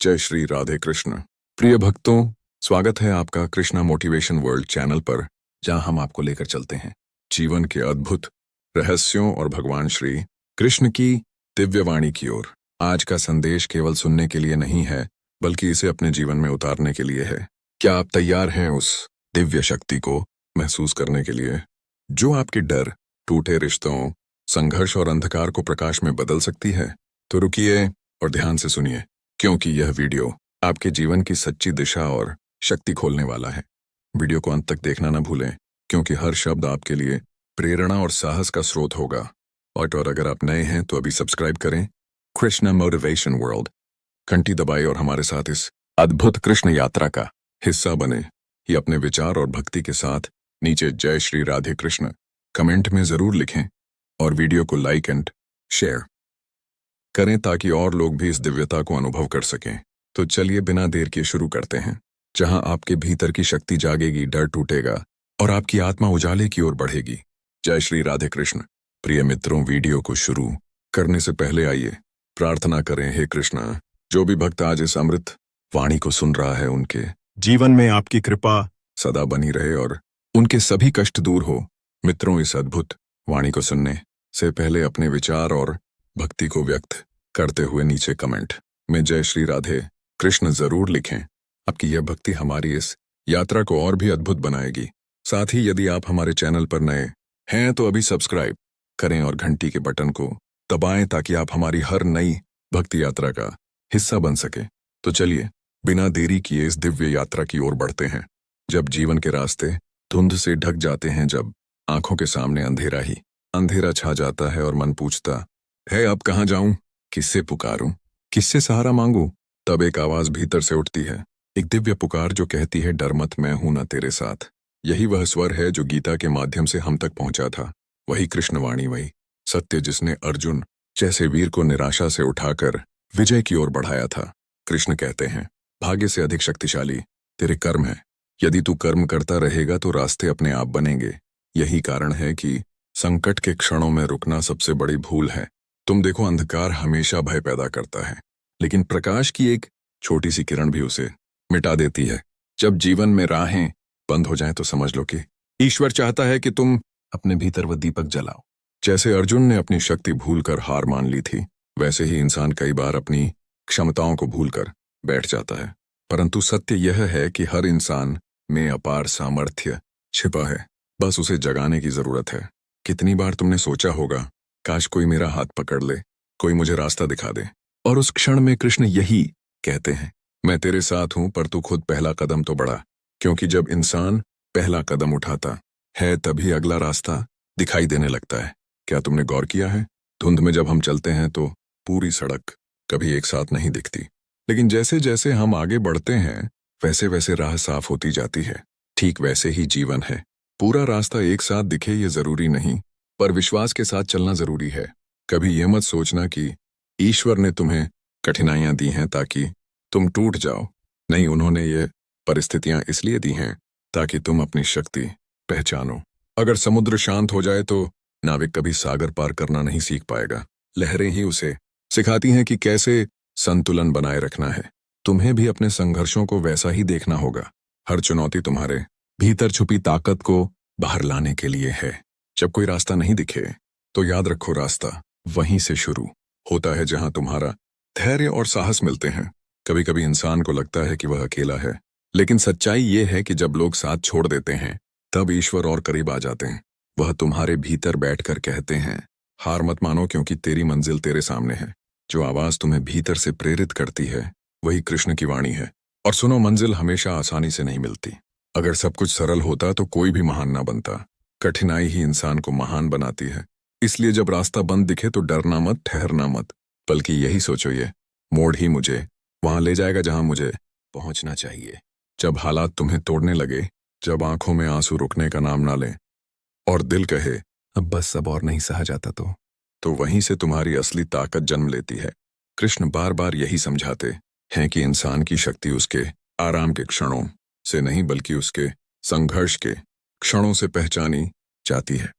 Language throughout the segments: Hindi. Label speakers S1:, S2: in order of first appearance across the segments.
S1: जय श्री राधे कृष्ण। प्रिय भक्तों, स्वागत है आपका कृष्णा मोटिवेशन वर्ल्ड चैनल पर, जहां हम आपको लेकर चलते हैं जीवन के अद्भुत रहस्यों और भगवान श्री कृष्ण की दिव्य वाणी की ओर। आज का संदेश केवल सुनने के लिए नहीं है, बल्कि इसे अपने जीवन में उतारने के लिए है। क्या आप तैयार हैं उस दिव्य शक्ति को महसूस करने के लिए, जो आपके डर, टूटे रिश्तों, संघर्ष और अंधकार को प्रकाश में बदल सकती है? तो रुकिए और ध्यान से सुनिए, क्योंकि यह वीडियो आपके जीवन की सच्ची दिशा और शक्ति खोलने वाला है। वीडियो को अंत तक देखना न भूलें, क्योंकि हर शब्द आपके लिए प्रेरणा और साहस का स्रोत होगा। और अगर आप नए हैं तो अभी सब्सक्राइब करें कृष्णा मोटिवेशन वर्ल्ड, घंटी दबाएं और हमारे साथ इस अद्भुत कृष्ण यात्रा का हिस्सा बने। ही अपने विचार और भक्ति के साथ नीचे जय श्री राधे कृष्ण कमेंट में जरूर लिखें और वीडियो को लाइक एंड शेयर करें, ताकि और लोग भी इस दिव्यता को अनुभव कर सकें। तो चलिए बिना देर किए शुरू करते हैं, जहां आपके भीतर की शक्ति जागेगी, डर टूटेगा और आपकी आत्मा उजाले की ओर बढ़ेगी। जय श्री राधे कृष्ण। प्रिय मित्रों, वीडियो को शुरू करने से पहले आइए प्रार्थना करें। हे कृष्ण, जो भी भक्त आज इस अमृत वाणी को सुन रहा है, उनके जीवन में आपकी कृपा सदा बनी रहे और उनके सभी कष्ट दूर हो। मित्रों, इस अद्भुत वाणी को सुनने से पहले अपने विचार और भक्ति को व्यक्त करते हुए नीचे कमेंट में जय श्री राधे कृष्ण जरूर लिखें। आपकी यह भक्ति हमारी इस यात्रा को और भी अद्भुत बनाएगी। साथ ही यदि आप हमारे चैनल पर नए हैं तो अभी सब्सक्राइब करें और घंटी के बटन को दबाएं, ताकि आप हमारी हर नई भक्ति यात्रा का हिस्सा बन सके। तो चलिए बिना देरी किए इस दिव्य यात्रा की ओर बढ़ते हैं। जब जीवन के रास्ते धुंध से ढक जाते हैं, जब आंखों के सामने अंधेरा ही अंधेरा छा जाता है और मन पूछता है अब कहाँ जाऊं, किससे पुकारूं, किससे सहारा मांगू, तब एक आवाज भीतर से उठती है, एक दिव्य पुकार जो कहती है डर मत, मैं हूं ना तेरे साथ। यही वह स्वर है जो गीता के माध्यम से हम तक पहुंचा था। वही कृष्णवाणी, वही सत्य जिसने अर्जुन जैसे वीर को निराशा से उठाकर विजय की ओर बढ़ाया था। कृष्ण कहते हैं, भाग्य से अधिक शक्तिशाली तेरे कर्म है। यदि तू कर्म करता रहेगा तो रास्ते अपने आप बनेंगे। यही कारण है कि संकट के क्षणों में रुकना सबसे बड़ी भूल है। तुम देखो, अंधकार हमेशा भय पैदा करता है, लेकिन प्रकाश की एक छोटी सी किरण भी उसे मिटा देती है। जब जीवन में राहें बंद हो जाएं तो समझ लो कि ईश्वर चाहता है कि तुम अपने भीतर वो दीपक जलाओ। जैसे अर्जुन ने अपनी शक्ति भूलकर हार मान ली थी, वैसे ही इंसान कई बार अपनी क्षमताओं को भूलकर बैठ जाता है। परंतु सत्य यह है कि हर इंसान में अपार सामर्थ्य छिपा है, बस उसे जगाने की जरूरत है। कितनी बार तुमने सोचा होगा, काश कोई मेरा हाथ पकड़ ले, कोई मुझे रास्ता दिखा दे। और उस क्षण में कृष्ण यही कहते हैं, मैं तेरे साथ हूं, पर तू खुद पहला कदम तो बढ़ा। क्योंकि जब इंसान पहला कदम उठाता है, तभी अगला रास्ता दिखाई देने लगता है। क्या तुमने गौर किया है, धुंध में जब हम चलते हैं तो पूरी सड़क कभी एक साथ नहीं दिखती, लेकिन जैसे जैसे हम आगे बढ़ते हैं वैसे वैसे राह साफ होती जाती है। ठीक वैसे ही जीवन है, पूरा रास्ता एक साथ दिखे ये जरूरी नहीं, पर विश्वास के साथ चलना जरूरी है। कभी ये मत सोचना कि ईश्वर ने तुम्हें कठिनाइयां दी हैं ताकि तुम टूट जाओ। नहीं, उन्होंने ये परिस्थितियां इसलिए दी हैं ताकि तुम अपनी शक्ति पहचानो। अगर समुद्र शांत हो जाए तो नाविक कभी सागर पार करना नहीं सीख पाएगा। लहरें ही उसे सिखाती हैं कि कैसे संतुलन बनाए रखना है। तुम्हें भी अपने संघर्षों को वैसा ही देखना होगा। हर चुनौती तुम्हारे भीतर छुपी ताकत को बाहर लाने के लिए है। जब कोई रास्ता नहीं दिखे तो याद रखो, रास्ता वहीं से शुरू होता है जहां तुम्हारा धैर्य और साहस मिलते हैं। कभी कभी इंसान को लगता है कि वह अकेला है, लेकिन सच्चाई ये है कि जब लोग साथ छोड़ देते हैं तब ईश्वर और करीब आ जाते हैं। वह तुम्हारे भीतर बैठकर कहते हैं, हार मत मानो, क्योंकि तेरी मंजिल तेरे सामने है। जो आवाज तुम्हें भीतर से प्रेरित करती है वही कृष्ण की वाणी है। और सुनो, मंजिल हमेशा आसानी से नहीं मिलती। अगर सब कुछ सरल होता तो कोई भी महान ना बनता। कठिनाई ही इंसान को महान बनाती है। इसलिए जब रास्ता बंद दिखे तो डरना मत, ठहरना मत, बल्कि यही सोचो, ये मोड़ ही मुझे वहां ले जाएगा जहां मुझे पहुंचना चाहिए। जब हालात तुम्हें तोड़ने लगे, जब आंखों में आंसू रुकने का नाम ना लें और दिल कहे अब बस अब और नहीं सहा जाता, तो वहीं से तुम्हारी असली ताकत जन्म लेती है। कृष्ण बार बार यही समझाते हैं कि इंसान की शक्ति उसके आराम के क्षणों से नहीं, बल्कि उसके संघर्ष के क्षणों से पहचानी जाती है।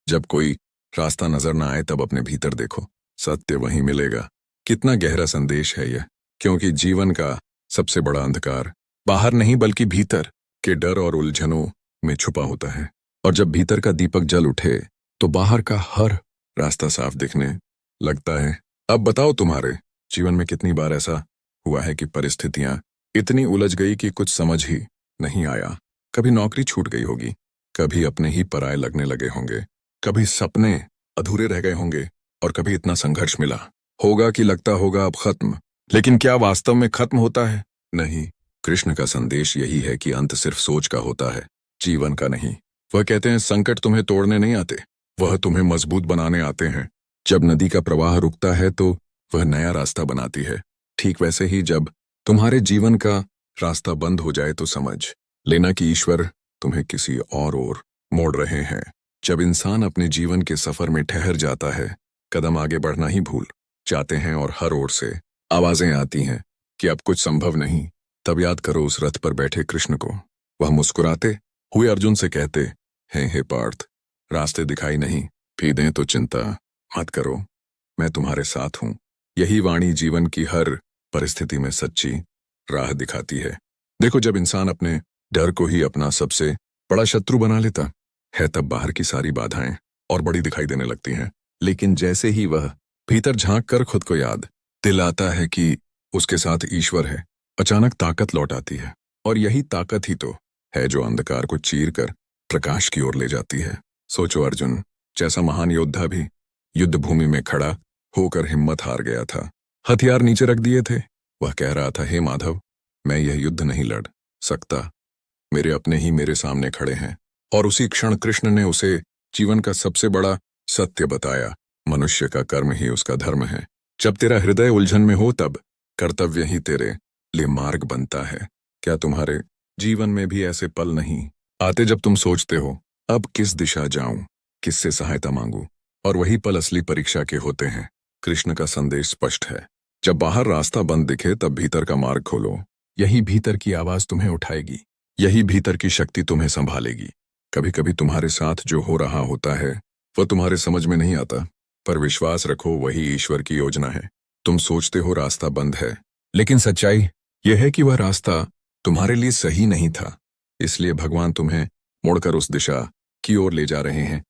S1: जब कोई रास्ता नजर ना आए तब अपने भीतर देखो, सत्य वहीं मिलेगा। कितना गहरा संदेश है यह। क्योंकि जीवन का सबसे बड़ा अंधकार बाहर नहीं बल्कि भीतर के डर और उलझनों में छुपा होता है। और जब भीतर का दीपक जल उठे तो बाहर का हर रास्ता साफ दिखने लगता है। अब बताओ, तुम्हारे जीवन में कितनी बार ऐसा हुआ है कि परिस्थितियां इतनी उलझ गई कि कुछ समझ ही नहीं आया। कभी नौकरी छूट गई होगी, कभी अपने ही पराये लगने लगे होंगे, कभी सपने अधूरे रह गए होंगे, और कभी इतना संघर्ष मिला होगा कि लगता होगा अब खत्म। लेकिन क्या वास्तव में खत्म होता है? नहीं। कृष्ण का संदेश यही है कि अंत सिर्फ सोच का होता है, जीवन का नहीं। वह कहते हैं संकट तुम्हें तोड़ने नहीं आते, वह तुम्हें मजबूत बनाने आते हैं। जब नदी का प्रवाह रुकता है तो वह नया रास्ता बनाती है। ठीक वैसे ही जब तुम्हारे जीवन का रास्ता बंद हो जाए तो समझ लेना कि ईश्वर तुम्हें किसी और ओर मोड़ रहे हैं। जब इंसान अपने जीवन के सफर में ठहर जाता है, कदम आगे बढ़ना ही भूल जाते हैं और हर ओर से आवाजें आती हैं कि अब कुछ संभव नहीं, तब याद करो उस रथ पर बैठे कृष्ण को। वह मुस्कुराते हुए अर्जुन से कहते हैं, हे पार्थ, रास्ते दिखाई नहीं भी दें तो चिंता मत करो, मैं तुम्हारे साथ हूं। यही वाणी जीवन की हर परिस्थिति में सच्ची राह दिखाती है। देखो, जब इंसान अपने डर को ही अपना सबसे बड़ा शत्रु बना लेता है, तब बाहर की सारी बाधाएं और बड़ी दिखाई देने लगती हैं। लेकिन जैसे ही वह भीतर झांक कर खुद को याद दिलाता है कि उसके साथ ईश्वर है, अचानक ताकत लौट आती है। और यही ताकत ही तो है जो अंधकार को चीर कर प्रकाश की ओर ले जाती है। सोचो, अर्जुन जैसा महान योद्धा भी युद्ध भूमि में खड़ा होकर हिम्मत हार गया था, हथियार नीचे रख दिए थे। वह कह रहा था, हे माधव, मैं यह युद्ध नहीं लड़ सकता, मेरे अपने ही मेरे सामने खड़े हैं। और उसी क्षण कृष्ण ने उसे जीवन का सबसे बड़ा सत्य बताया, मनुष्य का कर्म ही उसका धर्म है। जब तेरा हृदय उलझन में हो तब कर्तव्य ही तेरे लिए मार्ग बनता है। क्या तुम्हारे जीवन में भी ऐसे पल नहीं आते जब तुम सोचते हो अब किस दिशा जाऊं, किससे सहायता मांगूं? और वही पल असली परीक्षा के होते हैं। कृष्ण का संदेश स्पष्ट है, जब बाहर रास्ता बंद दिखे तब भीतर का मार्ग खोलो। यही भीतर की आवाज तुम्हें उठाएगी, यही भीतर की शक्ति तुम्हें संभालेगी। कभी कभी तुम्हारे साथ जो हो रहा होता है वह तुम्हारे समझ में नहीं आता, पर विश्वास रखो वही ईश्वर की योजना है। तुम सोचते हो रास्ता बंद है, लेकिन सच्चाई यह है कि वह रास्ता तुम्हारे लिए सही नहीं था। इसलिए भगवान तुम्हें मोड़कर उस दिशा की ओर ले जा रहे हैं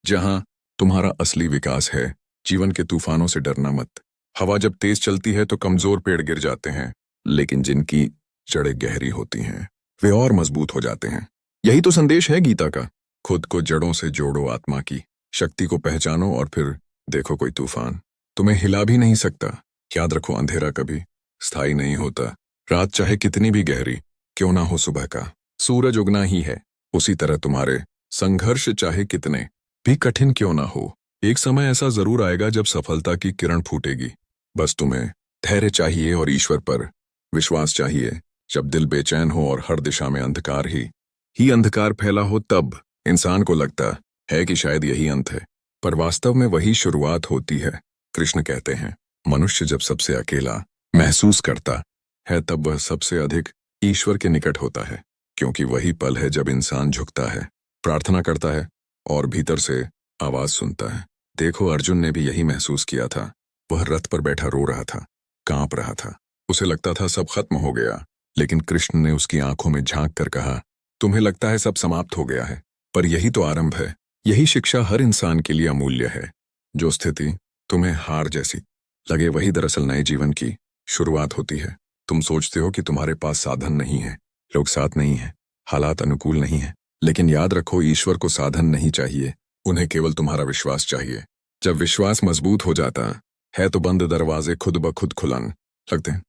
S1: जहां तुम्हारा असली विकास है। जीवन के तूफानों से डरना मत। हवा जब तेज चलती है तो कमजोर पेड़ गिर जाते हैं, लेकिन जिनकी जड़ें गहरी होती हैं वे और मजबूत हो जाते हैं। यही तो संदेश है गीता का। खुद को जड़ों से जोड़ो, आत्मा की शक्ति को पहचानो और फिर देखो कोई तूफान तुम्हें हिला भी नहीं सकता। याद रखो, अंधेरा कभी स्थायी नहीं होता। रात चाहे कितनी भी गहरी क्यों ना हो, सुबह का सूरज उगना ही है। उसी तरह तुम्हारे संघर्ष चाहे कितने भी कठिन क्यों ना हो, एक समय ऐसा जरूर आएगा जब सफलता की किरण फूटेगी। बस तुम्हें धैर्य चाहिए और ईश्वर पर विश्वास चाहिए। जब दिल बेचैन हो और हर दिशा में अंधकार ही अंधकार फैला हो, तब इंसान को लगता है कि शायद यही अंत है, पर वास्तव में वही शुरुआत होती है। कृष्ण कहते हैं, मनुष्य जब सबसे अकेला महसूस करता है तब वह सबसे अधिक ईश्वर के निकट होता है, क्योंकि वही पल है जब इंसान झुकता है, प्रार्थना करता है और भीतर से आवाज सुनता है। देखो, अर्जुन ने भी यही महसूस किया था। वह रथ पर बैठा रो रहा था, कांप रहा था, उसे लगता था सब खत्म हो गया। लेकिन कृष्ण ने उसकी आंखों में झांक कर कहा, तुम्हें लगता है सब समाप्त हो गया है, पर यही तो आरंभ है। यही शिक्षा हर इंसान के लिए अमूल्य है। जो स्थिति तुम्हें हार जैसी लगे वही दरअसल नए जीवन की शुरुआत होती है। तुम सोचते हो कि तुम्हारे पास साधन नहीं है, लोग साथ नहीं है, हालात अनुकूल नहीं है, लेकिन याद रखो ईश्वर को साधन नहीं चाहिए, उन्हें केवल तुम्हारा विश्वास चाहिए। जब विश्वास मजबूत हो जाता है तो बंद दरवाजे खुद ब खुद खुलन लगते हैं।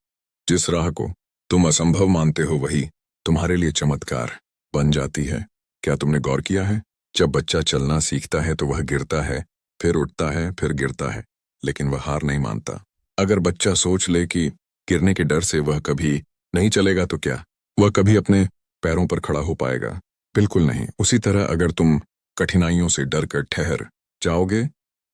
S1: जिस राह को तुम असंभव मानते हो वही तुम्हारे लिए चमत्कार बन जाती है। क्या तुमने गौर किया है, जब बच्चा चलना सीखता है तो वह गिरता है, फिर उठता है, फिर गिरता है, लेकिन वह हार नहीं मानता। अगर बच्चा सोच ले कि गिरने के डर से वह कभी नहीं चलेगा तो क्या वह कभी अपने पैरों पर खड़ा हो पाएगा? बिल्कुल नहीं। उसी तरह अगर तुम कठिनाइयों से डर कर ठहर जाओगे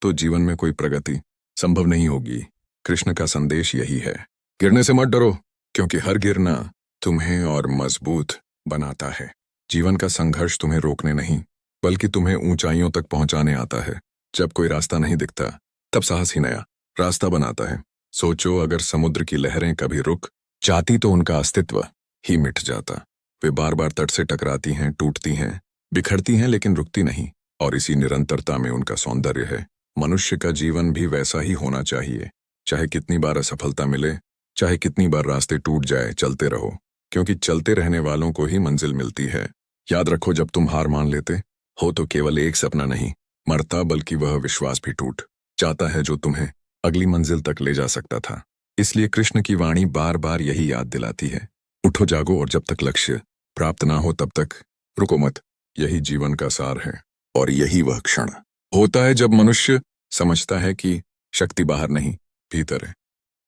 S1: तो जीवन में कोई प्रगति संभव नहीं होगी। कृष्ण का संदेश यही है, गिरने से मत डरो, क्योंकि हर गिरना तुम्हें और मजबूत बनाता है। जीवन का संघर्ष तुम्हें रोकने नहीं बल्कि तुम्हें ऊंचाइयों तक पहुंचाने आता है। जब कोई रास्ता नहीं दिखता तब साहस ही नया रास्ता बनाता है। सोचो, अगर समुद्र की लहरें कभी रुक जाती तो उनका अस्तित्व ही मिट जाता। वे बार बार तट से टकराती हैं, टूटती हैं, बिखरती हैं, लेकिन रुकती नहीं। और इसी निरंतरता में उनका सौंदर्य है। मनुष्य का जीवन भी वैसा ही होना चाहिए। चाहे कितनी बार असफलता मिले, चाहे कितनी बार रास्ते टूट जाए, चलते रहो, क्योंकि चलते रहने वालों को ही मंजिल मिलती है। याद रखो, जब तुम हार मान लेते हो तो केवल एक सपना नहीं मरता, बल्कि वह विश्वास भी टूट जाता है जो तुम्हें अगली मंजिल तक ले जा सकता था। इसलिए कृष्ण की वाणी बार बार यही याद दिलाती है, उठो, जागो, और जब तक लक्ष्य प्राप्त ना हो तब तक रुको मत। यही जीवन का सार है। और यही वह क्षण होता है जब मनुष्य समझता है कि शक्ति बाहर नहीं, भीतर है।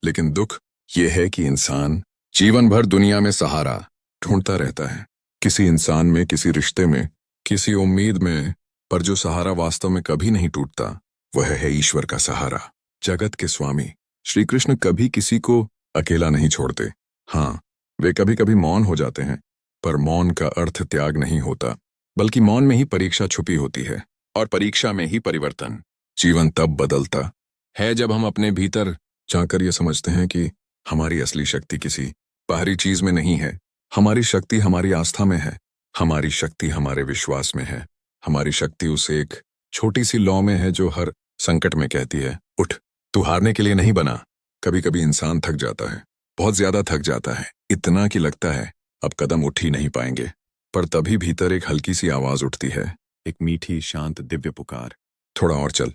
S1: लेकिन दुख यह है कि इंसान जीवन भर दुनिया में सहारा ढूंढता रहता है, किसी इंसान में, किसी रिश्ते में, किसी उम्मीद में, पर जो सहारा वास्तव में कभी नहीं टूटता वह है ईश्वर का सहारा। जगत के स्वामी श्री कृष्ण कभी किसी को अकेला नहीं छोड़ते। हाँ, वे कभी कभी मौन हो जाते हैं, पर मौन का अर्थ त्याग नहीं होता, बल्कि मौन में ही परीक्षा छुपी होती है, और परीक्षा में ही परिवर्तन। जीवन तब बदलता है जब हम अपने भीतर जाकर यह समझते हैं कि हमारी असली शक्ति किसी बाहरी चीज में नहीं है। हमारी शक्ति हमारी आस्था में है, हमारी शक्ति हमारे विश्वास में है, हमारी शक्ति उस एक छोटी सी लौ में है जो हर संकट में कहती है, उठ, तू हारने के लिए नहीं बना। कभी कभी इंसान थक जाता है, बहुत ज्यादा थक जाता है, इतना कि लगता है अब कदम उठ ही नहीं पाएंगे। पर तभी भीतर एक हल्की सी आवाज उठती है, एक मीठी, शांत, दिव्य पुकार, थोड़ा और चल,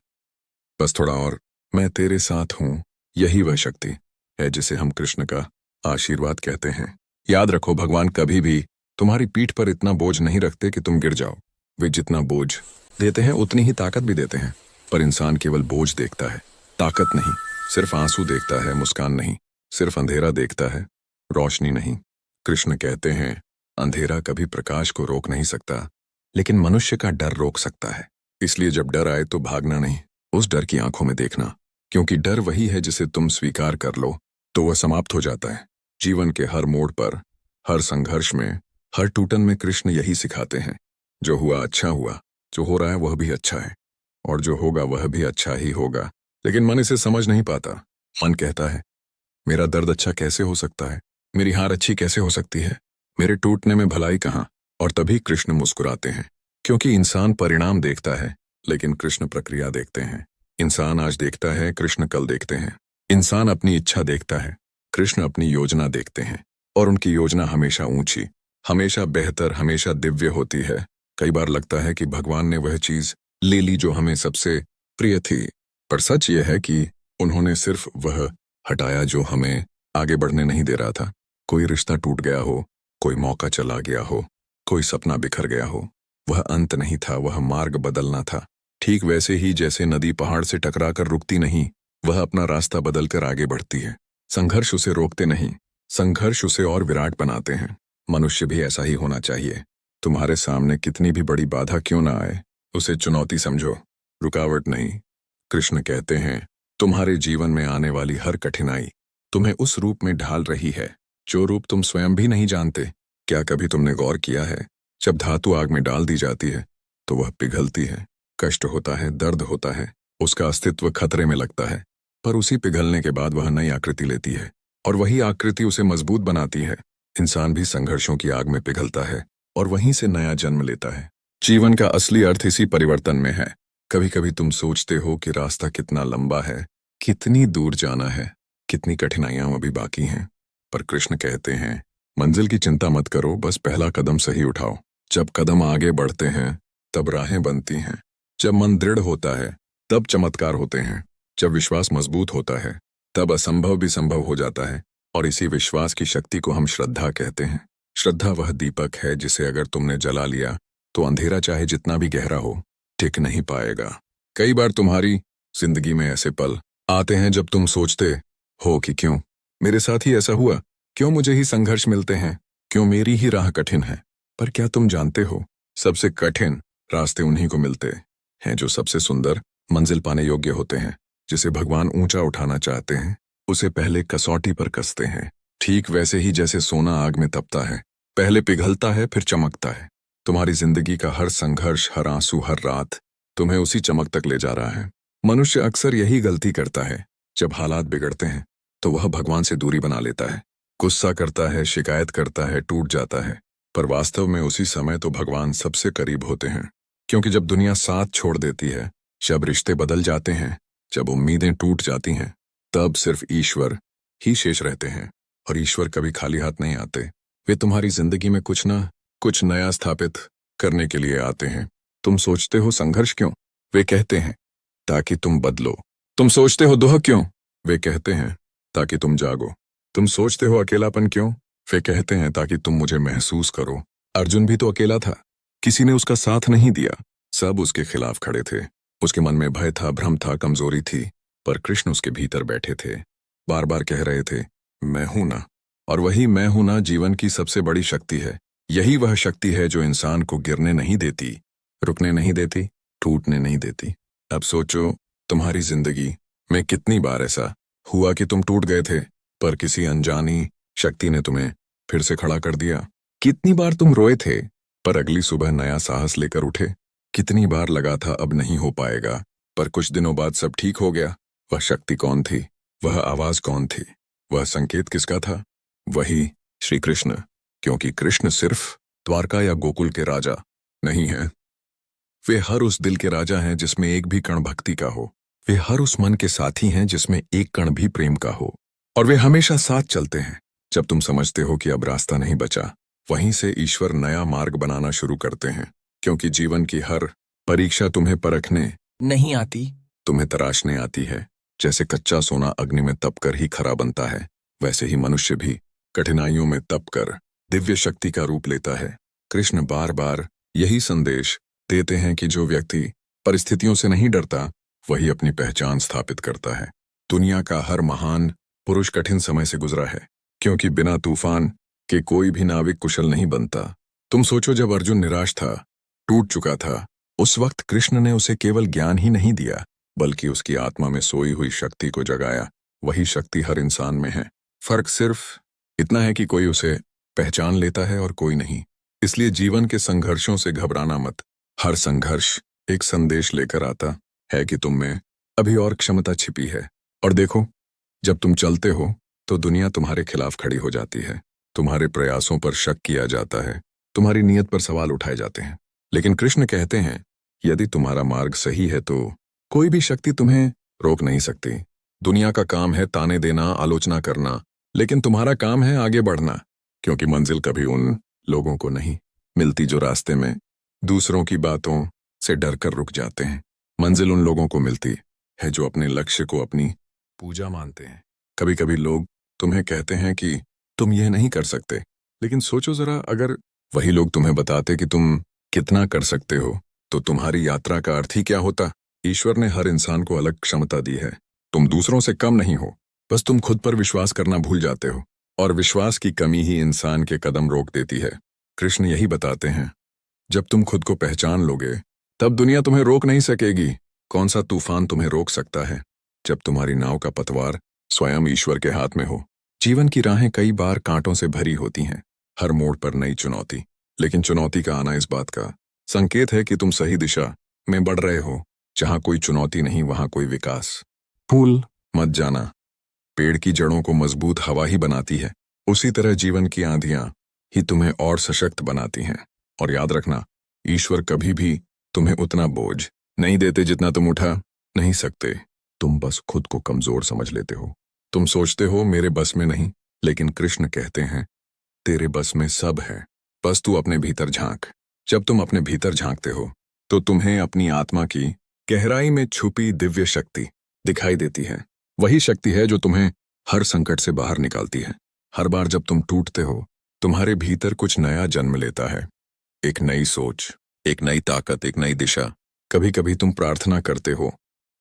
S1: बस थोड़ा और, मैं तेरे साथ हूं। यही वह शक्ति है जिसे हम कृष्ण का आशीर्वाद कहते हैं। याद रखो, भगवान कभी भी तुम्हारी पीठ पर इतना बोझ नहीं रखते कि तुम गिर जाओ। वे जितना बोझ देते हैं उतनी ही ताकत भी देते हैं। पर इंसान केवल बोझ देखता है, ताकत नहीं। सिर्फ आंसू देखता है, मुस्कान नहीं। सिर्फ अंधेरा देखता है, रोशनी नहीं। कृष्ण कहते हैं, अंधेरा कभी प्रकाश को रोक नहीं सकता, लेकिन मनुष्य का डर रोक सकता है। इसलिए जब डर आए तो भागना नहीं, उस डर की आंखों में देखना, क्योंकि डर वही है जिसे तुम स्वीकार कर लो तो वह समाप्त हो जाता है। जीवन के हर मोड़ पर, हर संघर्ष में, हर टूटन में कृष्ण यही सिखाते हैं, जो हुआ अच्छा हुआ, जो हो रहा है वह भी अच्छा है, और जो होगा वह भी अच्छा ही होगा। लेकिन मन इसे समझ नहीं पाता। मन कहता है, मेरा दर्द अच्छा कैसे हो सकता है, मेरी हार अच्छी कैसे हो सकती है, मेरे टूटने में भलाई कहाँ। और तभी कृष्ण मुस्कुराते हैं, क्योंकि इंसान परिणाम देखता है, लेकिन कृष्ण प्रक्रिया देखते हैं। इंसान आज देखता है, कृष्ण कल देखते हैं। इंसान अपनी इच्छा देखता है, कृष्ण अपनी योजना देखते हैं। और उनकी योजना हमेशा ऊंची, हमेशा बेहतर, हमेशा दिव्य होती है। कई बार लगता है कि भगवान ने वह चीज ले ली जो हमें सबसे प्रिय थी, पर सच यह है कि उन्होंने सिर्फ वह हटाया जो हमें आगे बढ़ने नहीं दे रहा था। कोई रिश्ता टूट गया हो, कोई मौका चला गया हो, कोई सपना बिखर गया हो, वह अंत नहीं था, वह मार्ग बदलना था। ठीक वैसे ही जैसे नदी पहाड़ से टकराकर रुकती नहीं, वह अपना रास्ता बदलकर आगे बढ़ती है। संघर्ष उसे रोकते नहीं, संघर्ष उसे और विराट बनाते हैं। मनुष्य भी ऐसा ही होना चाहिए। तुम्हारे सामने कितनी भी बड़ी बाधा क्यों ना आए, उसे चुनौती समझो, रुकावट नहीं। कृष्ण कहते हैं, तुम्हारे जीवन में आने वाली हर कठिनाई तुम्हें उस रूप में ढाल रही है जो रूप तुम स्वयं भी नहीं जानते। क्या कभी तुमने गौर किया है, जब धातु आग में डाल दी जाती है तो वह पिघलती है, कष्ट होता है, दर्द होता है, उसका अस्तित्व खतरे में लगता है, पर उसी पिघलने के बाद वह नई आकृति लेती है, और वही आकृति उसे मजबूत बनाती है। इंसान भी संघर्षों की आग में पिघलता है और वहीं से नया जन्म लेता है। जीवन का असली अर्थ इसी परिवर्तन में है। कभी कभी तुम सोचते हो कि रास्ता कितना लंबा है, कितनी दूर जाना है, कितनी कठिनाइयां अभी बाकी हैं, पर कृष्ण कहते हैं, मंजिल की चिंता मत करो, बस पहला कदम सही उठाओ। जब कदम आगे बढ़ते हैं तब राहें बनती हैं। जब मन दृढ़ होता है तब चमत्कार होते हैं। जब विश्वास मजबूत होता है तब असंभव भी संभव हो जाता है। और इसी विश्वास की शक्ति को हम श्रद्धा कहते हैं। श्रद्धा वह दीपक है जिसे अगर तुमने जला लिया तो अंधेरा चाहे जितना भी गहरा हो टिक नहीं पाएगा। कई बार तुम्हारी जिंदगी में ऐसे पल आते हैं जब तुम सोचते हो कि क्यों मेरे साथ ही ऐसा हुआ, क्यों मुझे ही संघर्ष मिलते हैं, क्यों मेरी ही राह कठिन है। पर क्या तुम जानते हो, सबसे कठिन रास्ते उन्हीं को मिलते हैं जो सबसे सुंदर मंजिल पाने योग्य होते हैं। जिसे भगवान ऊंचा उठाना चाहते हैं उसे पहले कसौटी पर कसते हैं। ठीक वैसे ही जैसे सोना आग में तपता है, पहले पिघलता है फिर चमकता है। तुम्हारी जिंदगी का हर संघर्ष, हर आंसू, हर रात तुम्हें उसी चमक तक ले जा रहा है। मनुष्य अक्सर यही गलती करता है, जब हालात बिगड़ते हैं तो वह भगवान से दूरी बना लेता है, गुस्सा करता है, शिकायत करता है, टूट जाता है। पर वास्तव में उसी समय तो भगवान सबसे करीब होते हैं, क्योंकि जब दुनिया साथ छोड़ देती है, जब रिश्ते बदल जाते हैं, जब उम्मीदें टूट जाती हैं, तब सिर्फ ईश्वर ही शेष रहते हैं। और ईश्वर कभी खाली हाथ नहीं आते। वे तुम्हारी जिंदगी में कुछ ना कुछ नया स्थापित करने के लिए आते हैं। तुम सोचते हो संघर्ष क्यों? वे कहते हैं ताकि तुम बदलो। तुम सोचते हो दुख क्यों? वे कहते हैं ताकि तुम जागो। तुम सोचते हो अकेलापन क्यों? वे कहते हैं ताकि तुम मुझे महसूस करो। अर्जुन भी तो अकेला था, किसी ने उसका साथ नहीं दिया, सब उसके खिलाफ खड़े थे। उसके मन में भय था, भ्रम था, कमजोरी थी, पर कृष्ण उसके भीतर बैठे थे, बार बार कह रहे थे, मैं हूं ना। और वही मैं हूं ना जीवन की सबसे बड़ी शक्ति है। यही वह शक्ति है जो इंसान को गिरने नहीं देती, रुकने नहीं देती, टूटने नहीं देती। अब सोचो, तुम्हारी जिंदगी में कितनी बार ऐसा हुआ कि तुम टूट गए थे, पर किसी अनजानी शक्ति ने तुम्हें फिर से खड़ा कर दिया। कितनी बार तुम रोए थे, पर अगली सुबह नया साहस लेकर उठे। कितनी बार लगा था अब नहीं हो पाएगा, पर कुछ दिनों बाद सब ठीक हो गया। वह शक्ति कौन थी? वह आवाज कौन थी? वह संकेत किसका था? वही श्री कृष्ण। क्योंकि कृष्ण सिर्फ द्वारका या गोकुल के राजा नहीं हैं, वे हर उस दिल के राजा हैं जिसमें एक भी कण भक्ति का हो। वे हर उस मन के साथी हैं जिसमें एक कण भी प्रेम का हो। और वे हमेशा साथ चलते हैं जब तुम समझते हो कि अब रास्ता नहीं बचा। वहीं से ईश्वर नया मार्ग बनाना शुरू करते हैं, क्योंकि जीवन की हर परीक्षा तुम्हें परखने
S2: नहीं आती,
S1: तुम्हें तराशने आती है। जैसे कच्चा सोना अग्नि में तपकर ही खरा बनता है, वैसे ही मनुष्य भी कठिनाइयों में तपकर दिव्य शक्ति का रूप लेता है। कृष्ण बार बार यही संदेश देते हैं कि जो व्यक्ति परिस्थितियों से नहीं डरता, वही अपनी पहचान स्थापित करता है। दुनिया का हर महान पुरुष कठिन समय से गुजरा है, क्योंकि बिना तूफान के कोई भी नाविक कुशल नहीं बनता। तुम सोचो, जब अर्जुन निराश था, टूट चुका था, उस वक्त कृष्ण ने उसे केवल ज्ञान ही नहीं दिया, बल्कि उसकी आत्मा में सोई हुई शक्ति को जगाया। वही शक्ति हर इंसान में है। फर्क सिर्फ इतना है कि कोई उसे पहचान लेता है और कोई नहीं। इसलिए जीवन के संघर्षों से घबराना मत। हर संघर्ष एक संदेश लेकर आता है कि तुम में अभी और क्षमता छिपी है। और देखो, जब तुम चलते हो तो दुनिया तुम्हारे खिलाफ खड़ी हो जाती है, तुम्हारे प्रयासों पर शक किया जाता है, तुम्हारी नीयत पर सवाल उठाए जाते हैं। लेकिन कृष्ण कहते हैं, यदि तुम्हारा मार्ग सही है तो कोई भी शक्ति तुम्हें रोक नहीं सकती। दुनिया का काम है ताने देना, आलोचना करना, लेकिन तुम्हारा काम है आगे बढ़ना, क्योंकि मंजिल कभी उन लोगों को नहीं मिलती जो रास्ते में दूसरों की बातों से डरकर रुक जाते हैं। मंजिल उन लोगों को मिलती है जो अपने लक्ष्य को अपनी पूजा मानते हैं। कभी कभी लोग तुम्हें कहते हैं कि तुम यह नहीं कर सकते, लेकिन सोचो जरा, अगर वही लोग तुम्हें बताते कि तुम कितना कर सकते हो, तो तुम्हारी यात्रा का अर्थ ही क्या होता? ईश्वर ने हर इंसान को अलग क्षमता दी है। तुम दूसरों से कम नहीं हो, बस तुम खुद पर विश्वास करना भूल जाते हो, और विश्वास की कमी ही इंसान के कदम रोक देती है। कृष्ण यही बताते हैं, जब तुम खुद को पहचान लोगे, तब दुनिया तुम्हें रोक नहीं सकेगी। कौन सा तूफान तुम्हें रोक सकता है, जब तुम्हारी नाव का पतवार स्वयं ईश्वर के हाथ में हो। जीवन की राहें कई बार कांटों से भरी होती हैं, हर मोड़ पर नई चुनौती, लेकिन चुनौती का आना इस बात का संकेत है कि तुम सही दिशा में बढ़ रहे हो। जहां कोई चुनौती नहीं, वहां कोई विकास। भूल मत जाना, पेड़ की जड़ों को मजबूत हवा ही बनाती है, उसी तरह जीवन की आंधियां ही तुम्हें और सशक्त बनाती हैं। और याद रखना, ईश्वर कभी भी तुम्हें उतना बोझ नहीं देते जितना तुम उठा नहीं सकते। तुम बस खुद को कमजोर समझ लेते हो। तुम सोचते हो मेरे बस में नहीं, लेकिन कृष्ण कहते हैं, तेरे बस में सब है, बस तू अपने भीतर झांक। जब तुम अपने भीतर झांकते हो, तो तुम्हें अपनी आत्मा की गहराई में छुपी दिव्य शक्ति दिखाई देती है। वही शक्ति है जो तुम्हें हर संकट से बाहर निकालती है। हर बार जब तुम टूटते हो, तुम्हारे भीतर कुछ नया जन्म लेता है, एक नई सोच, एक नई ताकत, एक नई दिशा। कभी कभी तुम प्रार्थना करते हो,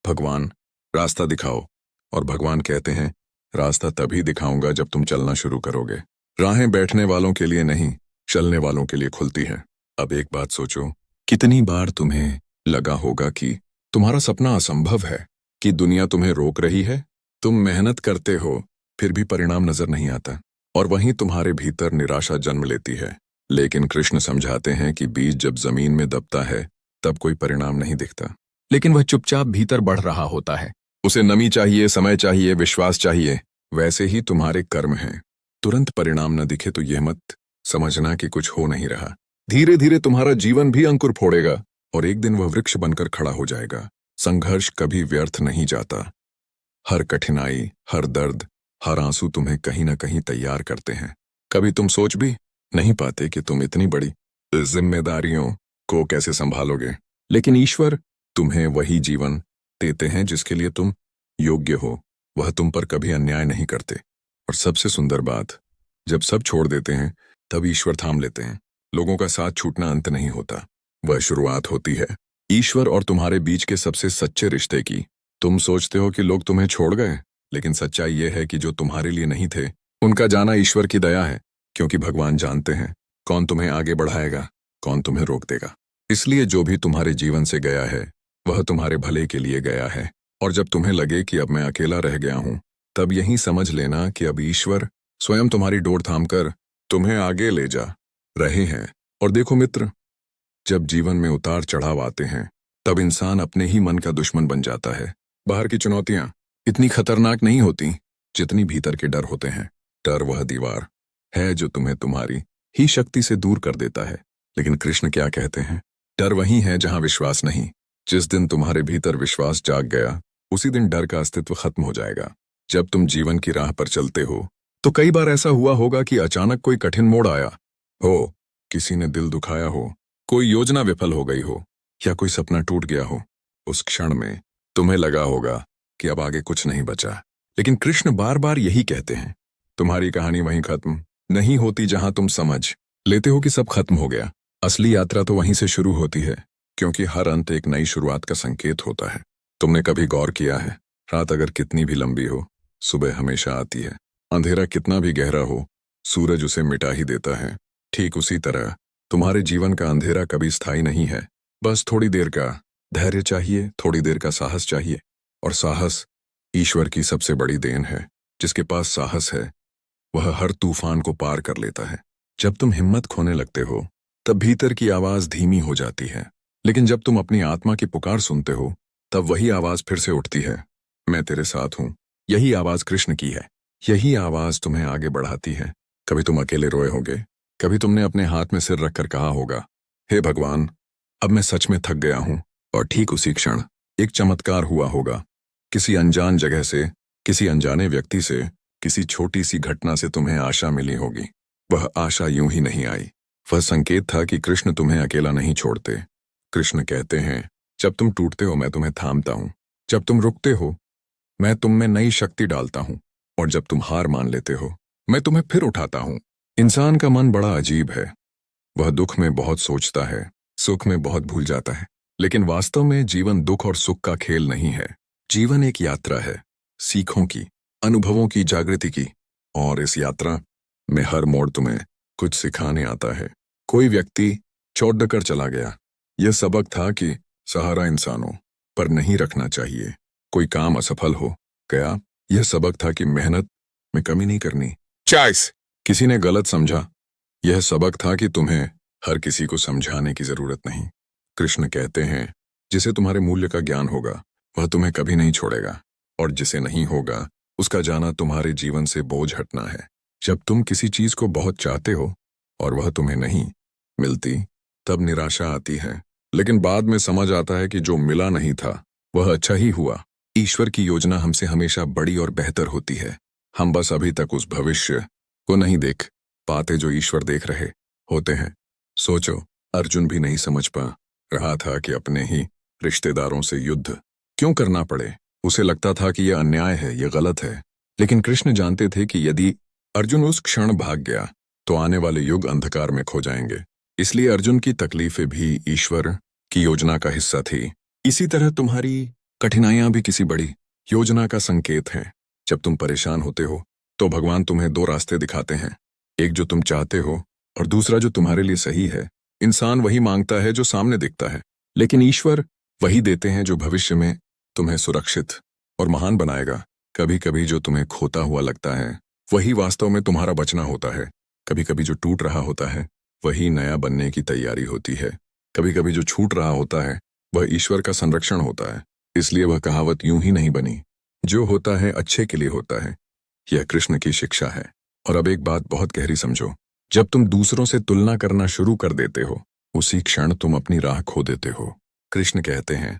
S1: भगवान रास्ता दिखाओ, और भगवान कहते हैं, रास्ता तभी दिखाऊंगा जब तुम चलना शुरू करोगे। राहें बैठने वालों के लिए नहीं, चलने वालों के लिए खुलती है। अब एक बात सोचो, कितनी बार तुम्हें लगा होगा कि तुम्हारा सपना असंभव है, कि दुनिया तुम्हें रोक रही है। तुम मेहनत करते हो, फिर भी परिणाम नजर नहीं आता, और वहीं तुम्हारे भीतर निराशा जन्म लेती है। लेकिन कृष्ण समझाते हैं कि बीज जब जमीन में दबता है, तब कोई परिणाम नहीं दिखता, लेकिन वह चुपचाप भीतर बढ़ रहा होता है। उसे नमी चाहिए, समय चाहिए, विश्वास चाहिए, वैसे ही तुम्हारे कर्म हैं। तुरंत परिणाम न दिखे तो यह मत समझना कि कुछ हो नहीं रहा। धीरे धीरे तुम्हारा जीवन भी अंकुर फोड़ेगा और एक दिन वह वृक्ष बनकर खड़ा हो जाएगा। संघर्ष कभी व्यर्थ नहीं जाता। हर कठिनाई, हर दर्द, हर आंसू तुम्हें कहीं न कहीं तैयार करते हैं। कभी तुम सोच भी नहीं पाते कि तुम इतनी बड़ी जिम्मेदारियों को कैसे संभालोगे, लेकिन ईश्वर तुम्हें वही जीवन देते हैं जिसके लिए तुम योग्य हो। वह तुम पर कभी अन्याय नहीं करते। और सबसे सुंदर बात, जब सब छोड़ देते हैं तब ईश्वर थाम लेते हैं। लोगों का साथ छूटना अंत नहीं होता, वह शुरुआत होती है ईश्वर और तुम्हारे बीच के सबसे सच्चे रिश्ते की। तुम सोचते हो कि लोग तुम्हें छोड़ गए, लेकिन सच्चाई यह है कि जो तुम्हारे लिए नहीं थे उनका जाना ईश्वर की दया है, क्योंकि भगवान जानते हैं कौन तुम्हें आगे बढ़ाएगा, कौन तुम्हें रोक देगा। इसलिए जो भी तुम्हारे जीवन से गया है वह तुम्हारे भले के लिए गया है। और जब तुम्हें लगे कि अब मैं अकेला रह गया हूं, तब यही समझ लेना कि अब ईश्वर स्वयं तुम्हारी डोर थामकर तुम्हें आगे ले जा रहे हैं। और देखो मित्र, जब जीवन में उतार चढ़ाव आते हैं तब इंसान अपने ही मन का दुश्मन बन जाता है। बाहर की चुनौतियां इतनी खतरनाक नहीं होती जितनी भीतर के डर होते हैं। डर वह दीवार है जो तुम्हें तुम्हारी ही शक्ति से दूर कर देता है। लेकिन कृष्ण क्या कहते हैं? डर वही है जहां विश्वास नहीं। जिस दिन तुम्हारे भीतर विश्वास जाग गया, उसी दिन डर का अस्तित्व खत्म हो जाएगा। जब तुम जीवन की राह पर चलते हो तो कई बार ऐसा हुआ होगा कि अचानक कोई कठिन मोड़ आया हो, किसी ने दिल दुखाया हो, कोई योजना विफल हो गई हो, या कोई सपना टूट गया हो। उस क्षण में तुम्हें लगा होगा कि अब आगे कुछ नहीं बचा। लेकिन कृष्ण बार बार यही कहते हैं, तुम्हारी कहानी वहीं खत्म नहीं होती जहां तुम समझ लेते हो कि सब खत्म हो गया। असली यात्रा तो वहीं से शुरू होती है, क्योंकि हर अंत एक नई शुरुआत का संकेत होता है। तुमने कभी गौर किया है, रात अगर कितनी भी लंबी हो, सुबह हमेशा आती है। अंधेरा कितना भी गहरा हो, सूरज उसे मिटा ही देता है। ठीक उसी तरह तुम्हारे जीवन का अंधेरा कभी स्थायी नहीं है। बस थोड़ी देर का धैर्य चाहिए, थोड़ी देर का साहस चाहिए। और साहस ईश्वर की सबसे बड़ी देन है। जिसके पास साहस है वह हर तूफान को पार कर लेता है। जब तुम हिम्मत खोने लगते हो तब भीतर की आवाज धीमी हो जाती है, लेकिन जब तुम अपनी आत्मा की पुकार सुनते हो तब वही आवाज फिर से उठती है, मैं तेरे साथ हूं। यही आवाज कृष्ण की है। यही आवाज तुम्हें आगे बढ़ाती है। कभी तुम अकेले रोए होगे, कभी तुमने अपने हाथ में सिर रखकर कहा होगा, हे भगवान, अब मैं सच में थक गया हूं। और ठीक उसी क्षण एक चमत्कार हुआ होगा। किसी अनजान जगह से, किसी अनजाने व्यक्ति से, किसी छोटी सी घटना से तुम्हें आशा मिली होगी। वह आशा यूं ही नहीं आई, वह संकेत था कि कृष्ण तुम्हें अकेला नहीं छोड़ते। कृष्ण कहते हैं, जब तुम टूटते हो मैं तुम्हें थामता हूं, जब तुम रुकते हो मैं तुम में नई शक्ति डालता हूं, और जब तुम हार मान लेते हो मैं तुम्हें फिर उठाता हूं। इंसान का मन बड़ा अजीब है। वह दुख में बहुत सोचता है, सुख में बहुत भूल जाता है। लेकिन वास्तव में जीवन दुख और सुख का खेल नहीं है। जीवन एक यात्रा है, सीखों की, अनुभवों की, जागृति की। और इस यात्रा में हर मोड़ तुम्हें कुछ सिखाने आता है। कोई व्यक्ति चोट कर चला गया, यह सबक था कि सहारा इंसानों पर नहीं रखना चाहिए। कोई काम असफल हो गया, यह सबक था कि मेहनत में कमी नहीं करनी। चॉइस किसी ने गलत समझा, यह सबक था कि तुम्हें हर किसी को समझाने की जरूरत नहीं। कृष्ण कहते हैं, जिसे तुम्हारे मूल्य का ज्ञान होगा वह तुम्हें कभी नहीं छोड़ेगा, और जिसे नहीं होगा उसका जाना तुम्हारे जीवन से बोझ हटना है। जब तुम किसी चीज को बहुत चाहते हो और वह तुम्हें नहीं मिलती, तब निराशा आती है। लेकिन बाद में समझ आता है कि जो मिला नहीं था वह अच्छा ही हुआ। ईश्वर की योजना हमसे हमेशा बड़ी और बेहतर होती है। हम बस अभी तक उस भविष्य को नहीं देख पाते जो ईश्वर देख रहे होते हैं। सोचो, अर्जुन भी नहीं समझ पा रहा था कि अपने ही रिश्तेदारों से युद्ध क्यों करना पड़े। उसे लगता था कि यह अन्याय है, यह गलत है। लेकिन कृष्ण जानते थे कि यदि अर्जुन उस क्षण भाग गया तो आने वाले युग अंधकार में खो जाएंगे। इसलिए अर्जुन की तकलीफें भी ईश्वर की योजना का हिस्सा थी। इसी तरह तुम्हारी कठिनाइयां भी किसी बड़ी योजना का संकेत हैं। जब तुम परेशान होते हो तो भगवान तुम्हें दो रास्ते दिखाते हैं, एक जो तुम चाहते हो और दूसरा जो तुम्हारे लिए सही है। इंसान वही मांगता है जो सामने दिखता है, लेकिन ईश्वर वही देते हैं जो भविष्य में तुम्हें सुरक्षित और महान बनाएगा। कभी कभी जो तुम्हें खोता हुआ लगता है वही वास्तव में तुम्हारा बचना होता है। कभी कभी जो टूट रहा होता है वही नया बनने की तैयारी होती है। कभी कभी जो छूट रहा होता है वह ईश्वर का संरक्षण होता है। इसलिए वह कहावत यूं ही नहीं बनी, जो होता है अच्छे के लिए होता है, यह कृष्ण की शिक्षा है। और अब एक बात बहुत गहरी समझो, जब तुम दूसरों से तुलना करना शुरू कर देते हो, उसी क्षण तुम अपनी राह खो देते हो। कृष्ण कहते हैं,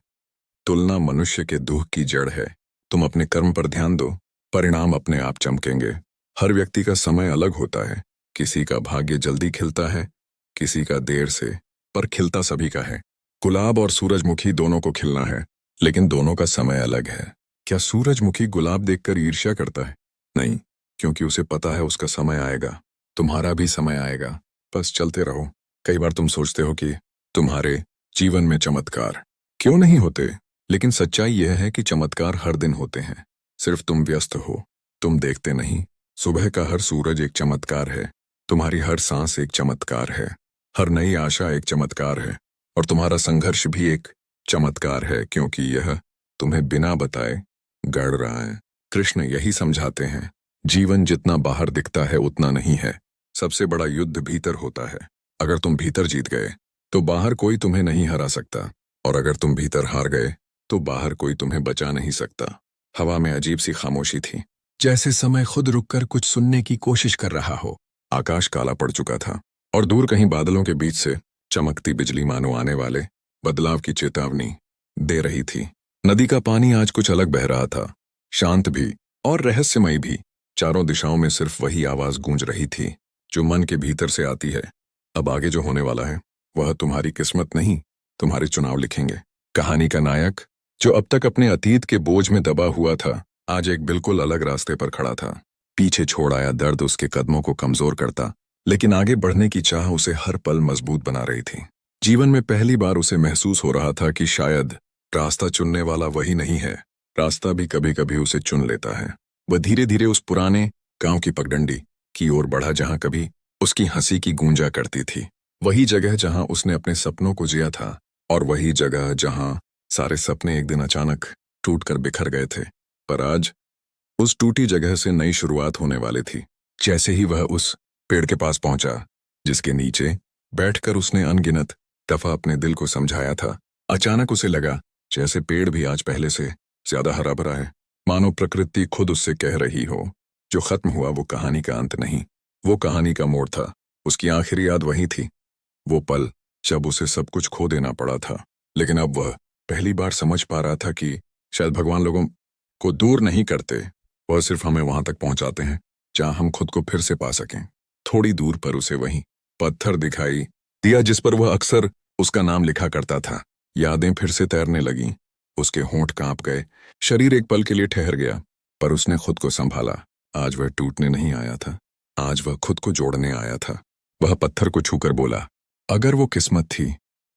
S1: तुलना मनुष्य के दुख की जड़ है। तुम अपने कर्म पर ध्यान दो, परिणाम अपने आप चमकेंगे। हर व्यक्ति का समय अलग होता है। किसी का भाग्य जल्दी खिलता है, किसी का देर से, पर खिलता सभी का है। गुलाब और सूरजमुखी दोनों को खिलना है, लेकिन दोनों का समय अलग है। क्या सूरजमुखी गुलाब देखकर ईर्ष्या करता है? नहीं, क्योंकि उसे पता है उसका समय आएगा। तुम्हारा भी समय आएगा, बस चलते रहो। कई बार तुम सोचते हो कि तुम्हारे जीवन में चमत्कार क्यों नहीं होते, लेकिन सच्चाई यह है कि चमत्कार हर दिन होते हैं। सिर्फ तुम व्यस्त हो, तुम देखते नहीं। सुबह का हर सूरज एक चमत्कार है, तुम्हारी हर सांस एक चमत्कार है, हर नई आशा एक चमत्कार है, और तुम्हारा संघर्ष भी एक चमत्कार है, क्योंकि यह तुम्हें बिना बताए गढ़ रहा है। कृष्ण यही समझाते हैं, जीवन जितना बाहर दिखता है उतना नहीं है। सबसे बड़ा युद्ध भीतर होता है। अगर तुम भीतर जीत गए तो बाहर कोई तुम्हें नहीं हरा सकता, और अगर तुम भीतर हार गए तो बाहर कोई तुम्हें बचा नहीं सकता। हवा में अजीब सी खामोशी थी, जैसे समय खुद रुककर कुछ सुनने की कोशिश कर रहा हो। आकाश काला पड़ चुका था, और दूर कहीं बादलों के बीच से चमकती बिजली मानो आने वाले बदलाव की चेतावनी दे रही थी। नदी का पानी आज कुछ अलग बह रहा था, शांत भी और रहस्यमय भी। चारों दिशाओं में सिर्फ वही आवाज गूंज रही थी जो मन के भीतर से आती है। अब आगे जो होने वाला है वह तुम्हारी किस्मत नहीं, तुम्हारे चुनाव लिखेंगे। कहानी का नायक, जो अब तक अपने अतीत के बोझ में दबा हुआ था, आज एक बिल्कुल अलग रास्ते पर खड़ा था। पीछे छोड़ आया दर्द उसके कदमों को कमजोर करता, लेकिन आगे बढ़ने की चाह उसे हर पल मजबूत बना रही थी। जीवन में पहली बार उसे महसूस हो रहा था कि शायद रास्ता चुनने वाला वही नहीं है, रास्ता भी कभी कभी उसे चुन लेता है। वह धीरे धीरे उस पुराने गांव की पगडंडी की ओर बढ़ा जहां कभी उसकी हंसी की गूंजा करती थी। वही जगह जहां उसने अपने सपनों को जिया था, और वही जगह जहां सारे सपने एक दिन अचानक टूटकर बिखर गए थे। पर आज उस टूटी जगह से नई शुरुआत होने वाली थी। जैसे ही वह उस पेड़ के पास पहुंचा जिसके नीचे बैठकर उसने अनगिनत दफा अपने दिल को समझाया था, अचानक उसे लगा जैसे पेड़ भी आज पहले से ज्यादा हरा भरा है। मानो प्रकृति खुद उससे कह रही हो, जो खत्म हुआ वो कहानी का अंत नहीं, वो कहानी का मोड़ था। उसकी आखिरी याद वही थी, वो पल जब उसे सब कुछ खो देना पड़ा था। लेकिन अब वह पहली बार समझ पा रहा था कि शायद भगवान लोगों को दूर नहीं करते, वह सिर्फ हमें वहां तक पहुंचाते हैं जहां हम खुद को फिर से पा सकें। थोड़ी दूर पर उसे वही पत्थर दिखाई दिया जिस पर वह अक्सर उसका नाम लिखा करता था। यादें फिर से तैरने लगीं, उसके होंठ कांप गए, शरीर एक पल के लिए ठहर गया, पर उसने खुद को संभाला। आज वह टूटने नहीं आया था, आज वह खुद को जोड़ने आया था। वह पत्थर को छूकर बोला, अगर वो किस्मत थी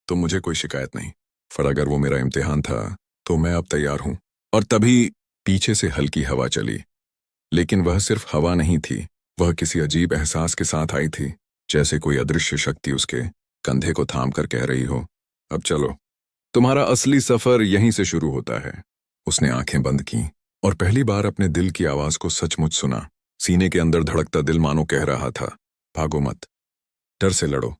S1: तो मुझे कोई शिकायत नहीं, पर अगर वो मेरा इम्तिहान था तो मैं अब तैयार हूं। और तभी पीछे से हल्की हवा चली, लेकिन वह सिर्फ हवा नहीं थी, वह किसी अजीब एहसास के साथ आई थी, जैसे कोई अदृश्य शक्ति उसके कंधे को थाम कर कह रही हो, अब चलो, तुम्हारा असली सफर यहीं से शुरू होता है। उसने आंखें बंद की और पहली बार अपने दिल की आवाज को सचमुच सुना। सीने के अंदर धड़कता दिल मानो कह रहा था, भागो मत, डर से लड़ो,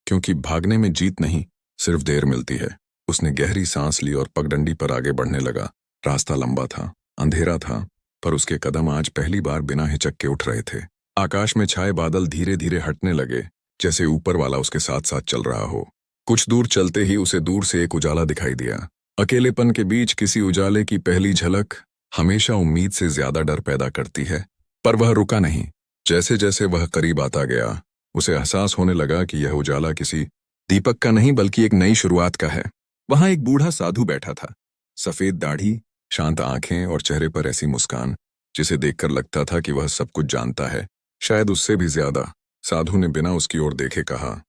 S1: क्योंकि भागने में जीत नहीं, सिर्फ देर मिलती है। उसने गहरी सांस ली और पगडंडी पर आगे बढ़ने लगा। रास्ता लंबा था, अंधेरा था, पर उसके कदम आज पहली बार बिना हिचक के उठ रहे थे। आकाश में छाए बादल धीरे धीरे हटने लगे, जैसे ऊपर वाला उसके साथ साथ चल रहा हो। कुछ दूर चलते ही उसे दूर से एक उजाला दिखाई दिया। अकेलेपन के बीच किसी उजाले की पहली झलक हमेशा उम्मीद से ज्यादा डर पैदा करती है। पर वह रुका नहीं। जैसे जैसे वह करीब आता गया, उसे एहसास होने लगा कि यह उजाला किसी दीपक का नहीं बल्कि एक नई शुरुआत का है। वहां एक बूढ़ा साधु बैठा था, सफेद दाढ़ी, शांत आंखें और चेहरे पर ऐसी मुस्कान जिसे देखकर लगता था कि वह सब कुछ जानता है, शायद उससे भी ज्यादा। साधु ने बिना उसकी ओर देखे कहा,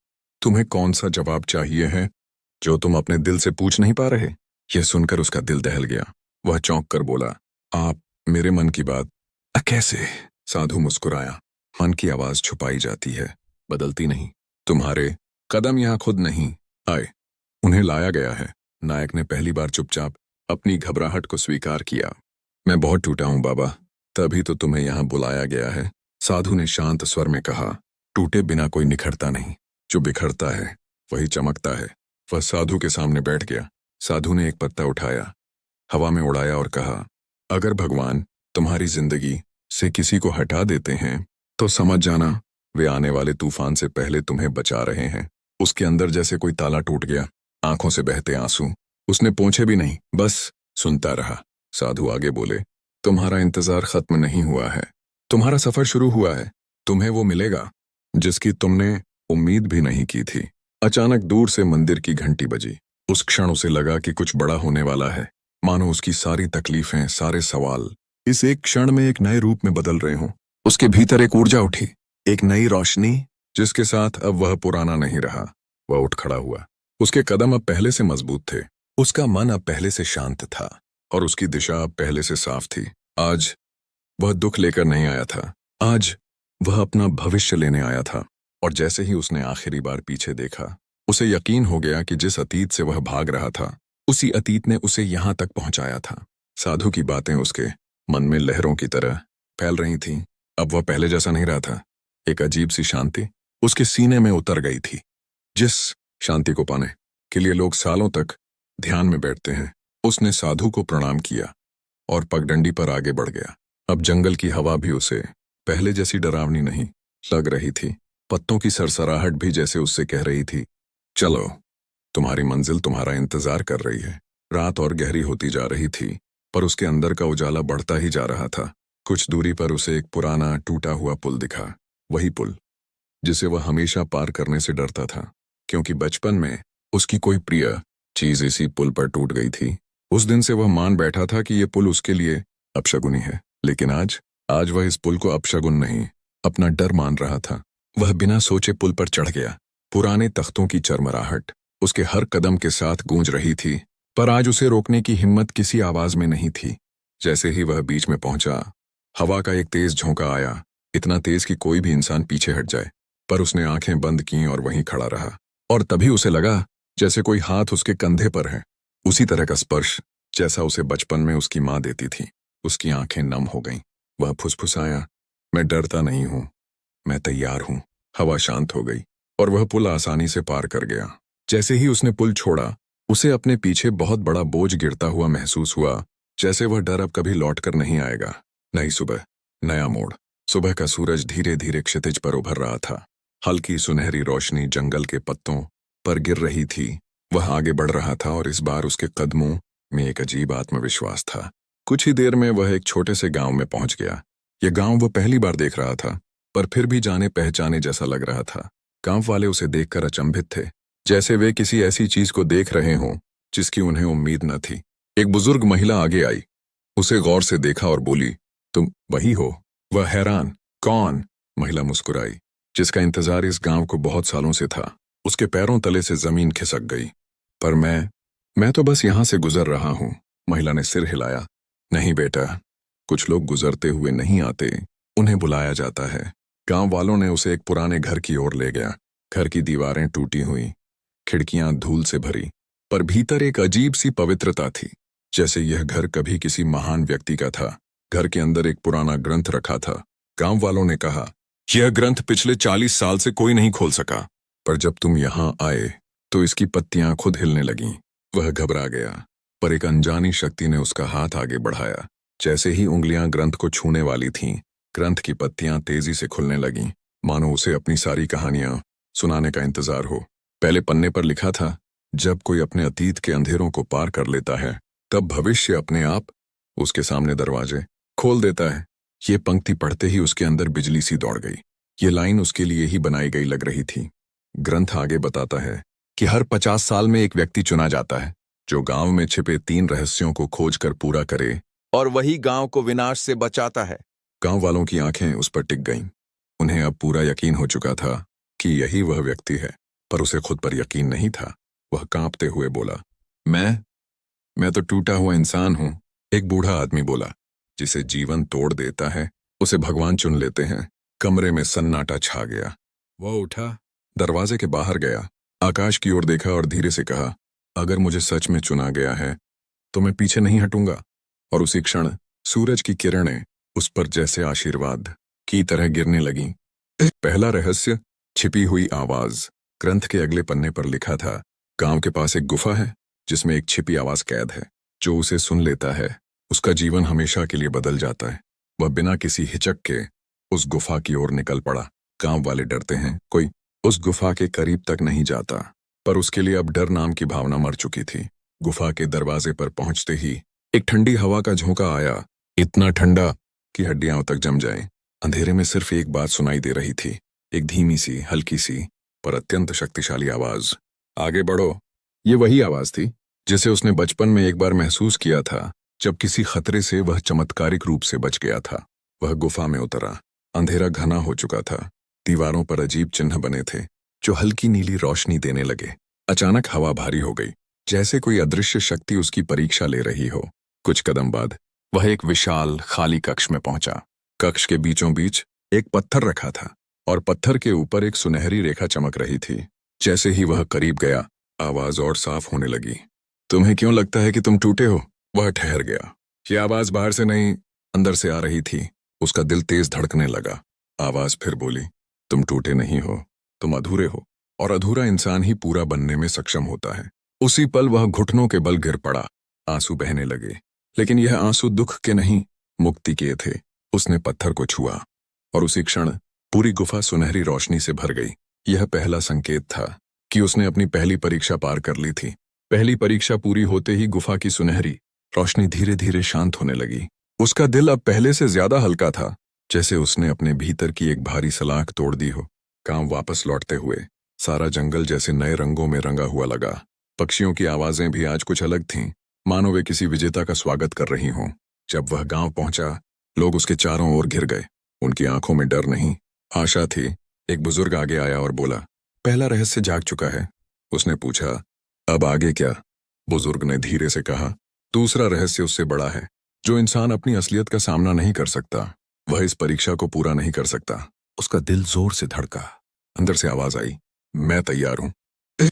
S1: तुम्हें कौन सा जवाब चाहिए है जो तुम अपने दिल से पूछ नहीं पा रहे? यह सुनकर उसका दिल दहल गया। वह चौंक कर बोला, आप मेरे मन की बात कैसे? साधु मुस्कुराया, मन की आवाज छुपाई जाती है, बदलती नहीं। तुम्हारे कदम यहां खुद नहीं आए, उन्हें लाया गया है। नायक ने पहली बार चुपचाप अपनी घबराहट को स्वीकार किया। मैं बहुत टूटा हूं बाबा, तभी तो तुम्हें यहां बुलाया गया है। साधु ने शांत स्वर में कहा, टूटे बिना कोई निखरता नहीं, जो बिखरता है वही चमकता है। वह साधु के सामने बैठ गया। साधु ने एक पत्ता उठाया, हवा में उड़ाया और कहा, अगर भगवान तुम्हारी जिंदगी से किसी को हटा देते हैं तो समझ जाना वे आने वाले तूफान से पहले तुम्हें बचा रहे हैं। उसके अंदर जैसे कोई ताला टूट गया, आंखों से बहते आंसू। उसने पूछे भी नहीं, बस सुनता रहा। साधु आगे बोले, तुम्हारा इंतजार खत्म नहीं हुआ है, तुम्हारा सफर शुरू हुआ है। तुम्हें वो मिलेगा जिसकी तुमने उम्मीद भी नहीं की थी। अचानक दूर से मंदिर की घंटी बजी। उस क्षण उसे लगा कि कुछ बड़ा होने वाला है, मानो उसकी सारी तकलीफें, सारे सवाल इस एक क्षण में एक नए रूप में बदल रहे हों। उसके भीतर एक ऊर्जा उठी, एक नई रोशनी, जिसके साथ अब वह पुराना नहीं रहा। वह उठ खड़ा हुआ। उसके कदम अब पहले से मजबूत थे, उसका मन अब पहले से शांत था और उसकी दिशा अब पहले से साफ थी। आज वह दुख लेकर नहीं आया था, आज वह अपना भविष्य लेने आया था। और जैसे ही उसने आखिरी बार पीछे देखा, उसे यकीन हो गया कि जिस अतीत से वह भाग रहा था, उसी अतीत ने उसे यहां तक पहुंचाया था। साधु की बातें उसके मन में लहरों की तरह फैल रही थीं। अब वह पहले जैसा नहीं रहा था। एक अजीब सी शांति उसके सीने में उतर गई थी, जिस शांति को पाने के लिए लोग सालों तक ध्यान में बैठते हैं। उसने साधु को प्रणाम किया और पगडंडी पर आगे बढ़ गया। अब जंगल की हवा भी उसे पहले जैसी डरावनी नहीं लग रही थी। पत्तों की सरसराहट भी जैसे उससे कह रही थी, चलो, तुम्हारी मंजिल तुम्हारा इंतजार कर रही है। रात और गहरी होती जा रही थी, पर उसके अंदर का उजाला बढ़ता ही जा रहा था। कुछ दूरी पर उसे एक पुराना टूटा हुआ पुल दिखा, वही पुल जिसे वह हमेशा पार करने से डरता था, क्योंकि बचपन में उसकी कोई प्रिय चीज इसी पुल पर टूट गई थी। उस दिन से वह मान बैठा था कि यह पुल उसके लिए अपशगुनी है, लेकिन आज वह इस पुल को अपशगुन नहीं, अपना डर मान रहा था। वह बिना सोचे पुल पर चढ़ गया। पुराने तख्तों की चरमराहट उसके हर कदम के साथ गूंज रही थी, पर आज उसे रोकने की हिम्मत किसी आवाज में नहीं थी। जैसे ही वह बीच में पहुंचा, हवा का एक तेज झोंका आया, इतना तेज कि कोई भी इंसान पीछे हट जाए। पर उसने आंखें बंद कीं और वहीं खड़ा रहा। और तभी उसे लगा जैसे कोई हाथ उसके कंधे पर है, उसी तरह का स्पर्श जैसा उसे बचपन में उसकी माँ देती थी। उसकी आंखें नम हो गईं। वह फुसफुसाया, मैं डरता नहीं हूं, मैं तैयार हूं। हवा शांत हो गई और वह पुल आसानी से पार कर गया। जैसे ही उसने पुल छोड़ा, उसे अपने पीछे बहुत बड़ा बोझ गिरता हुआ महसूस हुआ, जैसे वह डर अब कभी लौटकर नहीं आएगा। नई सुबह, नया मोड़। सुबह का सूरज धीरे धीरे क्षितिज पर उभर रहा था। हल्की सुनहरी रोशनी जंगल के पत्तों पर गिर रही थी। वह आगे बढ़ रहा था और इस बार उसके कदमों में एक अजीब आत्मविश्वास था। कुछ ही देर में वह एक छोटे से गांव में पहुंच गया। यह गांव वह पहली बार देख रहा था, पर फिर भी जाने पहचाने जैसा लग रहा था। गांव वाले उसे देखकर अचंभित थे, जैसे वे किसी ऐसी चीज को देख रहे हों जिसकी उन्हें उम्मीद न थी। एक बुजुर्ग महिला आगे आई, उसे गौर से देखा और बोली, तुम वही हो? वह हैरान, कौन? महिला मुस्कुराई, जिसका इंतजार इस गांव को बहुत सालों से था। उसके पैरों तले से जमीन खिसक गई। पर मैं तो बस यहां से गुजर रहा हूं। महिला ने सिर हिलाया। नहीं बेटा, कुछ लोग गुजरते हुए नहीं आते, उन्हें बुलाया जाता है। गांव वालों ने उसे एक पुराने घर की ओर ले गया। घर की दीवारें टूटी हुई, खिड़कियां धूल से भरी, पर भीतर एक अजीब सी पवित्रता थी, जैसे यह घर कभी किसी महान व्यक्ति का था। घर के अंदर एक पुराना ग्रंथ रखा था। गांव वालों ने कहा, यह ग्रंथ पिछले 40 साल से कोई नहीं खोल सका, पर जब तुम यहां आए तो इसकी पत्तियां खुद हिलने लगीं। वह घबरा गया, पर एक अनजानी शक्ति ने उसका हाथ आगे बढ़ाया। जैसे ही उंगलियां ग्रंथ को छूने वाली थीं, ग्रंथ की पत्तियां तेजी से खुलने लगीं, मानो उसे अपनी सारी कहानियां सुनाने का इंतजार हो। पहले पन्ने पर लिखा था, जब कोई अपने अतीत के अंधेरों को पार कर लेता है, तब भविष्य अपने आप उसके सामने दरवाजे खोल देता है। ये पंक्ति पढ़ते ही उसके अंदर बिजली सी दौड़ गई। ये लाइन उसके लिए ही बनाई गई लग रही थी। ग्रंथ आगे बताता है कि हर 50 साल में एक व्यक्ति चुना जाता है, जो गांव में छिपे 3 रहस्यों को खोजकर पूरा करे, और वही गांव को विनाश से बचाता है। गांव वालों की आंखें उस पर टिक गईं। उन्हें अब पूरा यकीन हो चुका था कि यही वह व्यक्ति है, पर उसे खुद पर यकीन नहीं था। वह कांपते हुए बोला, मैं तो टूटा हुआ इंसान हूं। एक बूढ़ा आदमी बोला, जिसे जीवन तोड़ देता है उसे भगवान चुन लेते हैं। कमरे में सन्नाटा छा गया। वह उठा, दरवाजे के बाहर गया, आकाश की ओर देखा और धीरे से कहा, अगर मुझे सच में चुना गया है तो मैं पीछे नहीं हटूंगा। और उसी क्षण सूरज की किरणें उस पर जैसे आशीर्वाद की तरह गिरने लगीं। पहला रहस्य, छिपी हुई आवाज। ग्रंथ के अगले पन्ने पर लिखा था, गांव के पास एक गुफा है जिसमें एक छिपी आवाज कैद है। जो उसे सुन लेता है उसका जीवन हमेशा के लिए बदल जाता है। वह बिना किसी हिचक के उस गुफा की ओर निकल पड़ा। गांव वाले डरते हैं, कोई उस गुफा के करीब तक नहीं जाता, पर उसके लिए अब डर नाम की भावना मर चुकी थी। गुफा के दरवाजे पर पहुंचते ही एक ठंडी हवा का झोंका आया, इतना ठंडा कि हड्डियां तक जम जाएं। अंधेरे में सिर्फ एक बात सुनाई दे रही थी, एक धीमी सी, हल्की सी पर अत्यंत शक्तिशाली आवाज, आगे बढ़ो। ये वही आवाज थी जिसे उसने बचपन में एक बार महसूस किया था, जब किसी खतरे से वह चमत्कारिक रूप से बच गया था। वह गुफा में उतरा। अंधेरा घना हो चुका था। दीवारों पर अजीब चिन्ह बने थे जो हल्की नीली रोशनी देने लगे। अचानक हवा भारी हो गई, जैसे कोई अदृश्य शक्ति उसकी परीक्षा ले रही हो। कुछ कदम बाद वह एक विशाल खाली कक्ष में पहुंचा। कक्ष के बीचों बीच एक पत्थर रखा था और पत्थर के ऊपर एक सुनहरी रेखा चमक रही थी। जैसे ही वह करीब गया, आवाज और साफ होने लगी। तुम्हें क्यों लगता है कि तुम टूटे हो? वह ठहर गया। ये आवाज बाहर से नहीं, अंदर से आ रही थी। उसका दिल तेज धड़कने लगा। आवाज फिर बोली, तुम टूटे नहीं हो, तुम अधूरे हो, और अधूरा इंसान ही पूरा बनने में सक्षम होता है। उसी पल वह घुटनों के बल गिर पड़ा। आंसू बहने लगे, लेकिन यह आंसू दुख के नहीं, मुक्ति के थे। उसने पत्थर को छुआ और उसी क्षण पूरी गुफा सुनहरी रोशनी से भर गई। यह पहला संकेत था कि उसने अपनी पहली परीक्षा पार कर ली थी। पहली परीक्षा पूरी होते ही गुफा की सुनहरी रोशनी धीरे धीरे शांत होने लगी। उसका दिल अब पहले से ज्यादा हल्का था, जैसे उसने अपने भीतर की एक भारी सलाख तोड़ दी हो। गांव वापस लौटते हुए सारा जंगल जैसे नए रंगों में रंगा हुआ लगा। पक्षियों की आवाजें भी आज कुछ अलग थीं, मानो वे किसी विजेता का स्वागत कर रही हों। जब वह गांव पहुंचा, लोग उसके चारों ओर घिर गए। उनकी आंखों में डर नहीं, आशा थी। एक बुजुर्ग आगे आया और बोला, पहला रहस्य जाग चुका है। उसने पूछा, अब आगे क्या? बुजुर्ग ने धीरे से कहा, दूसरा रहस्य उससे बड़ा है। जो इंसान अपनी असलियत का सामना नहीं कर सकता, वह इस परीक्षा को पूरा नहीं कर सकता। उसका दिल जोर से धड़का। अंदर से आवाज आई, मैं तैयार हूं।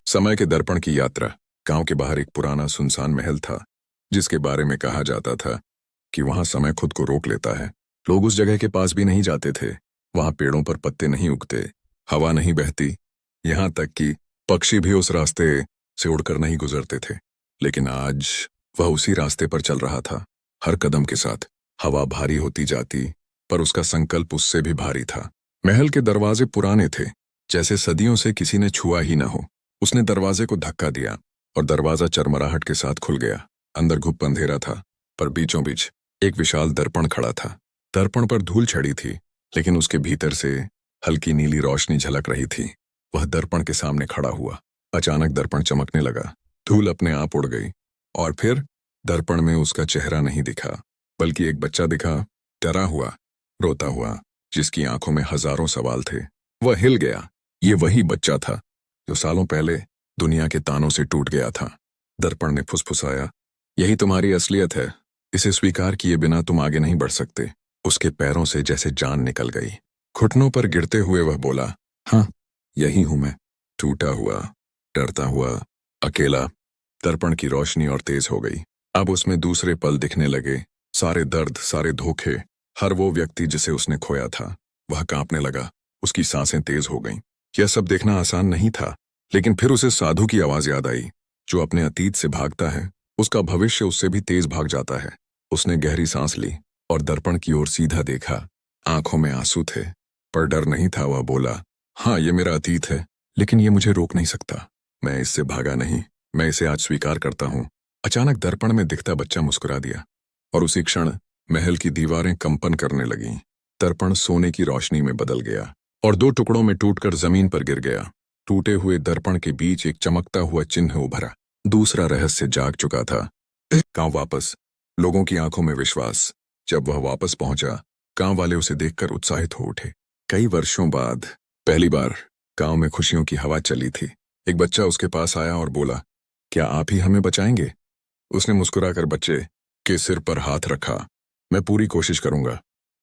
S1: समय के दर्पण की यात्रा। गांव के बाहर एक पुराना सुनसान महल था, जिसके बारे में कहा जाता था कि वहां समय खुद को रोक लेता है। लोग उस जगह के पास भी नहीं जाते थे। वहां पेड़ों पर पत्ते नहीं उगते, हवा नहीं बहती, यहां तक कि पक्षी भी उस रास्ते से उड़कर नहीं गुजरते थे। लेकिन आज वह उसी रास्ते पर चल रहा था। हर कदम के साथ हवा भारी होती जाती, पर उसका संकल्प उससे भी भारी था। महल के दरवाजे पुराने थे, जैसे सदियों से किसी ने छुआ ही न हो। उसने दरवाजे को धक्का दिया और दरवाजा चरमराहट के साथ खुल गया। अंदर घुप अंधेरा था, पर बीचों बीच एक विशाल दर्पण खड़ा था। दर्पण पर धूल छड़ी थी, लेकिन उसके भीतर से हल्की नीली रोशनी झलक रही थी। वह दर्पण के सामने खड़ा हुआ। अचानक दर्पण चमकने लगा, धूल अपने आप उड़ गई, और फिर दर्पण में उसका चेहरा नहीं दिखा, बल्कि एक बच्चा दिखा, डरा हुआ, रोता हुआ, जिसकी आंखों में हजारों सवाल थे। वह हिल गया। ये वही बच्चा था जो सालों पहले दुनिया के तानों से टूट गया था। दर्पण ने फुसफुसाया, यही तुम्हारी असलियत है। इसे स्वीकार किए बिना तुम आगे नहीं बढ़ सकते। उसके पैरों से जैसे जान निकल गई। घुटनों पर गिरते हुए वह बोला, हाँ, यही हूं मैं, टूटा हुआ, डरता हुआ, अकेला। दर्पण की रोशनी और तेज हो गई। अब उसमें दूसरे पल दिखने लगे, सारे दर्द, सारे धोखे, हर वो व्यक्ति जिसे उसने खोया था। वह कांपने लगा, उसकी सांसें तेज हो गईं। यह सब देखना आसान नहीं था, लेकिन फिर उसे साधु की आवाज याद आई, जो अपने अतीत से भागता है, उसका भविष्य उससे भी तेज भाग जाता है। उसने गहरी सांस ली और दर्पण की ओर सीधा देखा। आंखों में आंसू थे, पर डर नहीं था। वह बोला, हाँ, ये मेरा अतीत है, लेकिन ये मुझे रोक नहीं सकता। मैं इससे भागा नहीं, मैं इसे आज स्वीकार करता हूं। अचानक दर्पण में दिखता बच्चा मुस्कुरा दिया, और उसी क्षण महल की दीवारें कंपन करने लगीं। दर्पण सोने की रोशनी में बदल गया और दो टुकड़ों में टूटकर जमीन पर गिर गया। टूटे हुए दर्पण के बीच एक चमकता हुआ चिन्ह उभरा। दूसरा रहस्य जाग चुका था। गांव वापस। लोगों की आंखों में विश्वास। जब वह वापस पहुंचा, गांव वाले उसे देखकर उत्साहित हो उठे। कई वर्षों बाद पहली बार गांव में खुशियों की हवा चली थी। एक बच्चा उसके पास आया और बोला, क्या आप ही हमें बचाएंगे? उसने मुस्कुराकर बच्चे के सिर पर हाथ रखा। मैं पूरी कोशिश करूंगा।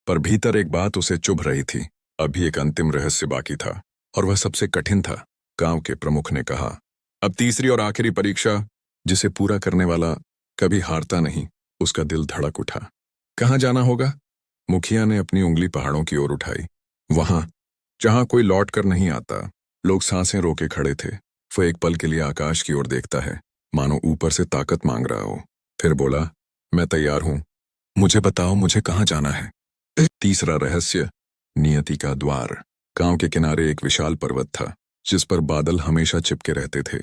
S1: पर भीतर एक बात उसे चुभ रही थी। अभी एक अंतिम रहस्य बाकी था, और वह सबसे कठिन था। गांव के प्रमुख ने कहा, अब तीसरी और आखिरी परीक्षा, जिसे पूरा करने वाला कभी हारता नहीं। उसका दिल धड़क उठा। कहाँ जाना होगा? मुखिया ने अपनी उंगली पहाड़ों की ओर उठाई। वहां जहां कोई लौट कर नहीं आता। लोग सांसें रोके खड़े थे। वह एक पल के लिए आकाश की ओर देखता है, मानो ऊपर से ताकत मांग रहा हो। फिर बोला, मैं तैयार हूं। मुझे बताओ, मुझे कहाँ जाना है? तीसरा रहस्य, नियति का द्वार। गांव के किनारे एक विशाल पर्वत था जिस पर बादल हमेशा चिपके रहते थे।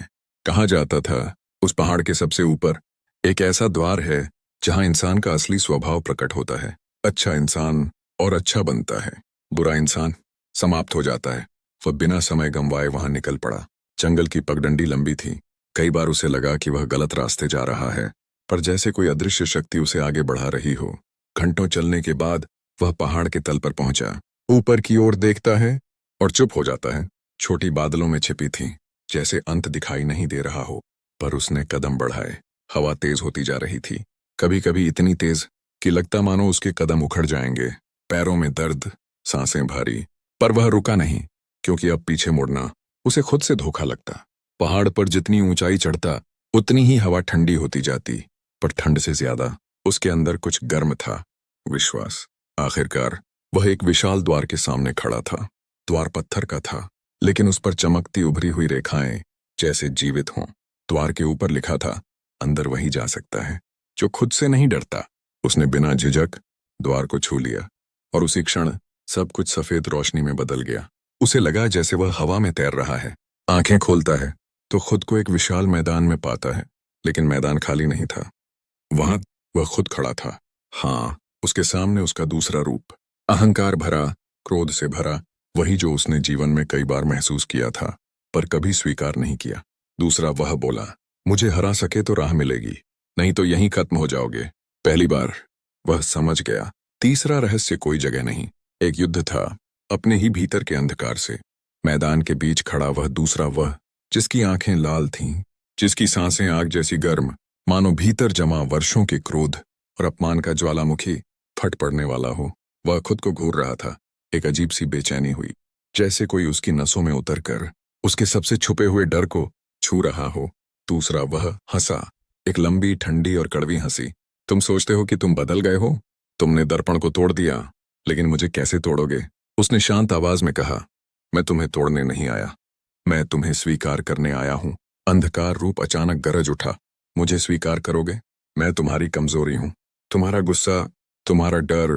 S1: कहा जाता था उस पहाड़ के सबसे ऊपर एक ऐसा द्वार है जहां इंसान का असली स्वभाव प्रकट होता है। अच्छा इंसान और अच्छा बनता है, बुरा इंसान समाप्त हो जाता है। वह बिना समय गंवाए वहां निकल पड़ा। जंगल की पगडंडी लंबी थी। कई बार उसे लगा कि वह गलत रास्ते जा रहा है, पर जैसे कोई अदृश्य शक्ति उसे आगे बढ़ा रही हो। घंटों चलने के बाद वह पहाड़ के तल पर पहुंचा। ऊपर की ओर देखता है और चुप हो जाता है। छोटी बादलों में छिपी थी, जैसे अंत दिखाई नहीं दे रहा हो। पर उसने कदम बढ़ाए। हवा तेज होती जा रही थी, कभी कभी इतनी तेज कि लगता मानो उसके कदम उखड़ जाएंगे। पैरों में दर्द, सांसें भारी। पर वह रुका नहीं, क्योंकि अब पीछे मुड़ना उसे खुद से धोखा लगता। पहाड़ पर जितनी ऊंचाई चढ़ता उतनी ही हवा ठंडी होती जाती, पर ठंड से ज्यादा उसके अंदर कुछ गर्म था, विश्वास। आखिरकार वह एक विशाल द्वार के सामने खड़ा था। द्वार पत्थर का था, लेकिन उस पर चमकती उभरी हुई रेखाएं जैसे जीवित हों। द्वार के ऊपर लिखा था, अंदर वही जा सकता है जो खुद से नहीं डरता। उसने बिना झिझक द्वार को छू लिया और उसी क्षण सब कुछ सफेद रोशनी में बदल गया। उसे लगा जैसे वह हवा में तैर रहा है। आंखें खोलता है तो खुद को एक विशाल मैदान में पाता है, लेकिन मैदान खाली नहीं था। वहां वह खुद खड़ा था। हाँ, उसके सामने उसका दूसरा रूप, अहंकार भरा, क्रोध से भरा, वही जो उसने जीवन में कई बार महसूस किया था पर कभी स्वीकार नहीं किया। दूसरा वह बोला, मुझे हरा सके तो राह मिलेगी, नहीं तो यहीं खत्म हो जाओगे। पहली बार वह समझ गया, तीसरा रहस्य कोई जगह नहीं। एक युद्ध था अपने ही भीतर के अंधकार से। मैदान के बीच खड़ा वह दूसरा, वह जिसकी आंखें लाल थीं, जिसकी सांसें आग जैसी गर्म, मानो भीतर जमा वर्षों के क्रोध और अपमान का ज्वालामुखी फट पड़ने वाला हो। वह खुद को घूर रहा था। एक अजीब सी बेचैनी हुई, जैसे कोई उसकी नसों में उतरकर उसके सबसे छुपे हुए डर को छू रहा हो। दूसरा वह हंसा, एक लंबी, ठंडी और कड़वी हंसी। तुम सोचते हो कि तुम बदल गए हो, तुमने दर्पण को तोड़ दिया, लेकिन मुझे कैसे तोड़ोगे? उसने शांत आवाज में कहा, मैं तुम्हें तोड़ने नहीं आया, मैं तुम्हें स्वीकार करने आया हूं। अंधकार रूप अचानक गरज उठा, मुझे स्वीकार करोगे? मैं तुम्हारी कमजोरी हूं, तुम्हारा गुस्सा, तुम्हारा डर,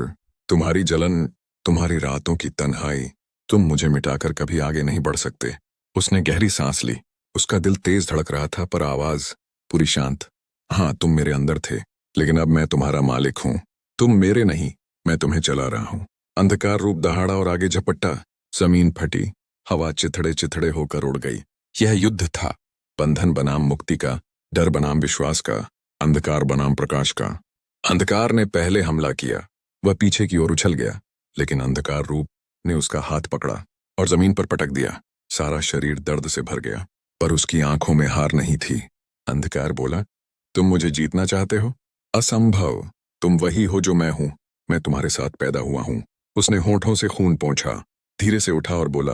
S1: तुम्हारी जलन, तुम्हारी रातों की तन्हाई। तुम मुझे मिटाकर कभी आगे नहीं बढ़ सकते। उसने गहरी सांस ली। उसका दिल तेज धड़क रहा था, पर आवाज पूरी शांत। हाँ, तुम मेरे अंदर थे, लेकिन अब मैं तुम्हारा मालिक हूं। तुम मेरे नहीं, मैं तुम्हें चला रहा हूं। अंधकार रूप दहाड़ा और आगे झपट्टा। जमीन फटी, हवा चिथड़े चिथड़े होकर उड़ गई। यह युद्ध था, बंधन बनाम मुक्ति का, डर बनाम विश्वास का, अंधकार बनाम प्रकाश का। अंधकार ने पहले हमला किया, वह पीछे की ओर उछल गया, लेकिन अंधकार रूप ने उसका हाथ पकड़ा और जमीन पर पटक दिया। सारा शरीर दर्द से भर गया, पर उसकी आंखों में हार नहीं थी। अंधकार बोला, तुम मुझे जीतना चाहते हो? असंभव, तुम वही हो जो मैं हूं, मैं तुम्हारे साथ पैदा हुआ हूं। उसने होठों से खून पोंछा, धीरे से उठा और बोला,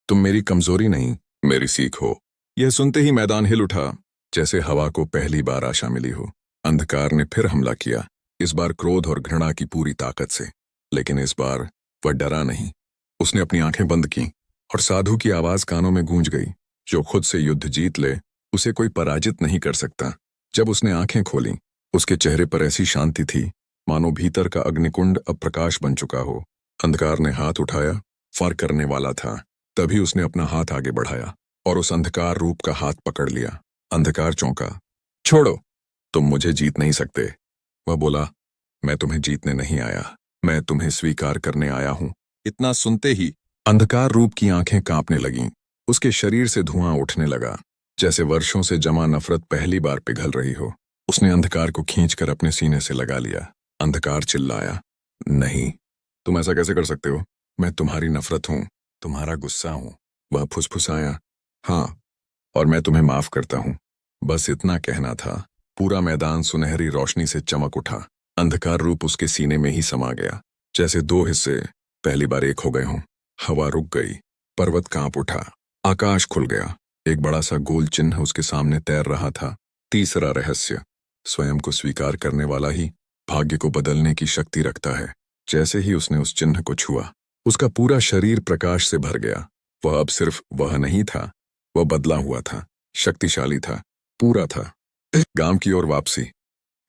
S1: तुम मेरी कमजोरी नहीं, मेरी सीख हो। यह सुनते ही मैदान हिल उठा, जैसे हवा को पहली बार आशा मिली हो। अंधकार ने फिर हमला किया, इस बार क्रोध और घृणा की पूरी ताकत से, लेकिन इस बार वह डरा नहीं। उसने अपनी आंखें बंद की और साधु की आवाज कानों में गूंज गई, जो खुद से युद्ध जीत ले उसे कोई पराजित नहीं कर सकता। जब उसने आंखें खोली, उसके चेहरे पर ऐसी शांति थी मानो भीतर का अग्निकुंड अब प्रकाश बन चुका हो। अंधकार ने हाथ उठाया, फार करने वाला था, तभी उसने अपना हाथ आगे बढ़ाया और उस अंधकार रूप का हाथ पकड़ लिया। अंधकार चौंका, छोड़ो, तुम मुझे जीत नहीं सकते। वह बोला, मैं तुम्हें जीतने नहीं आया, मैं तुम्हें स्वीकार करने आया हूं। इतना सुनते ही अंधकार रूप की आंखें कांपने लगीं। उसके शरीर से धुआं उठने लगा, जैसे वर्षों से जमा नफरत पहली बार पिघल रही हो। उसने अंधकार को खींचकर अपने सीने से लगा लिया। अंधकार चिल्लाया, नहीं, तुम ऐसा कैसे कर सकते हो? मैं तुम्हारी नफरत हूं, तुम्हारा गुस्सा हूं। वह फुसफुसाया, हाँ, और मैं तुम्हें माफ करता हूं। बस इतना कहना था। पूरा मैदान सुनहरी रोशनी से चमक उठा। अंधकार रूप उसके सीने में ही समा गया, जैसे दो हिस्से पहली बार एक हो गए हों। हवा रुक गई, पर्वत कांप उठा, आकाश खुल गया। एक बड़ा सा गोल चिन्ह उसके सामने तैर रहा था। तीसरा रहस्य, स्वयं को स्वीकार करने वाला ही भाग्य को बदलने की शक्ति रखता है। जैसे ही उसने उस चिन्ह को छुआ, उसका पूरा शरीर प्रकाश से भर गया। वह अब सिर्फ वह नहीं था, वह बदला हुआ था, शक्तिशाली था, पूरा था। गांव की ओर वापसी।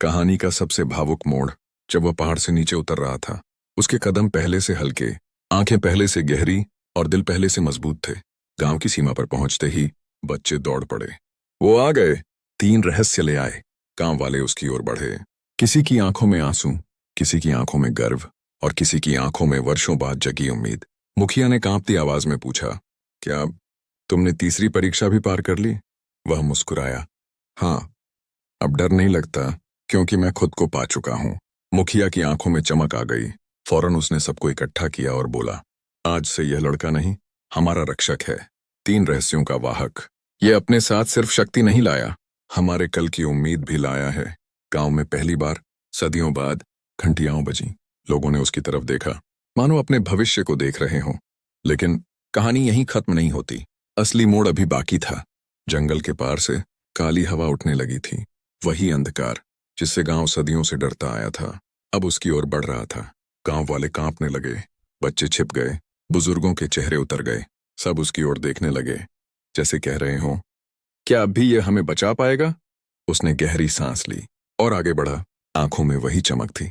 S1: कहानी का सबसे भावुक मोड़, जब वह पहाड़ से नीचे उतर रहा था उसके कदम पहले से हल्के, आंखें पहले से गहरी और दिल पहले से मजबूत थे। गांव की सीमा पर पहुंचते ही बच्चे दौड़ पड़े। वो आ गए। 3 रहस्य ले आए। गांव वाले उसकी ओर बढ़े। किसी की आंखों में आंसू, किसी की आंखों में गर्व और किसी की आंखों में वर्षों बाद जगी उम्मीद। मुखिया ने कांपती आवाज में पूछा, क्या तुमने तीसरी परीक्षा भी पार कर ली? वह मुस्कुराया, हाँ, अब डर नहीं लगता क्योंकि मैं खुद को पा चुका हूं। मुखिया की आंखों में चमक आ गई। फौरन उसने सबको इकट्ठा किया और बोला, आज से यह लड़का नहीं, हमारा रक्षक है, 3 रहस्यों का वाहक। यह अपने साथ सिर्फ शक्ति नहीं लाया, हमारे कल की उम्मीद भी लाया है। गांव में पहली बार सदियों बाद घंटियां बजीं। लोगों ने उसकी तरफ देखा, मानो अपने भविष्य को देख रहे हों। लेकिन कहानी यहीं खत्म नहीं होती। असली मोड़ अभी बाकी था। जंगल के पार से काली हवा उठने लगी थी। वही अंधकार जिससे गांव सदियों से डरता आया था, अब उसकी ओर बढ़ रहा था। गांव वाले कांपने लगे, बच्चे छिप गए, बुजुर्गों के चेहरे उतर गए। सब उसकी ओर देखने लगे, जैसे कह रहे हों, क्या अब भी ये हमें बचा पाएगा? उसने गहरी सांस ली और आगे बढ़ा। आंखों में वही चमक थी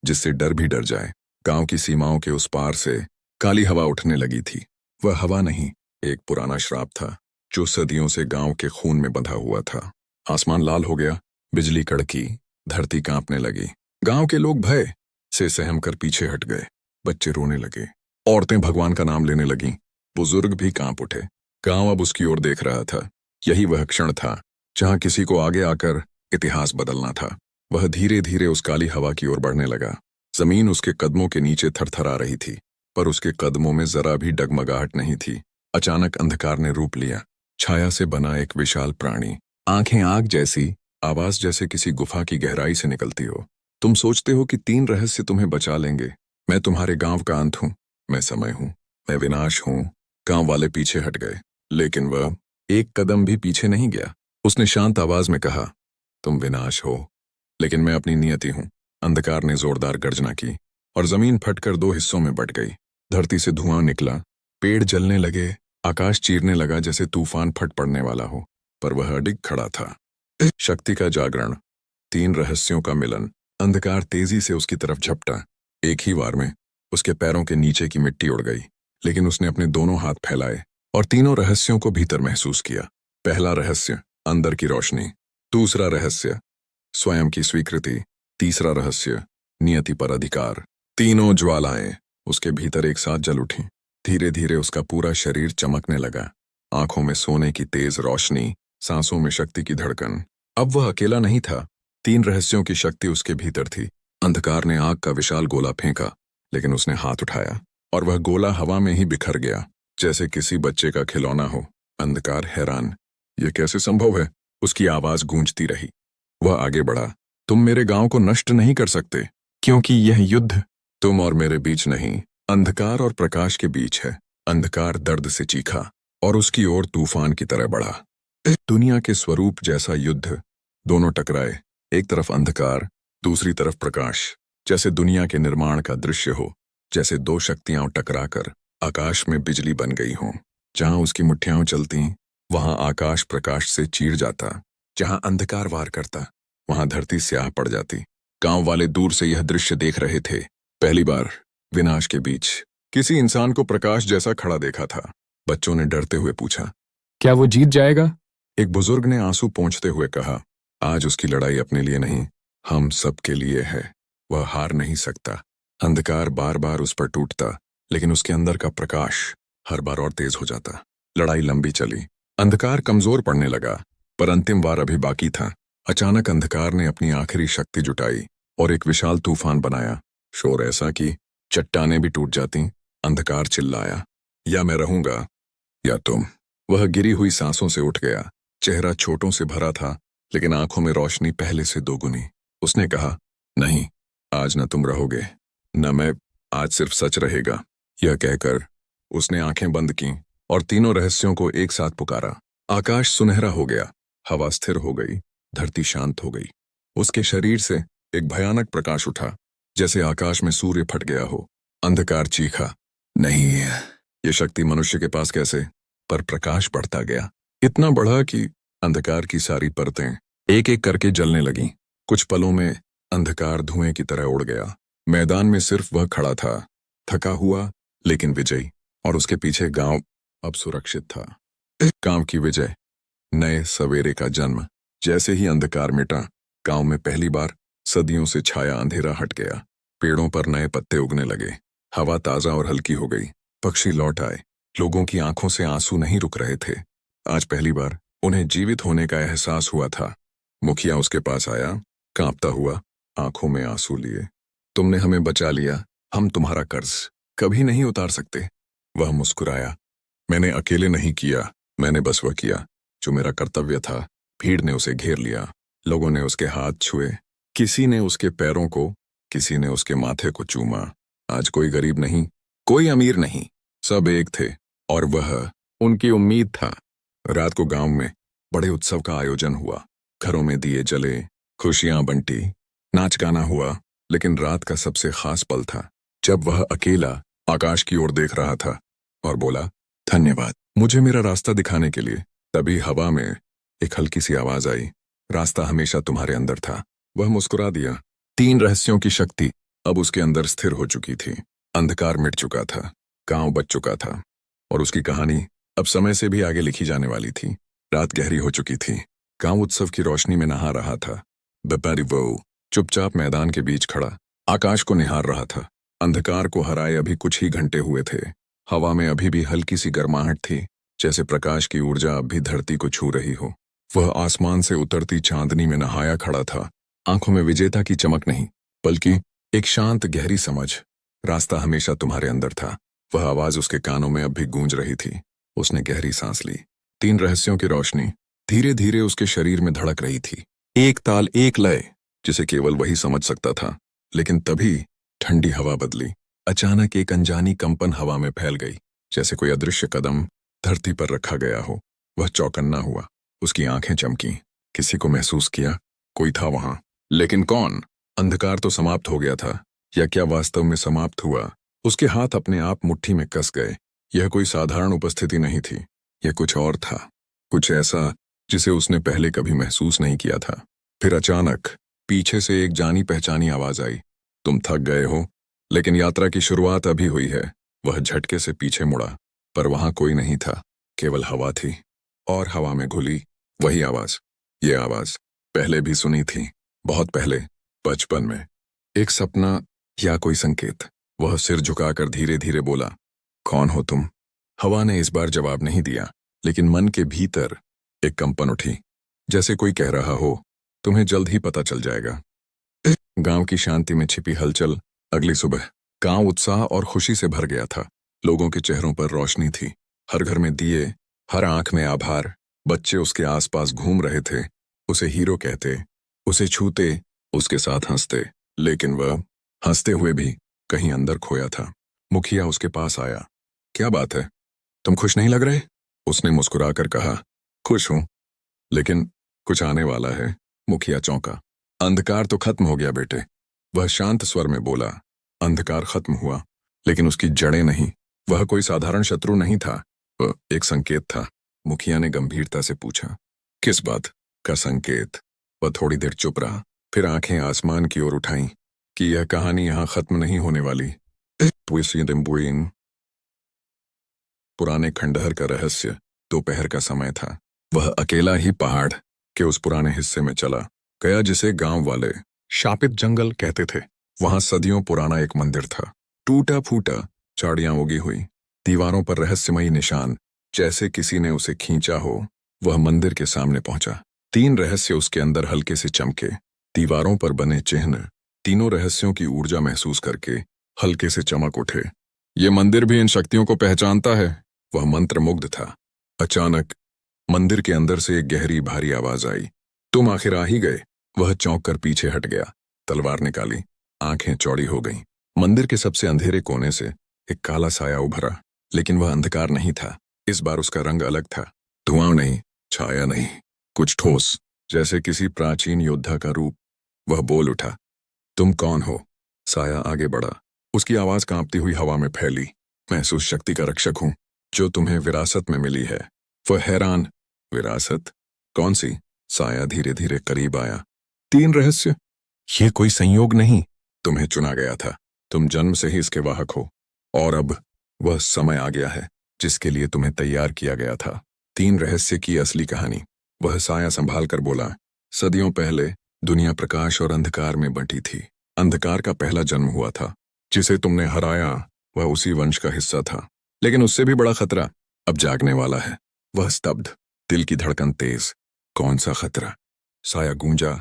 S1: जिससे डर भी डर जाए। गांव की सीमाओं के उस पार से काली हवा उठने लगी थी। वह हवा नहीं, एक पुराना श्राप था जो सदियों से गांव के खून में बंधा हुआ था। आसमान लाल हो गया, बिजली कड़की, धरती कांपने लगी। गांव के लोग भय से सहम कर पीछे हट गए। बच्चे रोने लगे, औरतें भगवान का नाम लेने लगीं, बुजुर्ग भी कांप उठे। गांव अब उसकी ओर देख रहा था। यही वह क्षण था जहां किसी को आगे आकर इतिहास बदलना था। वह धीरे धीरे उस काली हवा की ओर बढ़ने लगा। जमीन उसके कदमों के नीचे थरथरा रही थी, पर उसके कदमों में जरा भी डगमगाहट नहीं थी। अचानक अंधकार ने रूप लिया। छाया से बना एक विशाल प्राणी, आंखें आग जैसी, आवाज जैसे किसी गुफा की गहराई से निकलती हो। तुम सोचते हो कि 3 रहस्य तुम्हें बचा लेंगे। मैं तुम्हारे गांव का अंत हूं, मैं समय हूं, मैं विनाश हूं। गांव वाले पीछे हट गए, लेकिन वह एक कदम भी पीछे नहीं गया। उसने शांत आवाज में कहा, तुम विनाश हो, लेकिन मैं अपनी नियति हूं। अंधकार ने जोरदार गर्जना की और जमीन फटकर 2 हिस्सों में बट गई। धरती से धुआं निकला, पेड़ जलने लगे, आकाश चीरने लगा जैसे तूफान फट पड़ने वाला हो, पर वह अडिग खड़ा था। शक्ति का जागरण, 3 रहस्यों का मिलन। अंधकार तेजी से उसकी तरफ झपटा। एक ही वार में उसके पैरों के नीचे की मिट्टी उड़ गई, लेकिन उसने अपने दोनों हाथ फैलाए और तीनों रहस्यों को भीतर महसूस किया। पहला रहस्य, अंदर की रोशनी। दूसरा रहस्य, स्वयं की स्वीकृति। तीसरा रहस्य, नियति पर अधिकार। तीनों ज्वालाएं उसके भीतर एक साथ जल उठी। धीरे धीरे उसका पूरा शरीर चमकने लगा। आंखों में सोने की तेज रोशनी, सांसों में शक्ति की धड़कन। अब वह अकेला नहीं था, 3 रहस्यों की शक्ति उसके भीतर थी। अंधकार ने आग का विशाल गोला फेंका, लेकिन उसने हाथ उठाया और वह गोला हवा में ही बिखर गया, जैसे किसी बच्चे का खिलौना हो। अंधकार हैरान, यह कैसे संभव है? उसकी आवाज गूंजती रही। वह आगे बढ़ा, तुम मेरे गांव को नष्ट नहीं कर सकते, क्योंकि यह युद्ध तुम और मेरे बीच नहीं, अंधकार और प्रकाश के बीच है। अंधकार दर्द से चीखा और उसकी ओर तूफान की तरह बढ़ा। दुनिया के स्वरूप जैसा युद्ध, दोनों टकराए। एक तरफ अंधकार, दूसरी तरफ प्रकाश, जैसे दुनिया के निर्माण का दृश्य हो। जैसे 2 शक्तियां टकराकर आकाश में बिजली बन गई हों। जहां उसकी मुट्ठियां चलती, वहां आकाश प्रकाश से चीर जाता। जहां अंधकार वार करता, वहां धरती स्याह पड़ जाती। गांव वाले दूर से यह दृश्य देख रहे थे। पहली बार विनाश के बीच किसी इंसान को प्रकाश जैसा खड़ा देखा था। बच्चों ने डरते हुए पूछा, क्या वो जीत जाएगा? एक बुजुर्ग ने आंसू पोंछते हुए कहा, आज उसकी लड़ाई अपने लिए नहीं, हम सबके लिए है। वह हार नहीं सकता। अंधकार बार बार उस पर टूटता, लेकिन उसके अंदर का प्रकाश हर बार और तेज हो जाता। लड़ाई लंबी चली। अंधकार कमजोर पड़ने लगा, पर अंतिम वार अभी बाकी था। अचानक अंधकार ने अपनी आखिरी शक्ति जुटाई और एक विशाल तूफान बनाया। शोर ऐसा कि चट्टानें भी टूट जाती। अंधकार चिल्लाया, या मैं रहूंगा या तुम। वह गिरी हुई सांसों से उठ गया। चेहरा छोटों से भरा था, लेकिन आंखों में रोशनी पहले से दोगुनी। उसने कहा, नहीं, आज न तुम रहोगे, न मैं, आज सिर्फ सच रहेगा। यह कहकर उसने आंखें बंद की और तीनों रहस्यों को एक साथ पुकारा। आकाश सुनहरा हो गया, हवा स्थिर हो गई, धरती शांत हो गई। उसके शरीर से एक भयानक प्रकाश उठा, जैसे आकाश में सूर्य फट गया हो। अंधकार चीखा, नहीं, ये शक्ति मनुष्य के पास कैसे? पर प्रकाश बढ़ता गया, इतना बढ़ा कि अंधकार की सारी परतें एक एक करके जलने लगीं। कुछ पलों में अंधकार धुएं की तरह उड़ गया मैदान में सिर्फ वह खड़ा था, थका हुआ लेकिन विजयी, और उसके पीछे गांव अब सुरक्षित था। गांव की विजय, नए सवेरे का जन्म। जैसे ही अंधकार मिटा, गांव में पहली बार सदियों से छाया अंधेरा हट गया। पेड़ों पर नए पत्ते उगने लगे, हवा ताजा और हल्की हो गई, पक्षी लौट आए, लोगों की आंखों से आंसू नहीं रुक रहे थे। आज पहली बार उन्हें जीवित होने का एहसास हुआ था। मुखिया उसके पास आया, कांपता हुआ, आंखों में आंसू लिए। तुमने हमें बचा लिया, हम तुम्हारा कर्ज कभी नहीं उतार सकते। वह मुस्कुराया। मैंने अकेले नहीं किया, मैंने बस वह किया जो मेरा कर्तव्य था। भीड़ ने उसे घेर लिया, लोगों ने उसके हाथ छुए, किसी ने उसके पैरों को, किसी ने उसके माथे को चूमा। आज कोई गरीब नहीं, कोई अमीर नहीं, सब एक थे, और वह उनकी उम्मीद था। रात को गांव में बड़े उत्सव का आयोजन हुआ। घरों में दिए जले, खुशियां बंटी, नाच गाना हुआ। लेकिन रात का सबसे खास पल था जब वह अकेला आकाश की ओर देख रहा था और बोला, धन्यवाद मुझे मेरा रास्ता दिखाने के लिए। तभी हवा में एक हल्की सी आवाज आई, रास्ता हमेशा तुम्हारे अंदर था। वह मुस्कुरा दिया। 3 रहस्यों की शक्ति अब उसके अंदर स्थिर हो चुकी थी। अंधकार मिट चुका था, गांव बच चुका था, और उसकी कहानी अब समय से भी आगे लिखी जाने वाली थी। रात गहरी हो चुकी थी, गांव उत्सव की रोशनी में नहा रहा था। व्यापारी वो चुपचाप मैदान के बीच खड़ा आकाश को निहार रहा था। अंधकार को हराए अभी कुछ ही घंटे हुए थे। हवा में अभी भी हल्की सी गर्माहट थी, जैसे प्रकाश की ऊर्जा अब भी धरती को छू रही हो। वह आसमान से उतरती चांदनी में नहाया खड़ा था, आंखों में विजेता की चमक नहीं, बल्कि एक शांत गहरी समझ। रास्ता हमेशा तुम्हारे अंदर था। वह आवाज उसके कानों में अब भी गूंज रही थी। उसने गहरी सांस ली। 3 रहस्यों की रोशनी धीरे धीरे उसके शरीर में धड़क रही थी। एक ताल, एक लय, जिसे केवल वही समझ सकता था। लेकिन तभी ठंडी हवा बदली। अचानक एक अनजानी कंपन हवा में फैल गई, जैसे कोई अदृश्य कदम धरती पर रखा गया हो। वह चौकन्ना हुआ, उसकी आंखें चमकी। किसी को महसूस किया, कोई था वहां, लेकिन कौन? अंधकार तो समाप्त हो गया था, या क्या वास्तव में समाप्त हुआ? उसके हाथ अपने आप मुट्ठी में कस गए। यह कोई साधारण उपस्थिति नहीं थी, यह कुछ और था, कुछ ऐसा जिसे उसने पहले कभी महसूस नहीं किया था। फिर अचानक पीछे से एक जानी पहचानी आवाज आई, तुम थक गए हो, लेकिन यात्रा की शुरुआत अभी हुई है। वह झटके से पीछे मुड़ा, पर वहां कोई नहीं था, केवल हवा थी, और हवा में घुली वही आवाज। ये आवाज पहले भी सुनी थी, बहुत पहले, बचपन में। एक सपना या कोई संकेत। वह सिर झुकाकर धीरे धीरे बोला, कौन हो तुम? हवा ने इस बार जवाब नहीं दिया, लेकिन मन के भीतर एक कंपन उठी, जैसे कोई कह रहा हो, तुम्हें जल्द ही पता चल जाएगा। गांव की शांति में छिपी हलचल। अगली सुबह गांव उत्साह और खुशी से भर गया था। लोगों के चेहरों पर रोशनी थी, हर घर में दिए, हर आंख में आभार। बच्चे उसके आसपास घूम रहे थे, उसे हीरो कहते, उसे छूते, उसके साथ हंसते। लेकिन वह हंसते हुए भी कहीं अंदर खोया था। मुखिया उसके पास आया। क्या बात है, तुम खुश नहीं लग रहे? उसने मुस्कुराकर कहा, खुश हूं, लेकिन कुछ आने वाला है। मुखिया चौंका। अंधकार तो खत्म हो गया बेटे, वह शांत स्वर में बोला। अंधकार खत्म हुआ, लेकिन उसकी जड़ें नहीं। वह कोई साधारण शत्रु नहीं था, वह एक संकेत था। मुखिया ने गंभीरता से पूछा, किस बात का संकेत? वह थोड़ी देर चुप रहा, फिर आंखें आसमान की ओर उठाईं कि यह कहानी यहां खत्म नहीं होने वाली। पुराने खंडहर का रहस्य। दोपहर का समय था। वह अकेला ही पहाड़ के उस पुराने हिस्से में चला गया जिसे गांव वाले शापित जंगल कहते थे। वहां सदियों पुराना एक मंदिर था, टूटा फूटा, झाड़ियां उगी हुई, दीवारों पर रहस्यमयी निशान, जैसे किसी ने उसे खींचा हो। वह मंदिर के सामने पहुंचा। 3 रहस्य उसके अंदर हल्के से चमके, दीवारों पर बने चिन्ह। तीनों रहस्यों की ऊर्जा महसूस करके हल्के से चमक उठे। ये मंदिर भी इन शक्तियों को पहचानता है। वह मंत्रमुग्ध था। अचानक मंदिर के अंदर से एक गहरी भारी आवाज आई, तुम आखिर आ ही गए। वह चौंक कर पीछे हट गया, तलवार निकाली, आंखें चौड़ी हो गईं। मंदिर के सबसे अंधेरे कोने से एक काला साया उभरा, लेकिन वह अंधकार नहीं था। इस बार उसका रंग अलग था। धुआं नहीं, छाया नहीं, कुछ ठोस, जैसे किसी प्राचीन योद्धा का रूप। वह बोल उठा, तुम कौन हो? साया आगे बढ़ा, उसकी आवाज कांपती हुई हवा में फैली, मैं उस शक्ति का रक्षक हूं जो तुम्हें विरासत में मिली है। वह हैरान, विरासत? कौन सी? साया धीरे धीरे करीब आया। 3 रहस्य, ये कोई संयोग नहीं, तुम्हें चुना गया था, तुम जन्म से ही इसके वाहक हो, और अब वह समय आ गया है जिसके लिए तुम्हें तैयार किया गया था। 3 रहस्य की असली कहानी। वह साया संभाल कर बोला, सदियों पहले दुनिया प्रकाश और अंधकार में बंटी थी। अंधकार का पहला जन्म हुआ था, जिसे तुमने हराया वह उसी वंश का हिस्सा था, लेकिन उससे भी बड़ा खतरा अब जागने वाला है। वह स्तब्ध, दिल की धड़कन तेज। कौन सा खतरा? साया गूंजा,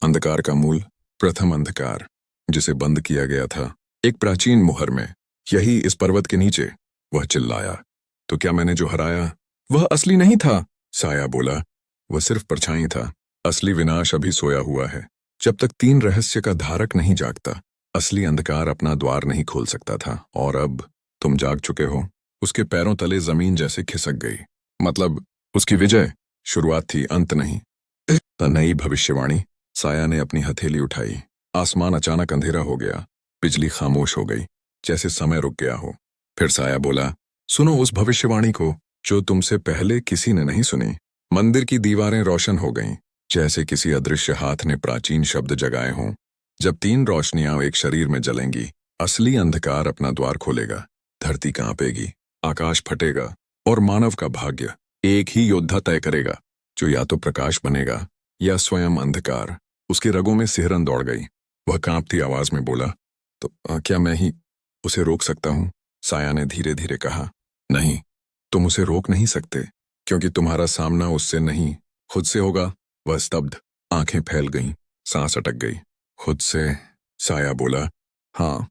S1: अंधकार का मूल, प्रथम अंधकार, जिसे बंद किया गया था एक प्राचीन मुहर में, यही इस पर्वत के नीचे। वह चिल्लाया, तो क्या मैंने जो हराया वह असली नहीं था? साया बोला, वह सिर्फ परछाई था। असली विनाश अभी सोया हुआ है। जब तक 3 रहस्य का धारक नहीं जागता, असली अंधकार अपना द्वार नहीं खोल सकता था। और अब तुम जाग चुके हो। उसके पैरों तले जमीन जैसे खिसक गई। मतलब उसकी विजय शुरुआत थी, अंत नहीं। नई भविष्यवाणी। साया ने अपनी हथेली उठाई। आसमान अचानक अंधेरा हो गया। बिजली खामोश हो गई, जैसे समय रुक गया हो। फिर साया बोला, सुनो उस भविष्यवाणी को जो तुमसे पहले किसी ने नहीं सुनी। मंदिर की दीवारें रोशन हो गईं, जैसे किसी अदृश्य हाथ ने प्राचीन शब्द जगाए हों। जब 3 रोशनियां एक शरीर में जलेंगी, असली अंधकार अपना द्वार खोलेगा। धरती कांपेगी, आकाश फटेगा, और मानव का भाग्य एक ही योद्धा तय करेगा, जो या तो प्रकाश बनेगा या स्वयं अंधकार। उसके रगों में सिहरन दौड़ गई। वह कांपती आवाज में बोला, तो क्या मैं ही उसे रोक सकता हूं? साया ने धीरे धीरे कहा, नहीं, तुम उसे रोक नहीं सकते, क्योंकि तुम्हारा सामना उससे नहीं, खुद से होगा। वह स्तब्ध, आंखें फैल गईं, सांस अटक गई। खुद से? साया बोला, हाँ,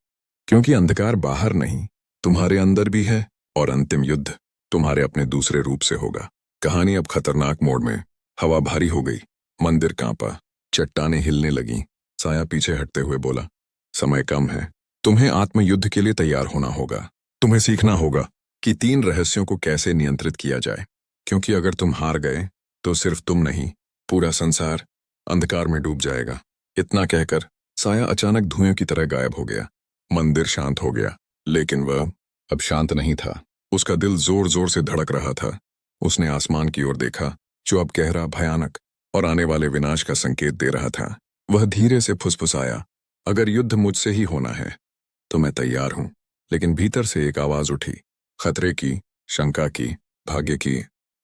S1: क्योंकि अंधकार बाहर नहीं, तुम्हारे अंदर भी है, और अंतिम युद्ध तुम्हारे अपने दूसरे रूप से होगा। कहानी अब खतरनाक मोड़ में। हवा भारी हो गई, मंदिर कांपा, चट्टानें हिलने लगीं। साया पीछे हटते हुए बोला, समय कम है, तुम्हें आत्मयुद्ध के लिए तैयार होना होगा। तुम्हें सीखना होगा कि 3 रहस्यों को कैसे नियंत्रित किया जाए, क्योंकि अगर तुम हार गए तो सिर्फ तुम नहीं, पूरा संसार अंधकार में डूब जाएगा। इतना कहकर साया अचानक धुएं की तरह गायब हो गया। मंदिर शांत हो गया, लेकिन वह अब शांत नहीं था। उसका दिल जोर जोर से धड़क रहा था। उसने आसमान की ओर देखा, जो अब गहरा, भयानक और आने वाले विनाश का संकेत दे रहा था। वह धीरे से फुसफुसाया, अगर युद्ध मुझसे ही होना है तो मैं तैयार हूं। लेकिन भीतर से एक आवाज उठी, खतरे की, शंका की, भाग्य की।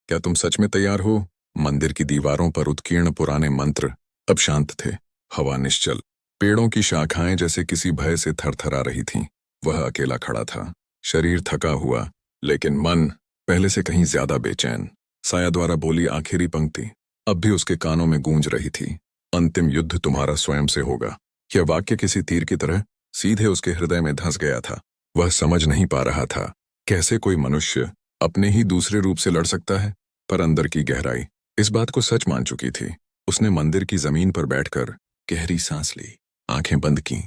S1: क्या तुम सच में तैयार हो? मंदिर की दीवारों पर उत्कीर्ण पुराने मंत्र अब शांत थे। हवा निश्चल, पेड़ों की शाखाएं जैसे किसी भय से थरथरा रही थीं। वह अकेला खड़ा था, शरीर थका हुआ, लेकिन मन पहले से कहीं ज्यादा बेचैन। साया द्वारा बोली आखिरी पंक्ति अब भी उसके कानों में गूंज रही थी, अंतिम युद्ध तुम्हारा स्वयं से होगा। यह वाक्य किसी तीर की तरह सीधे उसके हृदय में धंस गया था। वह समझ नहीं पा रहा था कैसे कोई मनुष्य अपने ही दूसरे रूप से लड़ सकता है, पर अंदर की गहराई इस बात को सच मान चुकी थी। उसने मंदिर की जमीन पर बैठकर गहरी सांस ली, आंखें बंद की।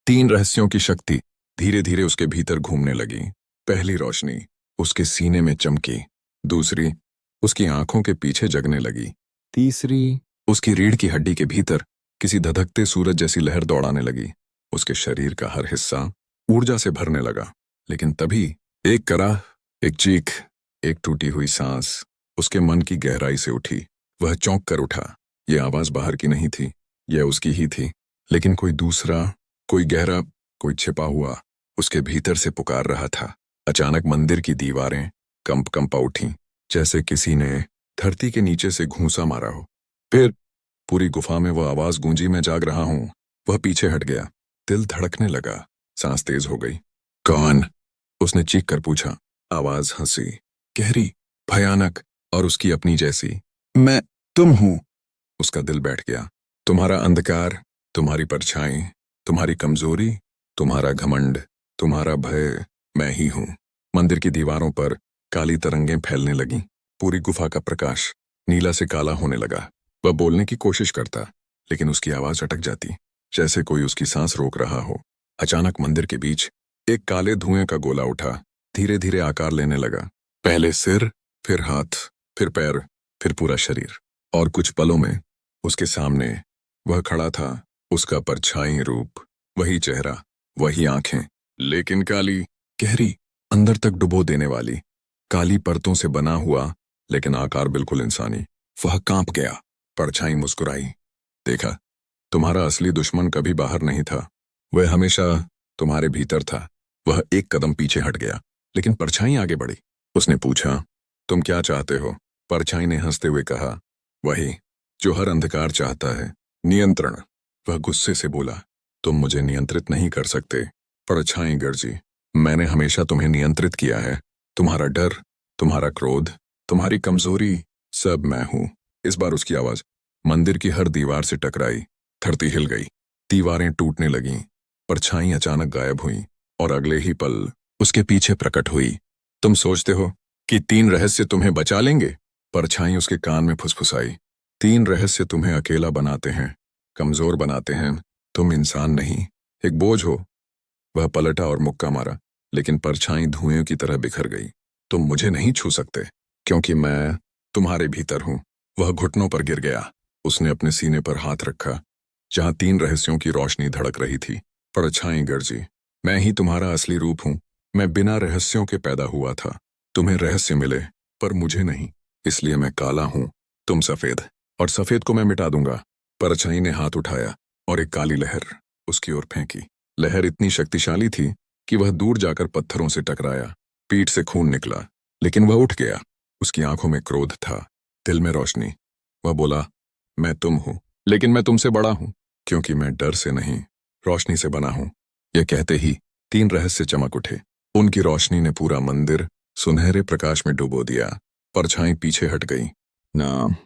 S1: 3 रहस्यों की शक्ति धीरे धीरे उसके भीतर घूमने लगी। पहली रोशनी उसके सीने में चमकी, दूसरी उसकी आंखों के पीछे जगने लगी, तीसरी उसकी रीढ़ की हड्डी के भीतर किसी धधकते सूरज जैसी लहर दौड़ाने लगी। उसके शरीर का हर हिस्सा ऊर्जा से भरने लगा। लेकिन तभी एक कराह, एक चीख, एक टूटी हुई सांस उसके मन की गहराई से उठी। वह चौंक कर उठा। यह आवाज बाहर की नहीं थी, यह उसकी ही थी, लेकिन कोई दूसरा, कोई गहरा, कोई छिपा हुआ उसके भीतर से पुकार रहा था। अचानक मंदिर की दीवारें कंपा उठीं, जैसे किसी ने धरती के नीचे से घूंसा मारा हो। फिर पूरी गुफा में वह आवाज गूंजी, मैं जाग रहा हूं। वह पीछे हट गया, दिल धड़कने लगा, सांस तेज हो गई। कौन? उसने चीख कर पूछा। आवाज हंसी, गहरी, भयानक और उसकी अपनी जैसी। मैं तुम हूं। उसका दिल बैठ गया। तुम्हारा अंधकार, तुम्हारी परछाई, तुम्हारी कमजोरी, तुम्हारा घमंड, तुम्हारा भय, मैं ही हूं। मंदिर की दीवारों पर काली तरंगें फैलने लगीं। पूरी गुफा का प्रकाश नीला से काला होने लगा। वह बोलने की कोशिश करता, लेकिन उसकी आवाज अटक जाती, जैसे कोई उसकी सांस रोक रहा हो। अचानक मंदिर के बीच एक काले धुएं का गोला उठा, धीरे धीरे आकार लेने लगा। पहले सिर, फिर हाथ, फिर पैर, फिर पूरा शरीर। और कुछ पलों में उसके सामने वह खड़ा था, उसका परछाई रूप, वही चेहरा, वही आंखें, लेकिन काली, गहरी, अंदर तक डुबो देने वाली। काली परतों से बना हुआ, लेकिन आकार बिल्कुल इंसानी। वह कांप गया। परछाई मुस्कुराई, देखा, तुम्हारा असली दुश्मन कभी बाहर नहीं था, वह हमेशा तुम्हारे भीतर था। वह एक कदम पीछे हट गया, लेकिन परछाई आगे बढ़ी। उसने पूछा, तुम क्या चाहते हो? परछाई ने हंसते हुए कहा, वही जो हर अंधकार चाहता है, नियंत्रण। वह गुस्से से बोला, तुम मुझे नियंत्रित नहीं कर सकते। परछाई गरजी, मैंने हमेशा तुम्हें नियंत्रित किया है। तुम्हारा डर, तुम्हारा क्रोध, तुम्हारी कमजोरी, सब मैं हूं। इस बार उसकी आवाज मंदिर की हर दीवार से टकराई। धरती हिल गई, दीवारें टूटने लगीं। परछाई अचानक गायब हुई और अगले ही पल उसके पीछे प्रकट हुई। तुम सोचते हो कि 3 रहस्य तुम्हें बचा लेंगे? परछाई उसके कान में फुसफुसाई। 3 रहस्य तुम्हें अकेला बनाते हैं, कमजोर बनाते हैं। तुम इंसान नहीं, एक बोझ हो। वह पलटा और मुक्का मारा, लेकिन परछाई धुएं की तरह बिखर गई। तुम मुझे नहीं छू सकते, क्योंकि मैं तुम्हारे भीतर हूं। वह घुटनों पर गिर गया। उसने अपने सीने पर हाथ रखा, जहां 3 रहस्यों की रोशनी धड़क रही थी। परछाई गरजी, मैं ही तुम्हारा असली रूप हूं। मैं बिना रहस्यों के पैदा हुआ था। तुम्हें रहस्य मिले, पर मुझे नहीं। इसलिए मैं काला हूं, तुम सफेद, और सफेद को मैं मिटा दूंगा। परछाई ने हाथ उठाया और एक काली लहर उसकी ओर फेंकी। लहर इतनी शक्तिशाली थी कि वह दूर जाकर पत्थरों से टकराया। पीठ से खून निकला, लेकिन वह उठ गया। उसकी आंखों में क्रोध था, दिल में रोशनी। वह बोला, मैं तुम हूं, लेकिन मैं तुमसे बड़ा हूं, क्योंकि मैं डर से नहीं, रोशनी से बना हूं। यह कहते ही 3 रहस्य चमक उठे। उनकी रोशनी ने पूरा मंदिर सुनहरे प्रकाश में डुबो दिया। परछाई पीछे हट गई। ना,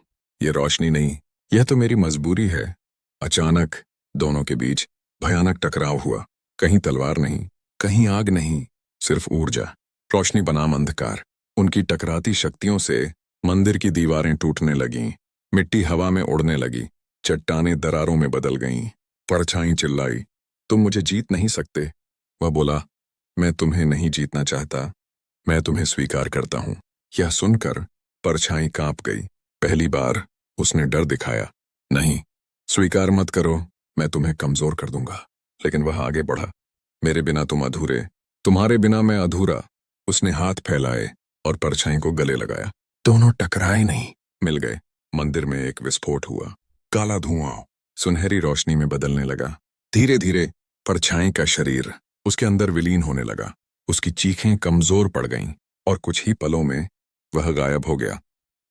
S1: ये रोशनी नहीं, यह तो मेरी मजबूरी है। अचानक दोनों के बीच भयानक टकराव हुआ। कहीं तलवार नहीं, कहीं आग नहीं, सिर्फ ऊर्जा। रोशनी बनाम अंधकार। उनकी टकराती शक्तियों से मंदिर की दीवारें टूटने लगीं, मिट्टी हवा में उड़ने लगी, चट्टानें दरारों में बदल गईं। परछाई चिल्लाई, तुम मुझे जीत नहीं सकते। वह बोला, मैं तुम्हें नहीं जीतना चाहता, मैं तुम्हें स्वीकार करता हूं। यह सुनकर परछाई कांप गई। पहली बार उसने डर दिखाया। नहीं, स्वीकार मत करो, मैं तुम्हें कमजोर कर दूंगा। लेकिन वह आगे बढ़ा, मेरे बिना तुम अधूरे, तुम्हारे बिना मैं अधूरा। उसने हाथ फैलाए और परछाई को गले लगाया। दोनों टकराए नहीं, मिल गए। मंदिर में एक विस्फोट हुआ। काला धुआं सुनहरी रोशनी में बदलने लगा। धीरे धीरे परछाई का शरीर उसके अंदर विलीन होने लगा। उसकी चीखें कमजोर पड़ गईं और कुछ ही पलों में वह गायब हो गया,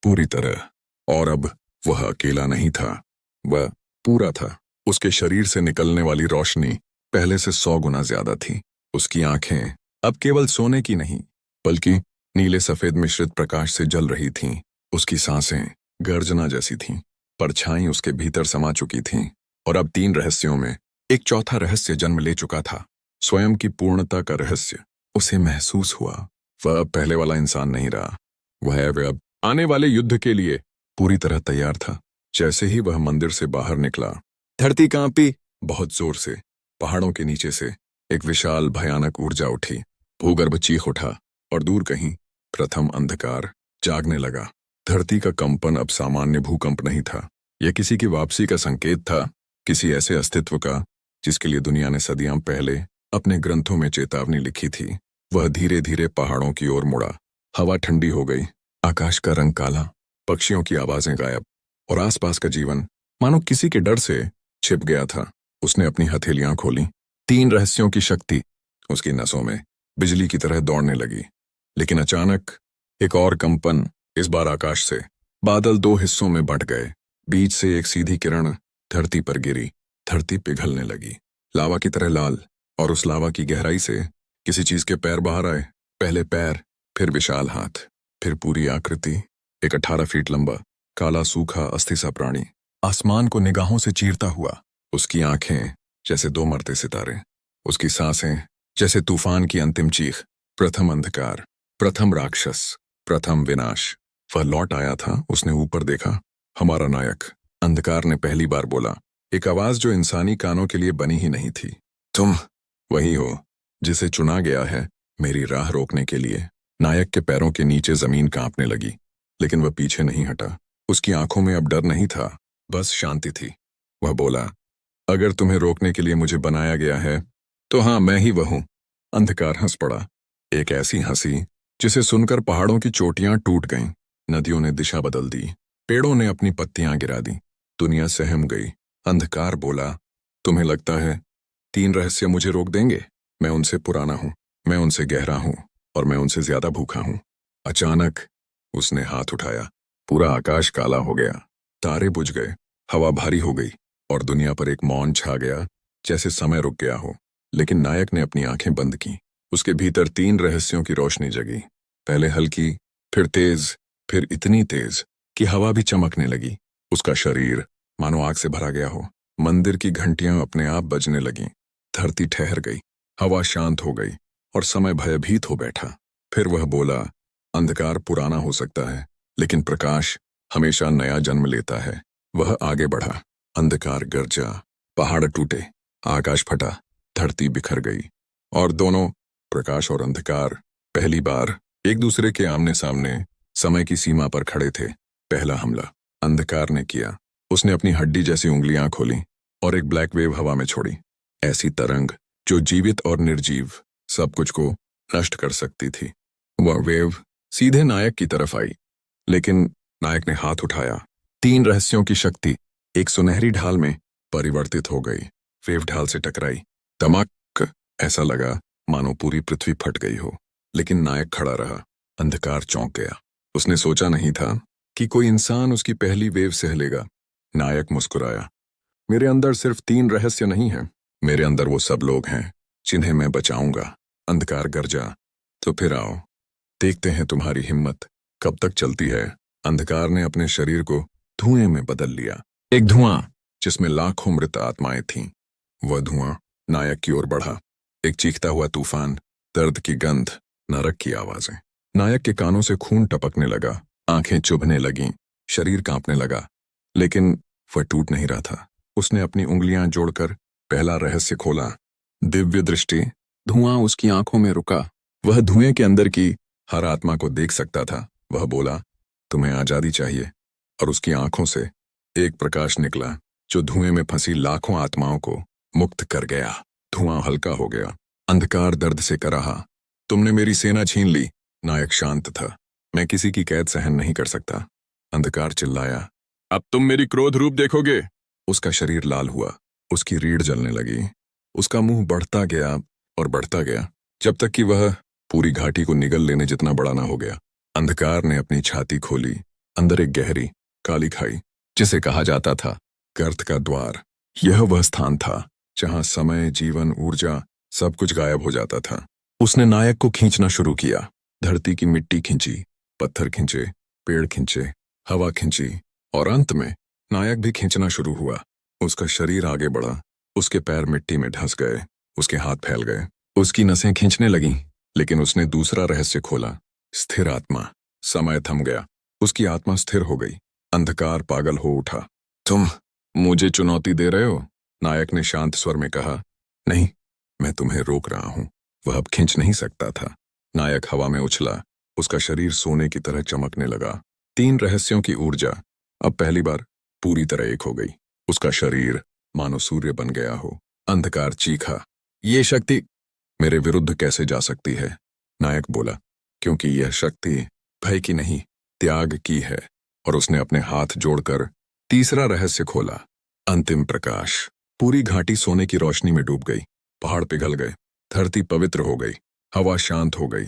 S1: पूरी तरह। और अब वह अकेला नहीं था, वह पूरा था। उसके शरीर से निकलने वाली रोशनी पहले से 100 गुना ज्यादा थी। उसकी आंखें अब केवल सोने की नहीं, बल्कि नीले सफेद मिश्रित प्रकाश से जल रही थीं। उसकी सांसें गर्जना जैसी थीं। परछाई उसके भीतर समा चुकी थीं, और अब 3 रहस्यों में एक चौथा रहस्य जन्म ले चुका था, स्वयं की पूर्णता का रहस्य। उसे महसूस हुआ वह अब पहले वाला इंसान नहीं रहा। वह अब आने वाले युद्ध के लिए पूरी तरह तैयार था। जैसे ही वह मंदिर से बाहर निकला, धरती कांपी बहुत जोर से। पहाड़ों के नीचे से एक विशाल भयानक ऊर्जा उठी। भूगर्भ चीख उठा, और दूर कहीं प्रथम अंधकार जागने लगा। धरती का कंपन अब सामान्य भूकंप नहीं था, यह किसी की वापसी का संकेत था, किसी ऐसे अस्तित्व का जिसके लिए दुनिया ने सदियां पहले अपने ग्रंथों में चेतावनी लिखी थी। वह धीरे धीरे पहाड़ों की ओर मुड़ा। हवा ठंडी हो गई, आकाश का रंग काला, पक्षियों की आवाजें गायब, और आसपास का जीवन मानो किसी के डर से छिप गया था। उसने अपनी हथेलियां खोली। 3 रहस्यों की शक्ति उसकी नसों में बिजली की तरह दौड़ने लगी। लेकिन अचानक एक और कंपन, इस बार आकाश से। बादल 2 हिस्सों में बंट गए। बीच से एक सीधी किरण धरती पर गिरी। धरती पिघलने लगी, लावा की तरह लाल, और उस लावा की गहराई से किसी चीज के पैर बाहर आए। पहले पैर, फिर विशाल हाथ, फिर पूरी आकृति। एक 18 फीट लंबा, काला सूखा अस्थि सा प्राणी आसमान को निगाहों से चीरता हुआ। उसकी आंखें जैसे 2 मरते सितारे, उसकी सांसें जैसे तूफान की अंतिम चीख। प्रथम अंधकार, प्रथम राक्षस, प्रथम विनाश। वह लौट आया था। उसने ऊपर देखा। हमारा नायक। अंधकार ने पहली बार बोला, एक आवाज जो इंसानी कानों के लिए बनी ही नहीं थी। तुम वही हो जिसे चुना गया है मेरी राह रोकने के लिए। नायक के पैरों के नीचे जमीन कांपने लगी, लेकिन वह पीछे नहीं हटा। उसकी आंखों में अब डर नहीं था, बस शांति थी। वह बोला, अगर तुम्हें रोकने के लिए मुझे बनाया गया है, तो हाँ, मैं ही वह हूं। अंधकार हंस पड़ा, एक ऐसी हंसी जिसे सुनकर पहाड़ों की चोटियां टूट गईं। नदियों ने दिशा बदल दी, पेड़ों ने अपनी पत्तियां गिरा दी, दुनिया सहम गई। अंधकार बोला, तुम्हें लगता है 3 रहस्य मुझे रोक देंगे। मैं उनसे पुराना हूँ, मैं उनसे गहरा हूँ और मैं उनसे ज्यादा भूखा हूँ। अचानक उसने हाथ उठाया। पूरा आकाश काला हो गया, तारे बुझ गए, हवा भारी हो गई और दुनिया पर एक मौन छा गया, जैसे समय रुक गया हो। लेकिन नायक ने अपनी आंखें बंद की। उसके भीतर 3 रहस्यों की रोशनी जगी। पहले हल्की, फिर तेज, फिर इतनी तेज कि हवा भी चमकने लगी। उसका शरीर मानो आग से भरा गया हो। मंदिर की घंटियां अपने आप बजने लगीं। धरती ठहर गई, हवा शांत हो गई और समय भयभीत हो बैठा। फिर वह बोला, अंधकार पुराना हो सकता है, लेकिन प्रकाश हमेशा नया जन्म लेता है। वह आगे बढ़ा। अंधकार गरजा, पहाड़ टूटे, आकाश फटा, धरती बिखर गई और दोनों, प्रकाश और अंधकार, पहली बार एक दूसरे के आमने सामने समय की सीमा पर खड़े थे। पहला हमला अंधकार ने किया। उसने अपनी हड्डी जैसी उंगलियां खोली और एक ब्लैक वेव हवा में छोड़ी। ऐसी तरंग जो जीवित और निर्जीव सब कुछ को नष्ट कर सकती थी। वह वेव सीधे नायक की तरफ आई, लेकिन नायक ने हाथ उठाया। 3 रहस्यों की शक्ति एक सुनहरी ढाल में परिवर्तित हो गई। वेव ढाल से टकराई, धमाक, ऐसा लगा मानो पूरी पृथ्वी फट गई हो। लेकिन नायक खड़ा रहा। अंधकार चौंक गया। उसने सोचा नहीं था कि कोई इंसान उसकी पहली वेव सह लेगा। नायक मुस्कुराया। मेरे अंदर सिर्फ 3 रहस्य नहीं हैं, मेरे अंदर वो सब लोग हैं जिन्हें मैं बचाऊंगा। अंधकार गरजा, तो फिर आओ, देखते हैं तुम्हारी हिम्मत कब तक चलती है। अंधकार ने अपने शरीर को धुएं में बदल लिया, एक धुआं जिसमें लाखों मृत आत्माएं थीं। वह धुआं नायक की ओर बढ़ा। एक चीखता हुआ तूफान, दर्द की गंध, नरक की आवाजें। नायक के कानों से खून टपकने लगा, आंखें चुभने लगीं, शरीर कांपने लगा। लेकिन वह टूट नहीं रहा था। उसने अपनी उंगलियां जोड़कर पहला रहस्य खोला। दिव्य दृष्टि। धुआं उसकी आंखों में रुका। वह धुएं के अंदर की हर आत्मा को देख सकता था। वह बोला, तुम्हें आजादी चाहिए। और उसकी आंखों से एक प्रकाश निकला जो धुएं में फंसी लाखों आत्माओं को मुक्त कर गया। धुआं हल्का हो गया। अंधकार दर्द से कराहा, तुमने मेरी सेना छीन ली। नायक शांत था। मैं किसी की कैद सहन नहीं कर सकता। अंधकार चिल्लाया, अब तुम मेरी क्रोध रूप देखोगे। उसका शरीर लाल हुआ, उसकी रीढ़ जलने लगी, उसका मुंह बढ़ता गया और बढ़ता गया, जब तक कि वह पूरी घाटी को निगल लेने जितना बड़ा ना हो गया। अंधकार ने अपनी छाती खोली। अंदर एक गहरी काली खाई, जिसे कहा जाता था गर्त का द्वार। यह वह स्थान था जहां समय, जीवन, ऊर्जा, सब कुछ गायब हो जाता था। उसने नायक को खींचना शुरू किया। धरती की मिट्टी खींची, पत्थर खींचे, पेड़ खींचे, हवा खींची और अंत में नायक भी खींचना शुरू हुआ। उसका शरीर आगे बढ़ा, उसके पैर मिट्टी में धंस गए, उसके हाथ फैल गए, उसकी नसें खींचने लगीं। लेकिन उसने दूसरा रहस्य खोला, स्थिर आत्मा। समय थम गया, उसकी आत्मा स्थिर हो गई। अंधकार पागल हो उठा। तुम मुझे चुनौती दे रहे हो? नायक ने शांत स्वर में कहा। नहीं, मैं तुम्हें रोक रहा हूं। वह अब खींच नहीं सकता था। नायक हवा में उछला, उसका शरीर सोने की तरह चमकने लगा। 3 रहस्यों की ऊर्जा अब पहली बार पूरी तरह एक हो गई। उसका शरीर मानो सूर्य बन गया हो। अंधकार चीखा, ये शक्ति मेरे विरुद्ध कैसे जा सकती है? नायक बोला, क्योंकि यह शक्ति भय की नहीं, त्याग की है। और उसने अपने हाथ जोड़कर तीसरा रहस्य खोला, अंतिम प्रकाश। पूरी घाटी सोने की रोशनी में डूब गई। पहाड़ पिघल गए, धरती पवित्र हो गई, हवा शांत हो गई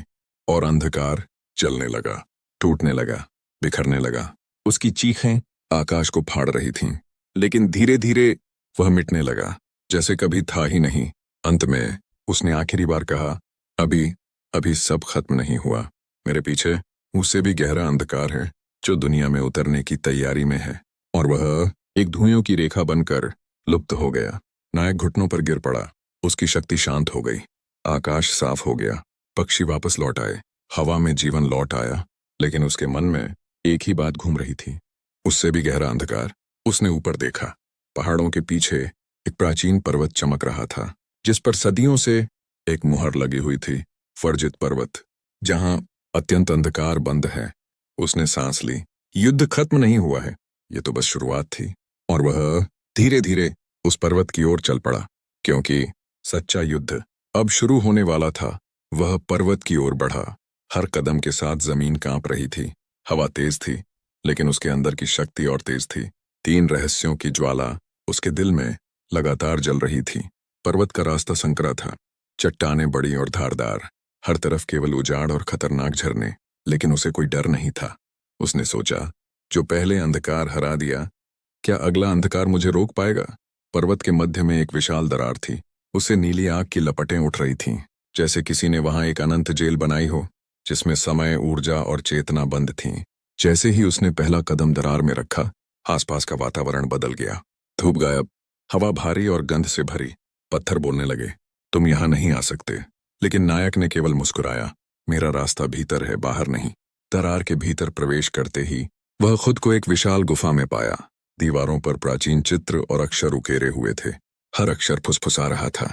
S1: और अंधकार जलने लगा, टूटने लगा, बिखरने लगा। उसकी चीखें आकाश को फाड़ रही थीं, लेकिन धीरे धीरे वह मिटने लगा, जैसे कभी था ही नहीं। अंत में उसने आखिरी बार कहा, अभी अभी सब खत्म नहीं हुआ। मेरे पीछे उससे भी गहरा अंधकार है जो दुनिया में उतरने की तैयारी में है। और वह एक धुएं की रेखा बनकर लुप्त हो गया। नायक घुटनों पर गिर पड़ा। उसकी शक्ति शांत हो गई। आकाश साफ हो गया, पक्षी वापस लौट आए, हवा में जीवन लौट आया। लेकिन उसके मन में एक ही बात घूम रही थी, उससे भी गहरा अंधकार। उसने ऊपर देखा। पहाड़ों के पीछे एक प्राचीन पर्वत चमक रहा था, जिस पर सदियों से एक मुहर लगी हुई थी, फर्जित पर्वत, जहां अत्यंत अंधकार बंद है। उसने सांस ली। युद्ध खत्म नहीं हुआ है, ये तो बस शुरुआत थी। और वह धीरे धीरे उस पर्वत की ओर चल पड़ा, क्योंकि सच्चा युद्ध अब शुरू होने वाला था। वह पर्वत की ओर बढ़ा। हर कदम के साथ जमीन कांप रही थी। हवा तेज थी, लेकिन उसके अंदर की शक्ति और तेज थी। 3 रहस्यों की ज्वाला उसके दिल में लगातार जल रही थी। पर्वत का रास्ता संकरा था, चट्टानें बड़ी और धारदार, हर तरफ केवल उजाड़ और खतरनाक झरने, लेकिन उसे कोई डर नहीं था। उसने सोचा, जो पहले अंधकार हरा दिया, क्या अगला अंधकार मुझे रोक पाएगा? पर्वत के मध्य में एक विशाल दरार थी, उससे नीली आग की लपटें उठ रही थीं, जैसे किसी ने वहां एक अनंत जेल बनाई हो, जिसमें समय, ऊर्जा और चेतना बंद थीं। जैसे ही उसने पहला कदम दरार में रखा, आसपास का वातावरण बदल गया। धूप गायब, हवा भारी और गंध से भरी। पत्थर बोलने लगे, तुम यहां नहीं आ सकते। लेकिन नायक ने केवल मुस्कुराया, मेरा रास्ता भीतर है, बाहर नहीं। दरार के भीतर प्रवेश करते ही वह खुद को एक विशाल गुफा में पाया। दीवारों पर प्राचीन चित्र और अक्षर उकेरे हुए थे। हर अक्षर फुसफुसा रहा था,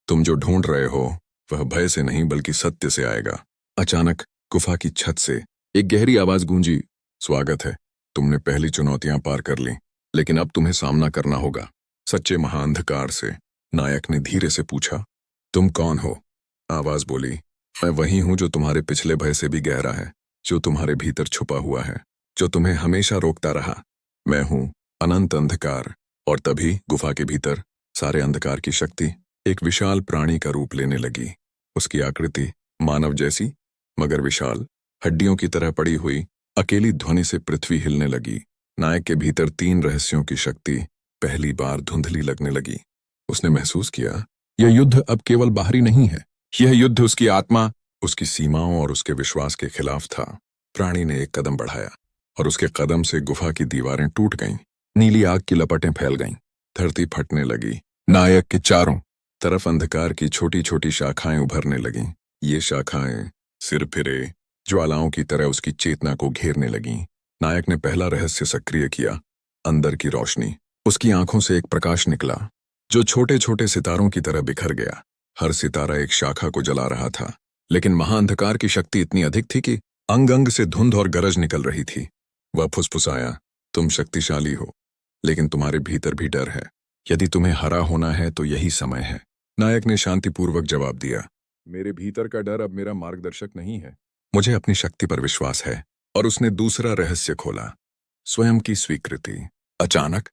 S1: तुम जो ढूंढ रहे हो वह भय से नहीं बल्कि सत्य से आएगा। अचानक गुफा की छत से एक गहरी आवाज गूंजी, स्वागत है, तुमने पहली चुनौतियां पार कर ली, लेकिन अब तुम्हें सामना करना होगा सच्चे महाअंधकार से। नायक ने धीरे से पूछा, तुम कौन हो? आवाज बोली, मैं वही हूं जो तुम्हारे पिछले भय से भी गहरा है, जो तुम्हारे भीतर छुपा हुआ है, जो तुम्हें हमेशा रोकता रहा। मैं हूं अनंत अंधकार। और तभी गुफा के भीतर सारे अंधकार की शक्ति एक विशाल प्राणी का रूप लेने लगी। उसकी आकृति मानव जैसी, मगर विशाल, हड्डियों की तरह पड़ी हुई। अकेली ध्वनि से पृथ्वी हिलने लगी। नायक के भीतर 3 रहस्यों की शक्ति पहली बार धुंधली लगने लगी। उसने महसूस किया, यह युद्ध अब केवल बाहरी नहीं है, यह युद्ध उसकी आत्मा, उसकी सीमाओं और उसके विश्वास के खिलाफ था। प्राणी ने एक कदम बढ़ाया और उसके कदम से गुफा की दीवारें टूट गईं। नीली आग की लपटें फैल गईं, धरती फटने लगी। नायक के चारों तरफ अंधकार की छोटी छोटी शाखाएं उभरने लगीं। ये शाखाएं सिर फिरे ज्वालाओं की तरह उसकी चेतना को घेरने लगीं। नायक ने पहला रहस्य सक्रिय किया, अंदर की रोशनी। उसकी आंखों से एक प्रकाश निकला जो छोटे छोटे सितारों की तरह बिखर गया। हर सितारा एक शाखा को जला रहा था, लेकिन महाअंधकार की शक्ति इतनी अधिक थी कि अंग अंग से धुंध और गरज निकल रही थी। वह फुसफुसाया, तुम शक्तिशाली हो, लेकिन तुम्हारे भीतर भी डर है। यदि तुम्हें हरा होना है तो यही समय है। नायक ने शांतिपूर्वक जवाब दिया, मेरे भीतर का डर अब मेरा मार्गदर्शक नहीं है, मुझे अपनी शक्ति पर विश्वास है। और उसने दूसरा रहस्य खोला, स्वयं की स्वीकृति। अचानक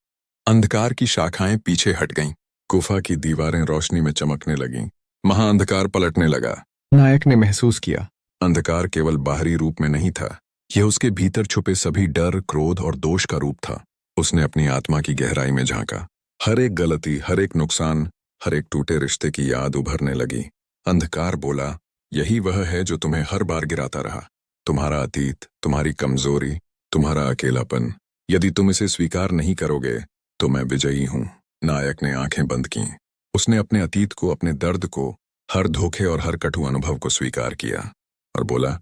S1: अंधकार की शाखाएं पीछे हट गईं। गुफा की दीवारें रोशनी में चमकने लगीं। महाअंधकार पलटने लगा। नायक ने महसूस किया, अंधकार केवल बाहरी रूप में नहीं था, यह उसके भीतर छुपे सभी डर, क्रोध और दोष का रूप था। उसने अपनी आत्मा की गहराई में झांका। हर एक गलती, हर एक नुकसान, हर एक टूटे रिश्ते की याद उभरने लगी। अंधकार बोला, यही वह है जो तुम्हें हर बार गिराता रहा, तुम्हारा अतीत, तुम्हारी कमजोरी, तुम्हारा अकेलापन। यदि तुम इसे स्वीकार नहीं करोगे तो मैं विजयी हूं। नायक ने आंखें बंद कीं। उसने अपने अतीत को, अपने दर्द को, हर धोखे और हर कटु अनुभव को स्वीकार किया और बोला,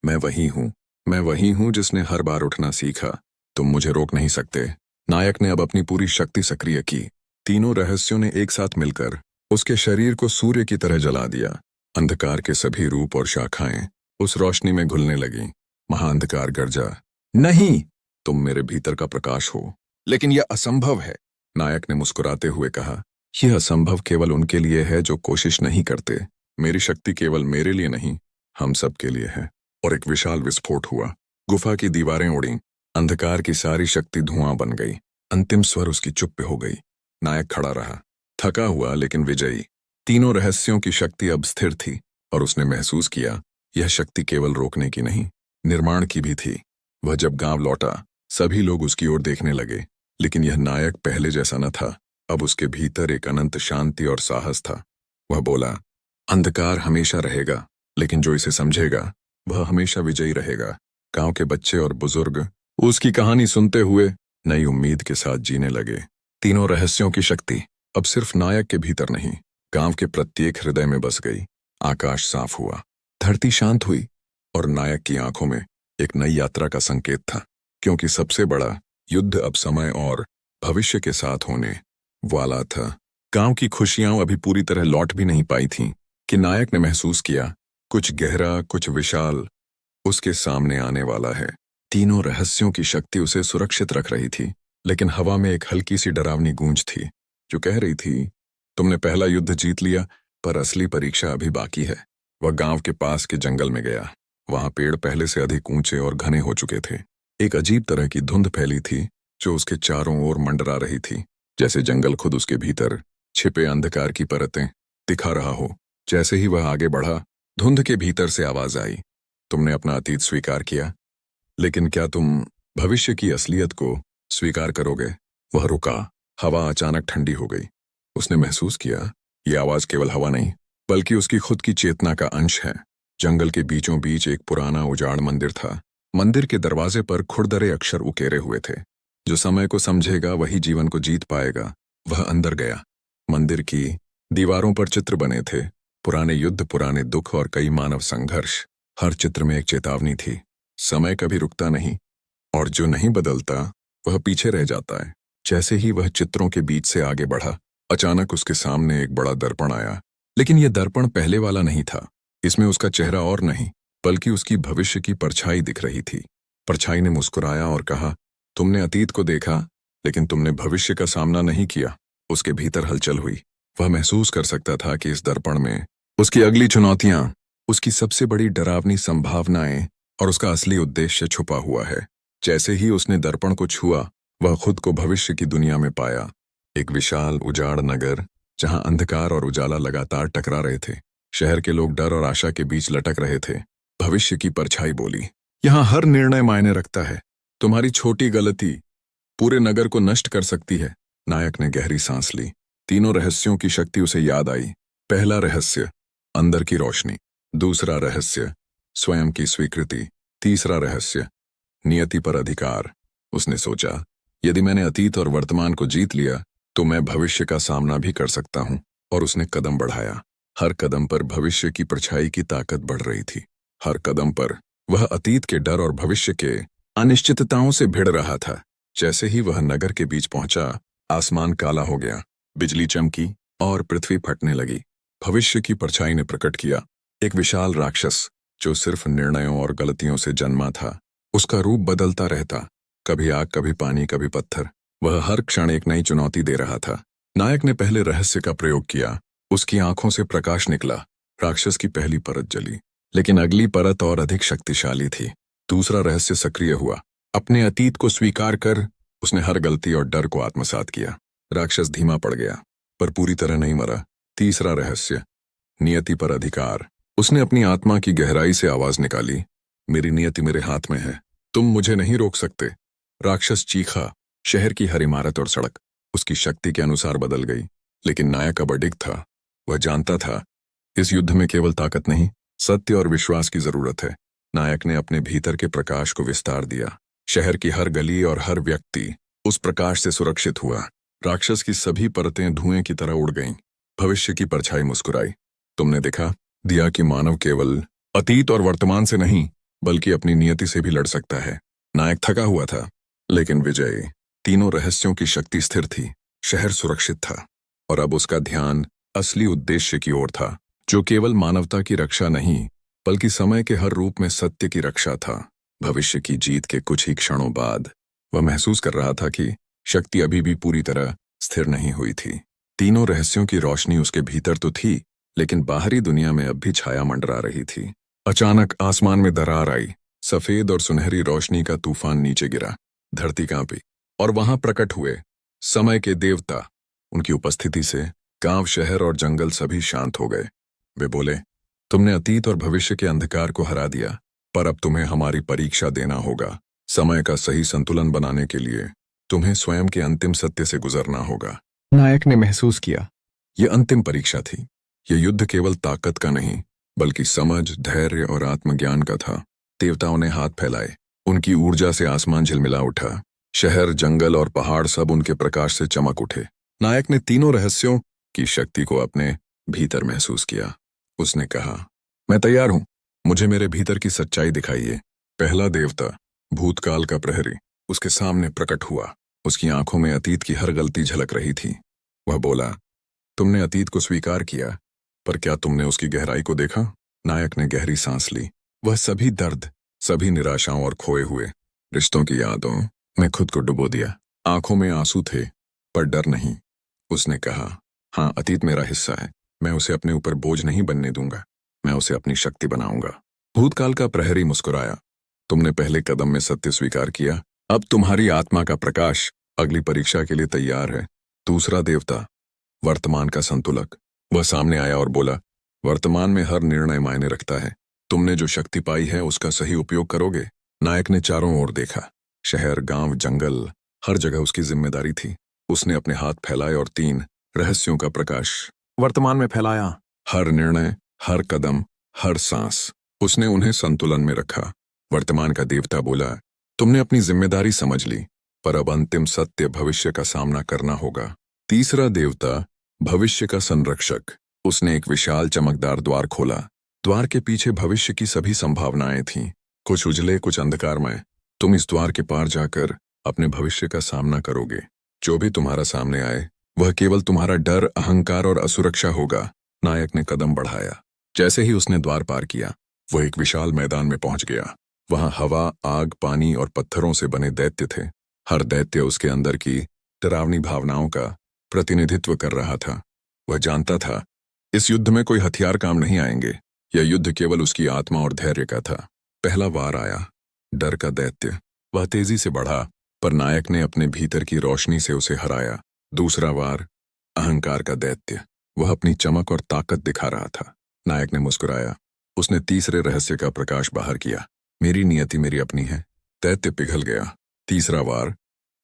S1: मैं वही हूं जिसने हर बार उठना सीखा। तुम मुझे रोक नहीं सकते। नायक ने अब अपनी पूरी शक्ति सक्रिय की। तीनों रहस्यों ने एक साथ मिलकर उसके शरीर को सूर्य की तरह जला दिया। अंधकार के सभी रूप और शाखाएं उस रोशनी में घुलने लगीं। महाअंधकार गरजा, नहीं, तुम मेरे भीतर का प्रकाश हो। लेकिन यह असंभव है, नायक ने मुस्कुराते हुए कहा, यह असंभव केवल उनके लिए है जो कोशिश नहीं करते। मेरी शक्ति केवल मेरे लिए नहीं, हम सब के लिए है। और एक विशाल विस्फोट हुआ। गुफा की दीवारें उड़ीं। अंधकार की सारी शक्ति धुआं बन गई। अंतिम स्वर उसकी चुप पे हो गई। नायक खड़ा रहा, थका हुआ लेकिन विजयी। तीनों रहस्यों की शक्ति अब स्थिर थी और उसने महसूस किया, यह शक्ति केवल रोकने की नहीं, निर्माण की भी थी। वह जब गांव लौटा, सभी लोग उसकी ओर देखने लगे, लेकिन यह नायक पहले जैसा न था। अब उसके भीतर एक अनंत शांति और साहस था। वह बोला, अंधकार हमेशा रहेगा, लेकिन जो इसे समझेगा वह हमेशा विजयी रहेगा। गांव के बच्चे और बुजुर्ग उसकी कहानी सुनते हुए नई उम्मीद के साथ जीने लगे। तीनों रहस्यों की शक्ति अब सिर्फ नायक के भीतर नहीं, गांव के प्रत्येक हृदय में बस गई। आकाश साफ हुआ, धरती शांत हुई और नायक की आंखों में एक नई यात्रा का संकेत था, क्योंकि सबसे बड़ा युद्ध अब समय और भविष्य के साथ होने वाला था। गांव की खुशियां अभी पूरी तरह लौट भी नहीं पाई थीं कि नायक ने महसूस किया, कुछ गहरा, कुछ विशाल उसके सामने आने वाला है। तीनों रहस्यों की शक्ति उसे सुरक्षित रख रही थी, लेकिन हवा में एक हल्की सी डरावनी गूंज थी जो कह रही थी, तुमने पहला युद्ध जीत लिया, पर असली परीक्षा अभी बाकी है। वह गांव के पास के जंगल में गया। वहां पेड़ पहले से अधिक ऊंचे और घने हो चुके थे। एक अजीब तरह की धुंध फैली थी जो उसके चारों ओर मंडरा रही थी, जैसे जंगल खुद उसके भीतर छिपे अंधकार की परतें दिखा रहा हो। जैसे ही वह आगे बढ़ा, धुंध के भीतर से आवाज आई, तुमने अपना अतीत स्वीकार किया, लेकिन क्या तुम भविष्य की असलियत को स्वीकार करोगे? वह रुका। हवा अचानक ठंडी हो गई। उसने महसूस किया, यह आवाज केवल हवा नहीं, बल्कि उसकी खुद की चेतना का अंश है। जंगल के बीचों बीच एक पुराना उजाड़ मंदिर था। मंदिर के दरवाजे पर खुरदरे अक्षर उकेरे हुए थे, जो समय को समझेगा वही जीवन को जीत पाएगा। वह अंदर गया। मंदिर की दीवारों पर चित्र बने थे, पुराने युद्ध, पुराने दुख और कई मानव संघर्ष। हर चित्र में एक चेतावनी थी, समय कभी रुकता नहीं, और जो नहीं बदलता वह पीछे रह जाता है। जैसे ही वह चित्रों के बीच से आगे बढ़ा, अचानक उसके सामने एक बड़ा दर्पण आया। लेकिन यह दर्पण पहले वाला नहीं था। इसमें उसका चेहरा और नहीं, बल्कि उसकी भविष्य की परछाई दिख रही थी। परछाई ने मुस्कुराया और कहा, तुमने अतीत को देखा, लेकिन तुमने भविष्य का सामना नहीं किया। उसके भीतर हलचल हुई। वह महसूस कर सकता था कि इस दर्पण में उसकी अगली चुनौतियां, उसकी सबसे बड़ी डरावनी संभावनाएं और उसका असली उद्देश्य छुपा हुआ है। जैसे ही उसने दर्पण को छुआ, वह खुद को भविष्य की दुनिया में पाया। एक विशाल उजाड़ नगर, जहां अंधकार और उजाला लगातार टकरा रहे थे। शहर के लोग डर और आशा के बीच लटक रहे थे। भविष्य की परछाई बोली, यहां हर निर्णय मायने रखता है। तुम्हारी छोटी गलती पूरे नगर को नष्ट कर सकती है। नायक ने गहरी सांस ली। तीनों रहस्यों की शक्ति उसे याद आई। पहला रहस्य, अंदर की रोशनी। दूसरा रहस्य, स्वयं की स्वीकृति। तीसरा रहस्य, नियति पर अधिकार। उसने सोचा, यदि मैंने अतीत और वर्तमान को जीत लिया, तो मैं भविष्य का सामना भी कर सकता हूं। और उसने कदम बढ़ाया। हर कदम पर भविष्य की परछाई की ताकत बढ़ रही थी। हर कदम पर वह अतीत के डर और भविष्य के अनिश्चितताओं से भिड़ रहा था। जैसे ही वह नगर के बीच पहुंचा, आसमान काला हो गया, बिजली चमकी और पृथ्वी फटने लगी। भविष्य की परछाई ने प्रकट किया एक विशाल राक्षस, जो सिर्फ निर्णयों और गलतियों से जन्मा था। उसका रूप बदलता रहता, कभी आग, कभी पानी, कभी पत्थर। वह हर क्षण एक नई चुनौती दे रहा था। नायक ने पहले रहस्य का प्रयोग किया। उसकी आंखों से प्रकाश निकला। राक्षस की पहली परत जली, लेकिन अगली परत और अधिक शक्तिशाली थी। दूसरा रहस्य सक्रिय हुआ। अपने अतीत को स्वीकार कर उसने हर गलती और डर को आत्मसात किया। राक्षस धीमा पड़ गया, पर पूरी तरह नहीं मरा। तीसरा रहस्य, नियति पर अधिकार। उसने अपनी आत्मा की गहराई से आवाज निकाली, मेरी नियति मेरे हाथ में है, तुम मुझे नहीं रोक सकते। राक्षस चीखा। शहर की हर इमारत और सड़क उसकी शक्ति के अनुसार बदल गई। लेकिन नायक अब अडिग था। वह जानता था, इस युद्ध में केवल ताकत नहीं, सत्य और विश्वास की जरूरत है। नायक ने अपने भीतर के प्रकाश को विस्तार दिया। शहर की हर गली और हर व्यक्ति उस प्रकाश से सुरक्षित हुआ। राक्षस की सभी परतें धुएं की तरह उड़ गईं। भविष्य की परछाई मुस्कुराई, तुमने देखा दिया कि मानव केवल अतीत और वर्तमान से नहीं, बल्कि अपनी नियति से भी लड़ सकता है। नायक थका हुआ था, लेकिन विजयी। तीनों रहस्यों की शक्ति स्थिर थी। शहर सुरक्षित था, और अब उसका ध्यान असली उद्देश्य की ओर था, जो केवल मानवता की रक्षा नहीं, बल्कि समय के हर रूप में सत्य की रक्षा था। भविष्य की जीत के कुछ ही क्षणों बाद वह महसूस कर रहा था कि शक्ति अभी भी पूरी तरह स्थिर नहीं हुई थी। तीनों रहस्यों की रोशनी उसके भीतर तो थी, लेकिन बाहरी दुनिया में अब भी छाया मंडरा रही थी। अचानक आसमान में दरार आई। सफेद और सुनहरी रोशनी का तूफान नीचे गिरा। धरती कांपी, और वहां प्रकट हुए समय के देवता। उनकी उपस्थिति से गांव, शहर और जंगल सभी शांत हो गए। वे बोले, तुमने अतीत और भविष्य के अंधकार को हरा दिया, पर अब तुम्हें हमारी परीक्षा देना होगा। समय का सही संतुलन बनाने के लिए तुम्हें स्वयं के अंतिम सत्य से गुजरना होगा। नायक ने महसूस किया, यह अंतिम परीक्षा थी। यह युद्ध केवल ताकत का नहीं, बल्कि समझ, धैर्य और आत्मज्ञान का था। देवताओं ने हाथ फैलाए। उनकी ऊर्जा से आसमान झिलमिला उठा। शहर, जंगल और पहाड़ सब उनके प्रकाश से चमक उठे। नायक ने तीनों रहस्यों की शक्ति को अपने भीतर महसूस किया। उसने कहा, मैं तैयार हूं, मुझे मेरे भीतर की सच्चाई दिखाइए। पहला देवता, भूतकाल का प्रहरी, उसके सामने प्रकट हुआ। उसकी आंखों में अतीत की हर गलती झलक रही थी। वह बोला, तुमने अतीत को स्वीकार किया, पर क्या तुमने उसकी गहराई को देखा? नायक ने गहरी सांस ली। वह सभी दर्द, सभी निराशाओं और खोए हुए रिश्तों की यादों में खुद को डुबो दिया। आंखों में आंसू थे, पर डर नहीं। उसने कहा, हाँ, अतीत मेरा हिस्सा है, मैं उसे अपने ऊपर बोझ नहीं बनने दूंगा, मैं उसे अपनी शक्ति बनाऊंगा। भूतकाल का प्रहरी मुस्कुराया, तुमने पहले कदम में सत्य स्वीकार किया, अब तुम्हारी आत्मा का प्रकाश अगली परीक्षा के लिए तैयार है। दूसरा देवता, वर्तमान का संतुलक। वह सामने आया और बोला, वर्तमान में हर निर्णय मायने रखता है। तुमने जो शक्ति पाई है उसका सही उपयोग करोगे। नायक ने चारों ओर देखा। शहर, गांव, जंगल, हर जगह उसकी जिम्मेदारी थी। उसने अपने हाथ फैलाए और 3 रहस्यों का प्रकाश वर्तमान में फैलाया। हर निर्णय, हर कदम, हर सांस, उसने उन्हें संतुलन में रखा। वर्तमान का देवता बोला, तुमने अपनी जिम्मेदारी समझ ली, पर अब अंतिम सत्य भविष्य का सामना करना होगा। तीसरा देवता, भविष्य का संरक्षक। उसने एक विशाल चमकदार द्वार खोला। द्वार के पीछे भविष्य की सभी संभावनाएं थीं, कुछ उजले, कुछ अंधकारमय। तुम इस द्वार के पार जाकर अपने भविष्य का सामना करोगे। जो भी तुम्हारा सामने आए वह केवल तुम्हारा डर, अहंकार और असुरक्षा होगा। नायक ने कदम बढ़ाया। जैसे ही उसने द्वार पार किया, वह एक विशाल मैदान में पहुंच गया। वहां हवा, आग, पानी और पत्थरों से बने दैत्य थे। हर दैत्य उसके अंदर की डरावनी भावनाओं का प्रतिनिधित्व कर रहा था। वह जानता था, इस युद्ध में कोई हथियार काम नहीं आएंगे। यह युद्ध केवल उसकी आत्मा और धैर्य का था। पहला वार आया, डर का दैत्य। वह तेजी से बढ़ा, पर नायक ने अपने भीतर की रोशनी से उसे हराया। दूसरा वार, अहंकार का दैत्य। वह अपनी चमक और ताकत दिखा रहा था। नायक ने मुस्कुराया। उसने तीसरे रहस्य का प्रकाश बाहर किया। मेरी नियति मेरी अपनी है। दैत्य पिघल गया। तीसरा वार,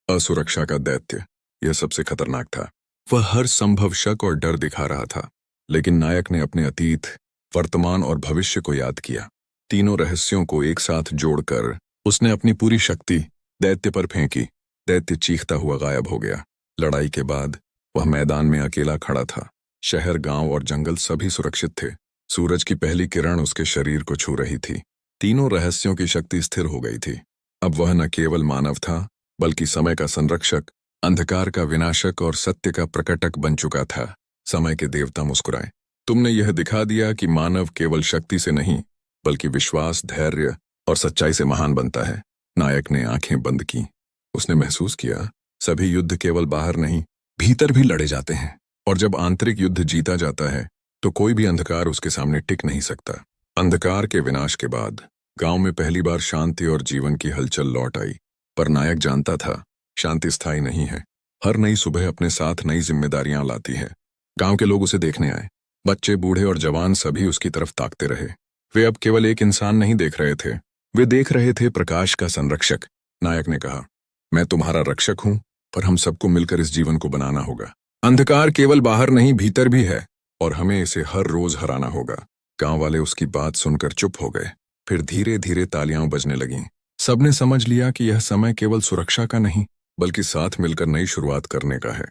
S1: असुरक्षा का दैत्य। यह सबसे खतरनाक था। वह हर संभव शक और डर दिखा रहा था। लेकिन नायक ने अपने अतीत, वर्तमान और भविष्य को याद किया। तीनों रहस्यों को एक साथ जोड़कर उसने अपनी पूरी शक्ति दैत्य पर फेंकी। दैत्य चीखता हुआ गायब हो गया। लड़ाई के बाद वह मैदान में अकेला खड़ा था। शहर, गांव और जंगल सभी सुरक्षित थे। सूरज की पहली किरण उसके शरीर को छू रही थी। तीनों रहस्यों की शक्ति स्थिर हो गई थी। अब वह न केवल मानव था, बल्कि समय का संरक्षक, अंधकार का विनाशक और सत्य का प्रकटक बन चुका था। समय के देवता मुस्कुराए। तुमने यह दिखा दिया कि मानव केवल शक्ति से नहीं, बल्कि विश्वास, धैर्य और सच्चाई से महान बनता है। नायक ने आंखें बंद की। उसने महसूस किया, सभी युद्ध केवल बाहर नहीं, भीतर भी लड़े जाते हैं। और जब आंतरिक युद्ध जीता जाता है, तो कोई भी अंधकार उसके सामने टिक नहीं सकता। अंधकार के विनाश के बाद गांव में पहली बार शांति और जीवन की हलचल लौट आई। पर नायक जानता था, शांति स्थायी नहीं है। हर नई सुबह अपने साथ नई जिम्मेदारियां लाती है। गांव के लोग उसे देखने आए। बच्चे, बूढ़े और जवान सभी उसकी तरफ ताकते रहे। वे अब केवल एक इंसान नहीं देख रहे थे, वे देख रहे थे प्रकाश का संरक्षक। नायक ने कहा, मैं तुम्हारा रक्षक हूं, पर हम सबको मिलकर इस जीवन को बनाना होगा। अंधकार केवल बाहर नहीं, भीतर भी है, और हमें इसे हर रोज हराना होगा। गांव वाले उसकी बात सुनकर चुप हो गए। फिर धीरे धीरे तालियां बजने लगीं। सबने समझ लिया कि यह समय केवल सुरक्षा का नहीं, बल्कि साथ मिलकर नई शुरुआत करने का है।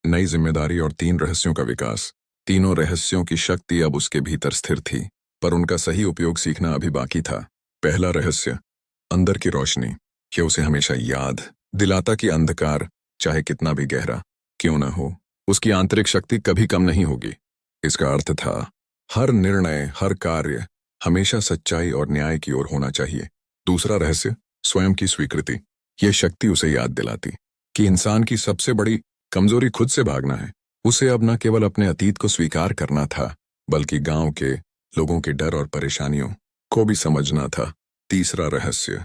S1: नई जिम्मेदारी और 3 रहस्यों का विकास। तीनों रहस्यों की शक्ति अब उसके भीतर स्थिर थी, पर उनका सही उपयोग सीखना अभी बाकी था। पहला रहस्य, अंदर की रोशनी। यह उसे हमेशा याद दिलाता कि अंधकार, चाहे कितना भी गहरा क्यों न हो, उसकी आंतरिक शक्ति कभी कम नहीं होगी। इसका अर्थ था, हर निर्णय, हर कार्य हमेशा सच्चाई और न्याय की ओर होना चाहिए। दूसरा रहस्य, स्वयं की स्वीकृति। यह शक्ति उसे याद दिलाती कि इंसान की सबसे बड़ी कमजोरी खुद से भागना है। उसे अब न केवल अपने अतीत को स्वीकार करना था, बल्कि गांव के लोगों के डर और परेशानियों को भी समझना था। तीसरा रहस्य,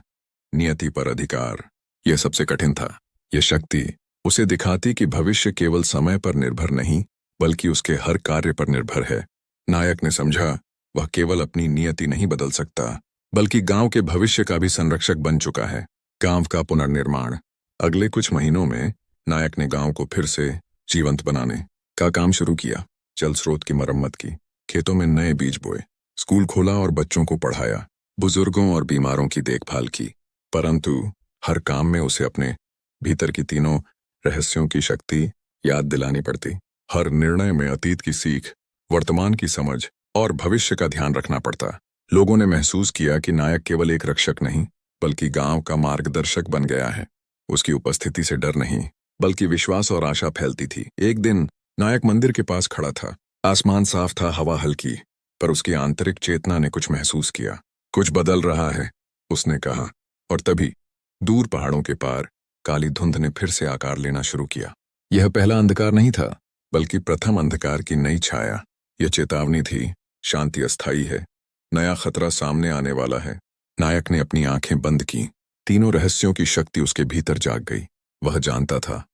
S1: नियति पर अधिकार। यह सबसे कठिन था। यह शक्ति उसे दिखाती कि भविष्य केवल समय पर निर्भर नहीं, बल्कि उसके हर कार्य पर निर्भर है। नायक ने समझा, वह केवल अपनी नियति नहीं बदल सकता, बल्कि गांव के भविष्य का भी संरक्षक बन चुका है। गांव का पुनर्निर्माण। अगले कुछ महीनों में नायक ने गांव को फिर से जीवंत बनाने का काम शुरू किया। जल स्रोत की मरम्मत की, खेतों में नए बीज बोए, स्कूल खोला और बच्चों को पढ़ाया, बुजुर्गों और बीमारों की देखभाल की। परंतु हर काम में उसे अपने भीतर की तीनों रहस्यों की शक्ति याद दिलानी पड़ती। हर निर्णय में अतीत की सीख, वर्तमान की समझ और भविष्य का ध्यान रखना पड़ता। लोगों ने महसूस किया कि नायक केवल एक रक्षक नहीं, बल्कि गांव का मार्गदर्शक बन गया है। उसकी उपस्थिति से डर नहीं, बल्कि विश्वास और आशा फैलती थी। एक दिन नायक मंदिर के पास खड़ा था। आसमान साफ था, हवा हल्की, पर उसकी आंतरिक चेतना ने कुछ महसूस किया। कुछ बदल रहा है, उसने कहा। और तभी दूर पहाड़ों के पार काली धुंध ने फिर से आकार लेना शुरू किया। यह पहला अंधकार नहीं था, बल्कि प्रथम अंधकार की नई छाया। यह चेतावनी थी, शांति अस्थायी है, नया खतरा सामने आने वाला है। नायक ने अपनी आंखें बंद की। तीनों रहस्यों की शक्ति उसके भीतर जाग गई। वह जानता था,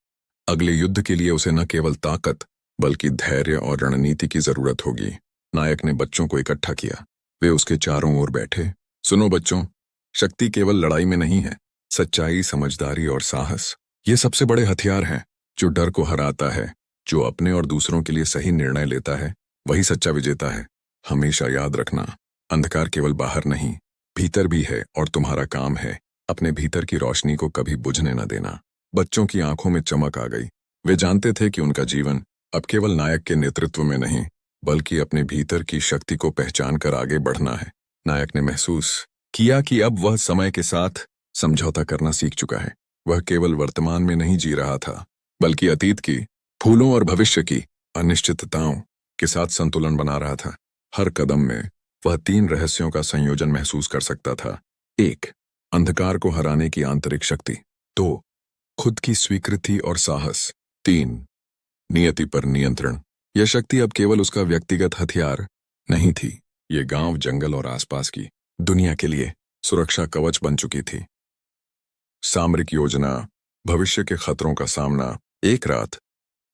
S1: अगले युद्ध के लिए उसे न केवल ताकत बल्कि धैर्य और रणनीति की जरूरत होगी। नायक ने बच्चों को इकट्ठा किया। वे उसके चारों ओर बैठे। सुनो बच्चों, शक्ति केवल लड़ाई में नहीं है। सच्चाई, समझदारी और साहस, ये सबसे बड़े हथियार हैं। जो डर को हराता है, जो अपने और दूसरों के लिए सही निर्णय लेता है, वही सच्चा विजेता है। हमेशा याद रखना, अंधकार केवल बाहर नहीं, भीतर भी है और तुम्हारा काम है अपने भीतर की रोशनी को कभी बुझने न देना। बच्चों की आंखों में चमक आ गई। वे जानते थे कि उनका जीवन अब केवल नायक के नेतृत्व में नहीं, बल्कि अपने भीतर की शक्ति को पहचान कर आगे बढ़ना है। नायक ने महसूस किया कि अब वह समय के साथ समझौता करना सीख चुका है। वह केवल वर्तमान में नहीं जी रहा था, बल्कि अतीत की फूलों और भविष्य की अनिश्चितताओं के साथ संतुलन बना रहा था। हर कदम में वह 3 रहस्यों का संयोजन महसूस कर सकता था। 1. अंधकार को हराने की आंतरिक शक्ति। 2. खुद की स्वीकृति और साहस। 3. नियति पर नियंत्रण। यह शक्ति अब केवल उसका व्यक्तिगत हथियार नहीं थी, ये गांव, जंगल और आसपास की दुनिया के लिए सुरक्षा कवच बन चुकी थी। सामरिक योजना, भविष्य के खतरों का सामना। एक रात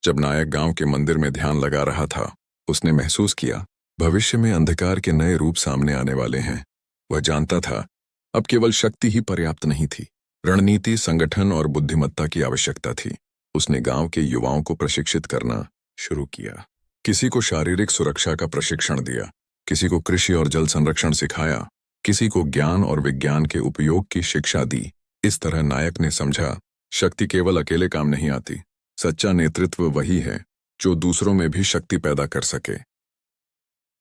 S1: जब नायक गांव के मंदिर में ध्यान लगा रहा था, उसने महसूस किया भविष्य में अंधकार के नए रूप सामने आने वाले हैं। वह जानता था अब केवल शक्ति ही पर्याप्त नहीं थी, रणनीति, संगठन और बुद्धिमत्ता की आवश्यकता थी। उसने गांव के युवाओं को प्रशिक्षित करना शुरू किया। किसी को शारीरिक सुरक्षा का प्रशिक्षण दिया, किसी को कृषि और जल संरक्षण सिखाया, किसी को ज्ञान और विज्ञान के उपयोग की शिक्षा दी। इस तरह नायक ने समझा, शक्ति केवल अकेले काम नहीं आती। सच्चा नेतृत्व वही है जो दूसरों में भी शक्ति पैदा कर सके।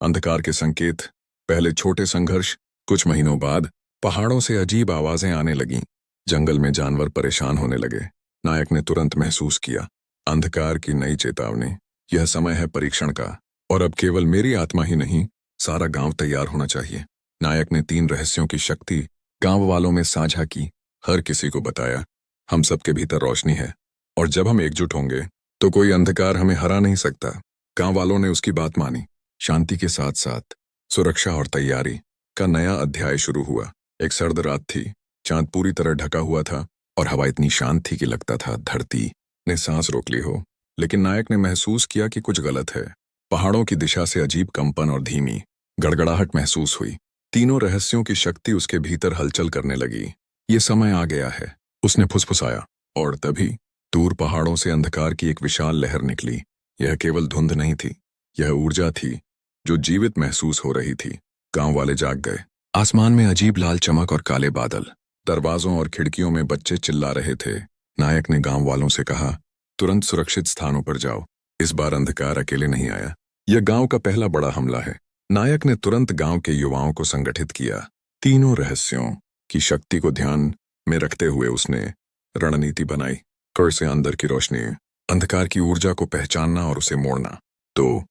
S1: अंधकार के संकेत। पहले छोटे संघर्ष, कुछ महीनों बाद पहाड़ों से अजीब आवाजें आने लगीं। जंगल में जानवर परेशान होने लगे। नायक ने तुरंत महसूस किया, अंधकार की नई चेतावनी। यह समय है परीक्षण का, और अब केवल मेरी आत्मा ही नहीं, सारा गांव तैयार होना चाहिए। नायक ने 3 रहस्यों की शक्ति गांव वालों में साझा की। हर किसी को बताया, हम सबके भीतर रोशनी है, और जब हम एकजुट होंगे तो कोई अंधकार हमें हरा नहीं सकता। गांव वालों ने उसकी बात मानी। शांति के साथ साथ सुरक्षा और तैयारी का नया अध्याय शुरू हुआ। एक सर्द रात थी, चांद पूरी तरह ढका हुआ था और हवा इतनी शांत थी कि लगता था धरती ने सांस रोक ली हो। लेकिन नायक ने महसूस किया कि कुछ गलत है। पहाड़ों की दिशा से अजीब कंपन और धीमी गड़गड़ाहट महसूस हुई। तीनों रहस्यों की शक्ति उसके भीतर हलचल करने लगी। ये समय आ गया है, उसने फुसफुसाया, और तभी दूर पहाड़ों से अंधकार की एक विशाल लहर निकली। यह केवल धुंध नहीं थी, यह ऊर्जा थी जो जीवित महसूस हो रही थी। गांव वाले जाग गए। आसमान में अजीब लाल चमक और काले बादल। दरवाजों और खिड़कियों में बच्चे चिल्ला रहे थे। नायक ने गांव वालों से कहा, तुरंत सुरक्षित स्थानों पर जाओ। इस बार अंधकार अकेले नहीं आया। यह गांव का पहला बड़ा हमला है। नायक ने तुरंत गांव के युवाओं को संगठित किया। तीनों रहस्यों की शक्ति को ध्यान में रखते हुए उसने रणनीति बनाई। कर से अंदर की रोशनी, अंधकार की ऊर्जा को पहचानना और उसे मोड़ना। 2.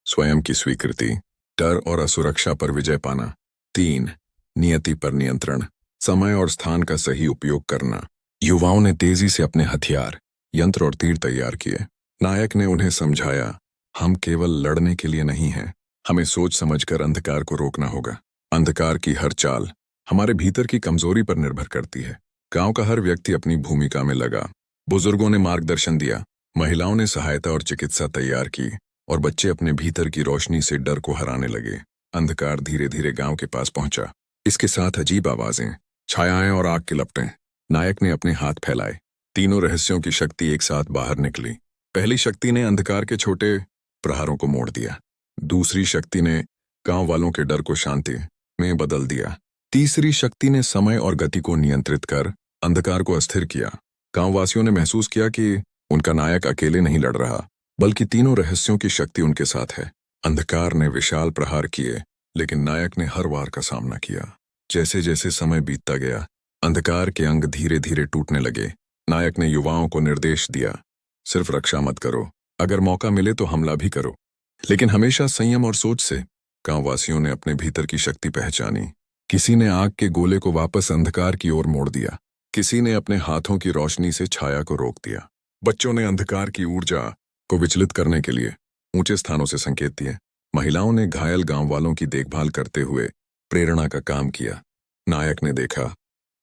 S1: स्वयं की स्वीकृति, डर और असुरक्षा पर विजय पाना। 3. नियति पर नियंत्रण, समय और स्थान का सही उपयोग करना। युवाओं ने तेजी से अपने हथियार, यंत्र और तीर तैयार किए। नायक ने उन्हें समझाया, हम केवल लड़ने के लिए नहीं हैं, हमें सोच समझकर अंधकार को रोकना होगा। अंधकार की हर चाल हमारे भीतर की कमजोरी पर निर्भर करती है। गांव का हर व्यक्ति अपनी भूमिका में लगा। बुजुर्गों ने मार्गदर्शन दिया, महिलाओं ने सहायता और चिकित्सा तैयार की, और बच्चे अपने भीतर की रोशनी से डर को हराने लगे। अंधकार धीरे धीरे गांव के पास पहुंचा। इसके साथ अजीब आवाजें, छायाएं और आग की लपटें। नायक ने अपने हाथ फैलाए। तीनों रहस्यों की शक्ति एक साथ बाहर निकली। पहली शक्ति ने अंधकार के छोटे प्रहारों को मोड़ दिया। दूसरी शक्ति ने गांव वालों के डर को शांति में बदल दिया। तीसरी शक्ति ने समय और गति को नियंत्रित कर अंधकार को अस्थिर किया। गांववासियों ने महसूस किया कि उनका नायक अकेले नहीं लड़ रहा, बल्कि तीनों रहस्यों की शक्ति उनके साथ है। अंधकार ने विशाल प्रहार किए, लेकिन नायक ने हर वार का सामना किया। जैसे जैसे समय बीतता गया, अंधकार के अंग धीरे धीरे टूटने लगे। नायक ने युवाओं को निर्देश दिया, सिर्फ रक्षा मत करो, अगर मौका मिले तो हमला भी करो, लेकिन हमेशा संयम और सोच से। गांववासियों ने अपने भीतर की शक्ति पहचानी। किसी ने आग के गोले को वापस अंधकार की ओर मोड़ दिया, किसी ने अपने हाथों की रोशनी से छाया को रोक दिया। बच्चों ने अंधकार की ऊर्जा को विचलित करने के लिए ऊंचे स्थानों से संकेत दिए। महिलाओं ने घायल गांव वालों की देखभाल करते हुए प्रेरणा का काम किया। नायक ने देखा,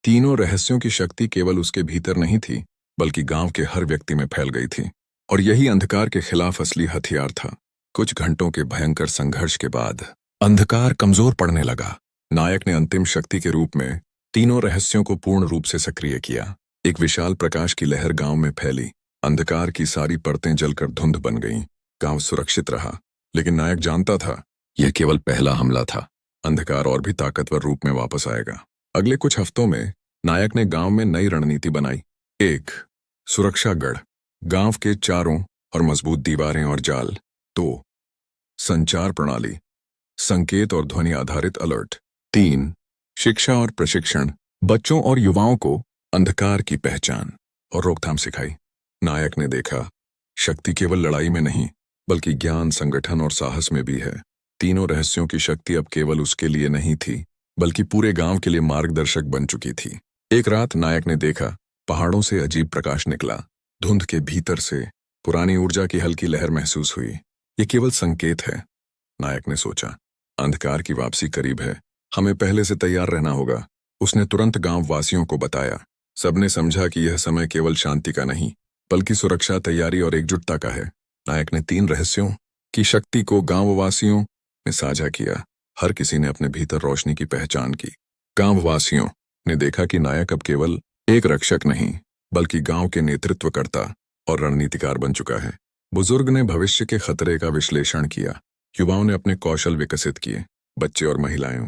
S1: तीनों रहस्यों की शक्ति केवल उसके भीतर नहीं थी, बल्कि गांव के हर व्यक्ति में फैल गई थी। और यही अंधकार के खिलाफ असली हथियार था। कुछ घंटों के भयंकर संघर्ष के बाद अंधकार कमजोर पड़ने लगा। नायक ने अंतिम शक्ति के रूप में तीनों रहस्यों को पूर्ण रूप से सक्रिय किया। एक विशाल प्रकाश की लहर गांव में फैली। अंधकार की सारी परतें जलकर धुंध बन गईं। गांव सुरक्षित रहा, लेकिन नायक जानता था यह केवल पहला हमला था। अंधकार और भी ताकतवर रूप में वापस आएगा। अगले कुछ हफ्तों में नायक ने गांव में नई रणनीति बनाई। 1. सुरक्षा गढ़, गांव के चारों और मजबूत दीवारें और जाल। 2. संचार प्रणाली, संकेत और ध्वनि आधारित अलर्ट। 3. शिक्षा और प्रशिक्षण, बच्चों और युवाओं को अंधकार की पहचान और रोकथाम सिखाई। नायक ने देखा शक्ति केवल लड़ाई में नहीं, बल्कि ज्ञान, संगठन और साहस में भी है। तीनों रहस्यों की शक्ति अब केवल उसके लिए नहीं थी, बल्कि पूरे गांव के लिए मार्गदर्शक बन चुकी थी। एक रात नायक ने देखा पहाड़ों से अजीब प्रकाश निकला। धुंध के भीतर से पुरानी ऊर्जा की हल्की लहर महसूस हुई। ये केवल संकेत है, नायक ने सोचा। अंधकार की वापसी करीब है, हमें पहले से तैयार रहना होगा। उसने तुरंत गांव वासियों को बताया। सबने समझा कि यह समय केवल शांति का नहीं, बल्कि सुरक्षा, तैयारी और एकजुटता का है। नायक ने 3 रहस्यों की शक्ति को गांववासियों में साझा किया। हर किसी ने अपने भीतर रोशनी की पहचान की। गांववासियों ने देखा कि नायक अब केवल एक रक्षक नहीं, बल्कि गांव के नेतृत्वकर्ता और रणनीतिकार बन चुका है। बुजुर्ग ने भविष्य के खतरे का विश्लेषण किया। युवाओं ने अपने कौशल विकसित किए। बच्चे और महिलाएं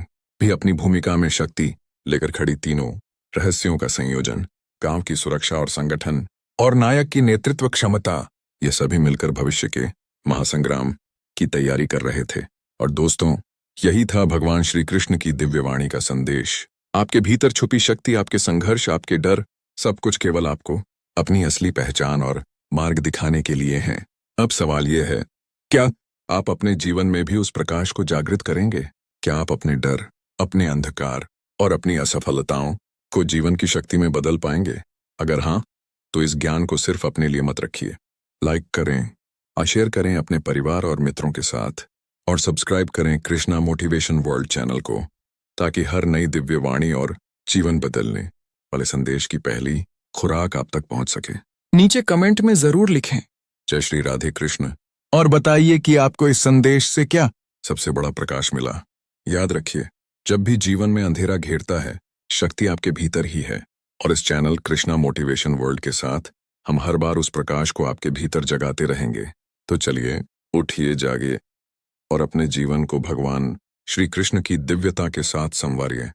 S1: भी अपनी भूमिका में शक्ति लेकर खड़ी। तीनों रहस्यों का संयोजन, गांव की सुरक्षा और संगठन और नायक की नेतृत्व क्षमता, ये सभी मिलकर भविष्य के महासंग्राम की तैयारी कर रहे थे। और दोस्तों, यही था भगवान श्री कृष्ण की दिव्यवाणी का संदेश। आपके भीतर छुपी शक्ति, आपके संघर्ष, आपके डर, सब कुछ केवल आपको अपनी असली पहचान और मार्ग दिखाने के लिए हैं। अब सवाल यह है, क्या आप अपने जीवन में भी उस प्रकाश को जागृत करेंगे? क्या आप अपने डर, अपने अंधकार और अपनी असफलताओं को जीवन की शक्ति में बदल पाएंगे? अगर हाँ, तो इस ज्ञान को सिर्फ अपने लिए मत रखिए। लाइक करें और शेयर करें अपने परिवार और मित्रों के साथ, और सब्सक्राइब करें कृष्णा मोटिवेशन वर्ल्ड चैनल को, ताकि हर नई दिव्यवाणी और जीवन बदलने वाले संदेश की पहली खुराक आप तक पहुंच सके। नीचे कमेंट में जरूर लिखें जय श्री राधे कृष्ण, और बताइए कि आपको इस संदेश से क्या सबसे बड़ा प्रकाश मिला। याद रखिए, जब भी जीवन में अंधेरा घेरता है, शक्ति आपके भीतर ही है। और इस चैनल कृष्णा मोटिवेशन वर्ल्ड के साथ हम हर बार उस प्रकाश को आपके भीतर जगाते रहेंगे। तो चलिए, उठिए, जागिए और अपने जीवन को भगवान श्री कृष्ण की दिव्यता के साथ संवारिए।